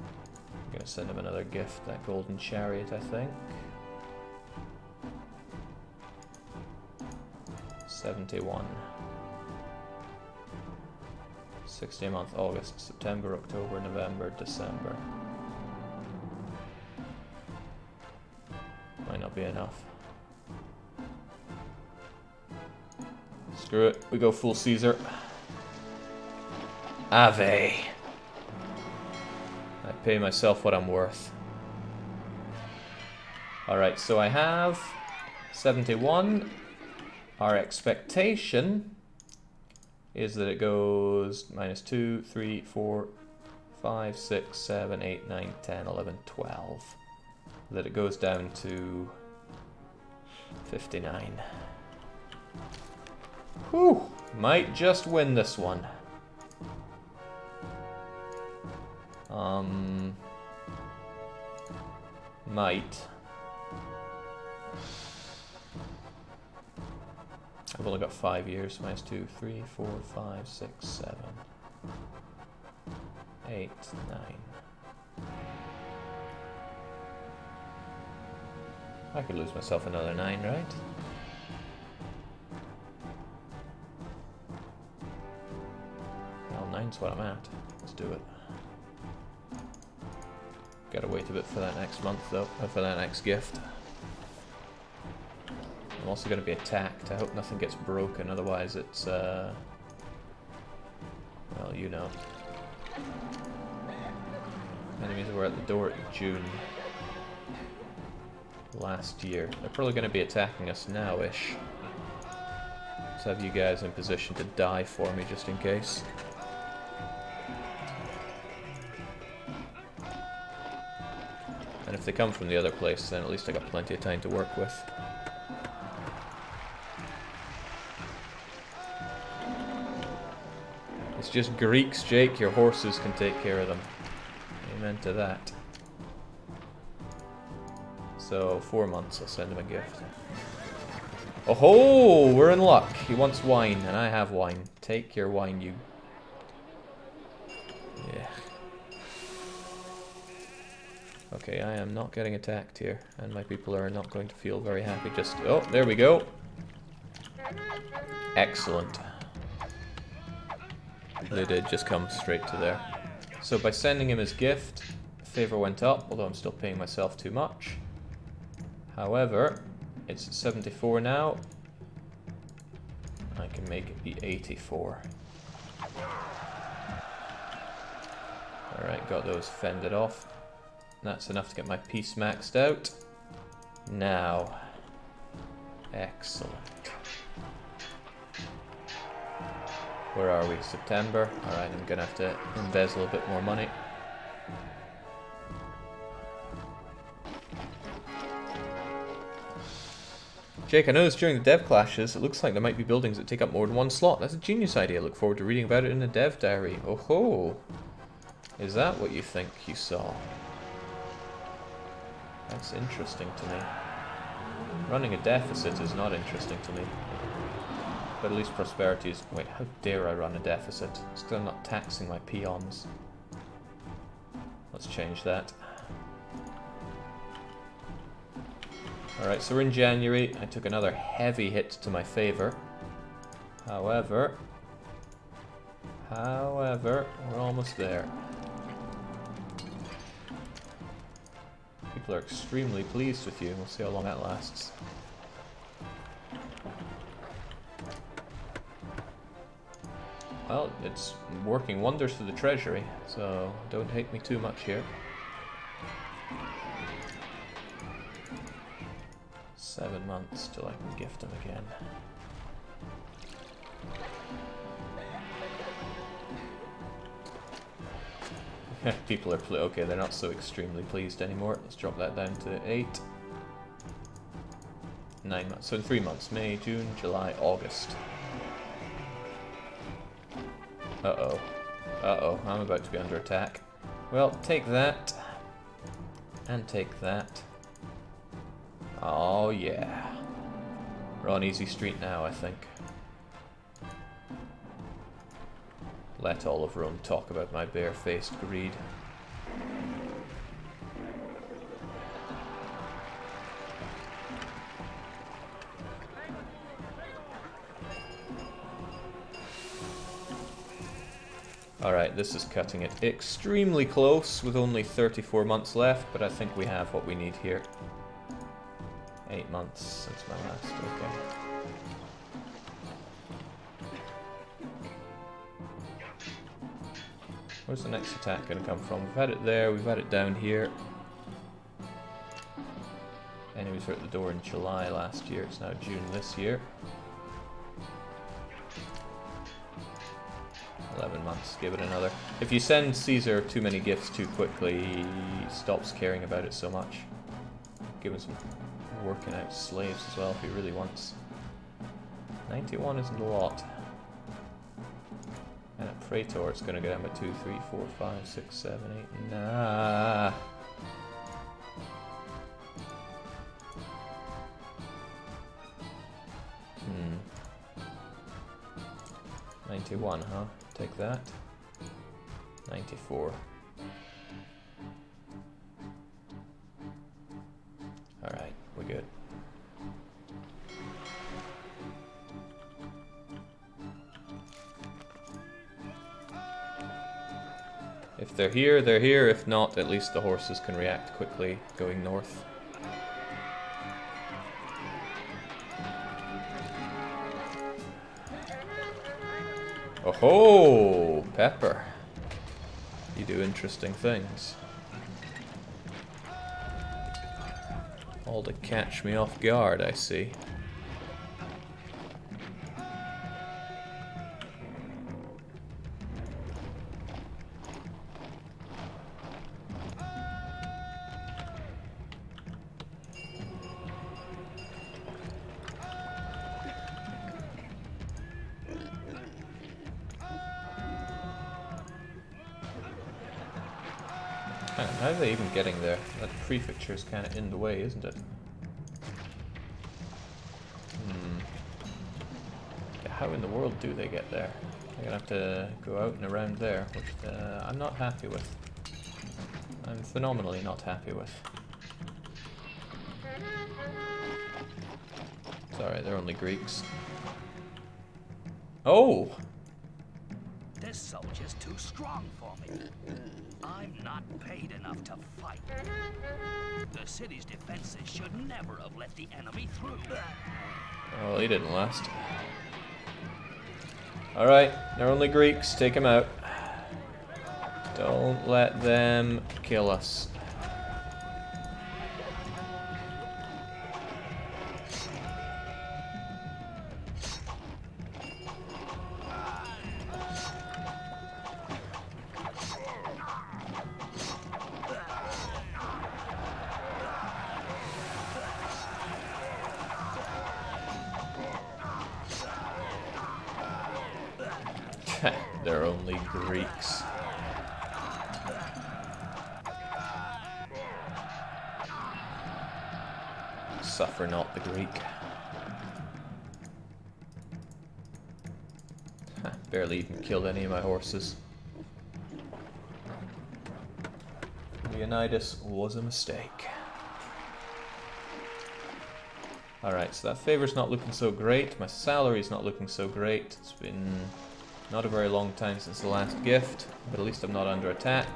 I'm going to send him another gift, that golden chariot, I think. 71. 60 a month, August, September, October, November, December. Might not be enough. Screw it, we go full Caesar. Ave. I pay myself what I'm worth. Alright, so I have 71. Our expectation is that it goes -2, 3, 4, 5, 6, 7, 8, 9, 10, 11, 12. That it goes down to 59. Whew! Might just win this one. Might. I've only got 5 years. -2, 3, 4, 5, 6, 7, 8, 9. I could lose myself another 9, right? Well, 9's what I'm at. Let's do it. Gotta wait a bit for that next month, though, or for that next gift. I'm also going to be attacked. I hope nothing gets broken, otherwise it's, well, you know. Enemies were at the door in June. last year. They're probably going to be attacking us now-ish. Let's have you guys in position to die for me, just in case. And if they come from the other place, then at least I got plenty of time to work with. It's just Greeks, Jake. Your horses can take care of them. Amen to that. So, 4 months, I'll send him a gift. Oh ho! We're in luck. He wants wine, and I have wine. Take your wine, you... Yeah. Okay, I am not getting attacked here, and my people are not going to feel very happy just... Oh, there we go. Excellent. They did just come straight to there. So by sending him his gift, favor went up, although I'm still paying myself too much. However, it's 74 now. I can make it be 84. Alright, got those fended off. That's enough to get my peace maxed out. Now. Excellent. Where are we? September. Alright, I'm gonna have to embezzle a bit more money. Jake, I noticed during the dev clashes, it looks like there might be buildings that take up more than one slot. That's a genius idea. Look forward to reading about it in the dev diary. Oh ho! Is that what you think you saw? That's interesting to me. Running a deficit is not interesting to me. But at least prosperity is... Wait, how dare I run a deficit? It's because I'm not taxing my peons. Let's change that. Alright, so we're in January. I took another heavy hit to my favor. However, we're almost there. People are extremely pleased with you. We'll see how long that lasts. Well, it's working wonders for the treasury, so don't hate me too much here. 7 months till I can gift him again. People are okay, they're not so extremely pleased anymore. Let's drop that down to 8. 9 months. So in 3 months. May, June, July, August. Uh-oh. Uh-oh, I'm about to be under attack. Well, take that. And take that. Oh, yeah. We're on easy street now, I think. Let all of Rome talk about my bare-faced greed. Alright, this is cutting it extremely close with only 34 months left, but I think we have what we need here. 8 months since my last, okay. Where's the next attack going to come from? We've had it there, we've had it down here. Enemies were at the door in July last year, it's now June this year. 11 months, give it another. If you send Caesar too many gifts too quickly, he stops caring about it so much. Give him some working out slaves as well if he really wants. 91 isn't a lot. And at Praetor it's going to go down by 2, 3, 4, 5, 6, 7, 8, nah. 91, huh? Take that. 94. Alright, we're good. If they're here, they're here. If not, at least the horses can react quickly going north. Oh ho! Pepper. You do interesting things. All to catch me off guard, I see. How are they even getting there? That prefecture is kind of in the way, isn't it? Yeah, how in the world do they get there? They're gonna have to go out and around there, which I'm not happy with. I'm phenomenally not happy with. Sorry, they're only Greeks. Oh! This soldier's too strong for me. I'm not paid enough to fight. The city's defenses should never have let the enemy through. Oh, he didn't last. Alright, they're only Greeks, take them out. Don't let them kill us. They're only Greeks. Suffer not the Greek. Barely even killed any of my horses. Leonidas was a mistake. Alright, so that favor's not looking so great. My salary's not looking so great. It's been not a very long time since the last gift, but at least I'm not under attack.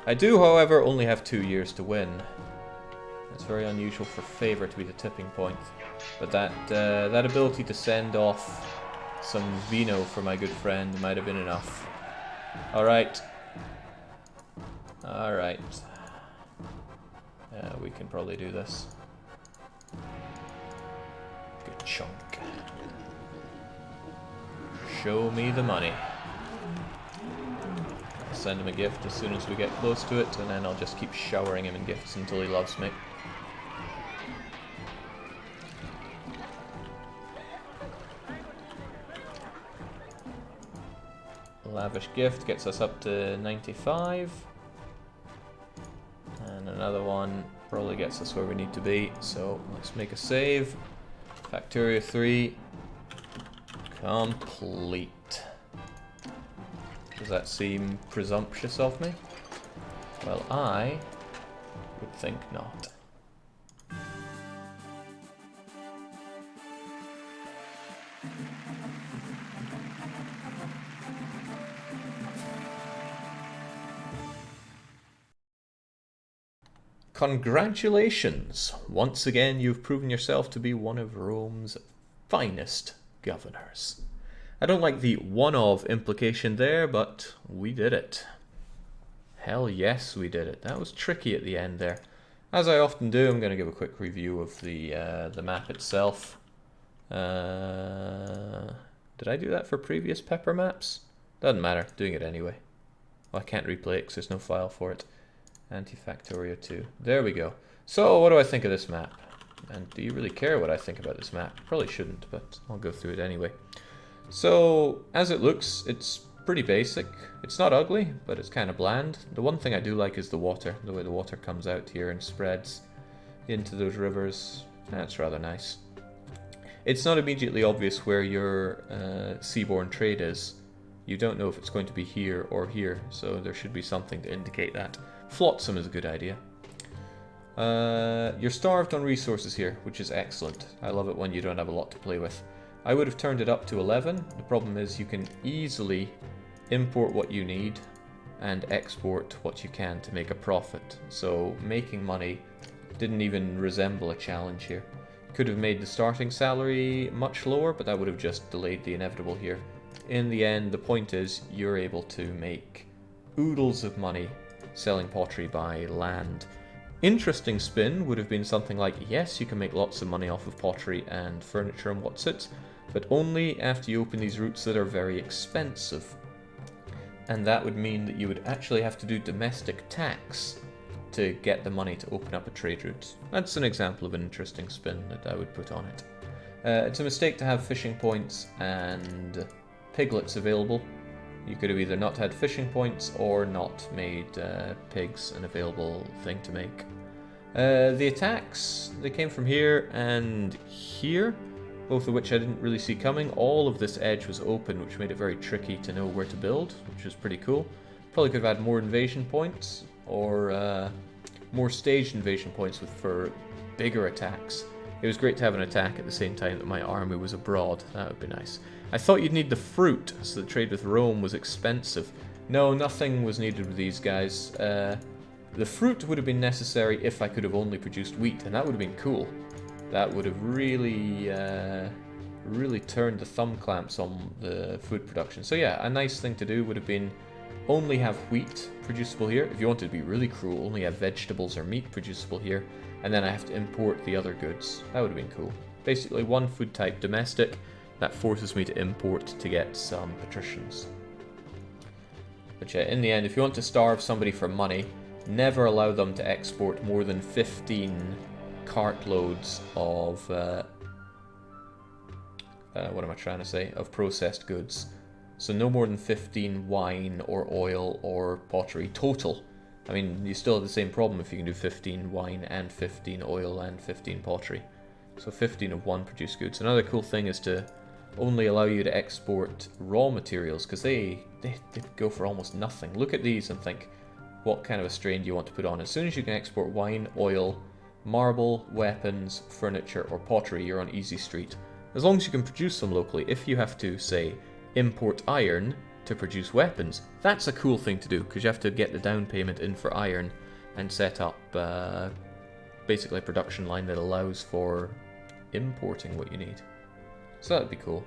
I do, however, only have 2 years to win. It's very unusual for favor to be the tipping point. But that ability to send off some vino for my good friend might have been enough. Alright. Alright. We can probably do this. Good chunk. Show me the money. I'll send him a gift as soon as we get close to it, and then I'll just keep showering him in gifts until he loves me. Lavish gift gets us up to 95. And another one probably gets us where we need to be. So let's make a save. Factoria 3. Complete. Does that seem presumptuous of me? Well, I would think not. Congratulations! Once again, you've proven yourself to be one of Rome's finest governors. I don't like the one of implication there, but we did it. Hell yes, we did it. That was tricky at the end there. As I often do, I'm going to give a quick review of the map itself. Did I do that for previous Pepper maps? Doesn't matter, doing it anyway. Well, I can't replay it because there's no file for it. Anti-Factoria 2. There we go. So, what do I think of this map? And do you really care what I think about this map? Probably shouldn't, but I'll go through it anyway. So, as it looks, it's pretty basic. It's not ugly, but it's kind of bland. The one thing I do like is the water. The way the water comes out here and spreads into those rivers. That's rather nice. It's not immediately obvious where your seaborne trade is. You don't know if it's going to be here or here, so there should be something to indicate that. Flotsam is a good idea. You're starved on resources here, which is excellent. I love it when you don't have a lot to play with. I would have turned it up to 11. The problem is you can easily import what you need and export what you can to make a profit. So making money didn't even resemble a challenge here. Could have made the starting salary much lower, but that would have just delayed the inevitable here. In the end, the point is you're able to make oodles of money selling pottery by land. Interesting spin would have been something like, yes, you can make lots of money off of pottery and furniture and what's it, but only after you open these routes that are very expensive. And that would mean that you would actually have to do domestic tax to get the money to open up a trade route. That's an example of an interesting spin that I would put on it. It's a mistake to have fishing points and piglets available. You could have either not had fishing points or not made pigs an available thing to make. The attacks, they came from here and here, both of which I didn't really see coming. All of this edge was open, which made it very tricky to know where to build, which was pretty cool. Probably could have had more invasion points, or more staged invasion points for bigger attacks. It was great to have an attack at the same time that my army was abroad. That would be nice. I thought you'd need the fruit, so the trade with Rome was expensive. No, nothing was needed with these guys. The fruit would have been necessary if I could have only produced wheat, and that would have been cool. That would have really, really turned the thumb clamps on the food production. So yeah, a nice thing to do would have been only have wheat producible here. If you wanted to be really cruel, only have vegetables or meat producible here, and then I have to import the other goods. That would have been cool. Basically, one food type domestic, that forces me to import to get some patricians. But yeah, in the end, if you want to starve somebody for money, never allow them to export more than 15 cartloads of, what am I trying to say, of processed goods. So no more than 15 wine or oil or pottery total. I mean, you still have the same problem if you can do 15 wine and 15 oil and 15 pottery. So 15 of one produced goods. Another cool thing is to only allow you to export raw materials, because they go for almost nothing. Look at these and think, what kind of a strain do you want to put on? As soon as you can export wine, oil, marble, weapons, furniture, or pottery, you're on easy street. As long as you can produce them locally. If you have to, say, import iron to produce weapons, that's a cool thing to do, because you have to get the down payment in for iron and set up basically a production line that allows for importing what you need. So that'd be cool.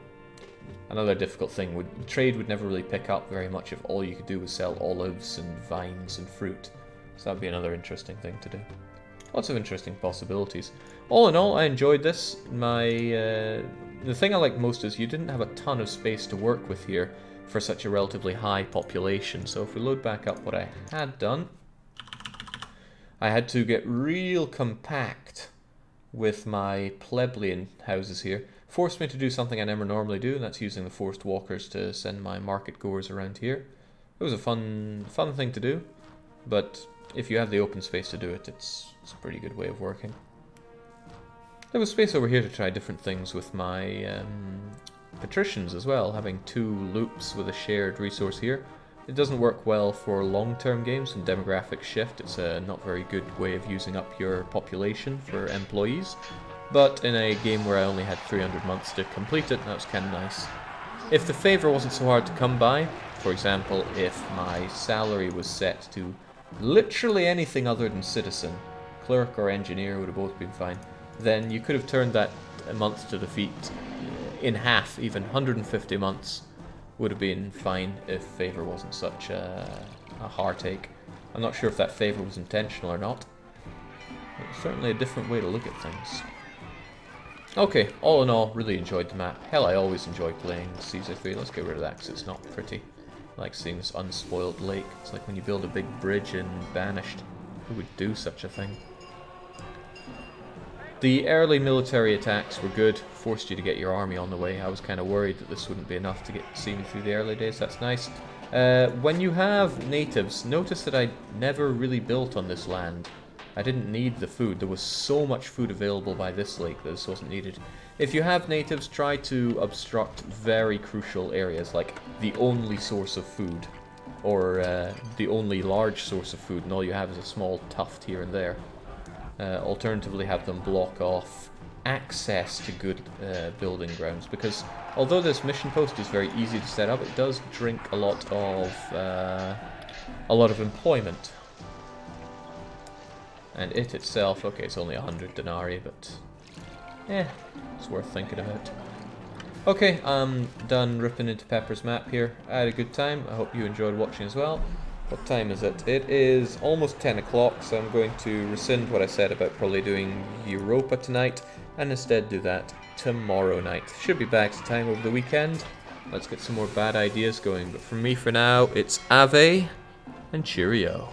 Another difficult thing trade would never really pick up very much if all you could do was sell olives and vines and fruit. So that'd be another interesting thing to do. Lots of interesting possibilities. All in all, I enjoyed this. The thing I like most is you didn't have a ton of space to work with here for such a relatively high population. So if we load back up what I had done, I had to get real compact with my plebeian houses here. Forced me to do something I never normally do, and that's using the forced walkers to send my market goers around here. It was a fun thing to do, but if you have the open space to do it, it's a pretty good way of working. There was space over here to try different things with my patricians as well, having 2 loops with a shared resource here. It doesn't work well for long-term games when demographics shift. It's a not very good way of using up your population for employees. But in a game where I only had 300 months to complete it, that was kind of nice. If the favour wasn't so hard to come by, for example, if my salary was set to literally anything other than citizen, clerk or engineer would have both been fine, then you could have turned that month to defeat in half. Even 150 months would have been fine if favour wasn't such a heartache. I'm not sure if that favour was intentional or not. It's certainly a different way to look at things. Okay, all in all, really enjoyed the map. Hell, I always enjoy playing Caesar 3. Let's get rid of that because it's not pretty. I like seeing this unspoiled lake. It's like when you build a big bridge in Banished. Who would do such a thing? The early military attacks were good, forced you to get your army on the way. I was kind of worried that this wouldn't be enough to see me through the early days. That's nice. When you have natives, notice that I never really built on this land. I didn't need the food. There was so much food available by this lake that this wasn't needed. If you have natives, try to obstruct very crucial areas, like the only source of food, or the only large source of food, and all you have is a small tuft here and there. Alternatively, have them block off access to good building grounds, because although this mission post is very easy to set up, it does drink a lot of employment. And it itself, okay, it's only 100 denarii, but it's worth thinking about. Okay, I'm done ripping into Pepper's map here. I had a good time. I hope you enjoyed watching as well. What time is it? It is almost 10 o'clock, so I'm going to rescind what I said about probably doing Europa tonight, and instead do that tomorrow night. Should be back to time over the weekend. Let's get some more bad ideas going, but from me for now, it's Ave and cheerio.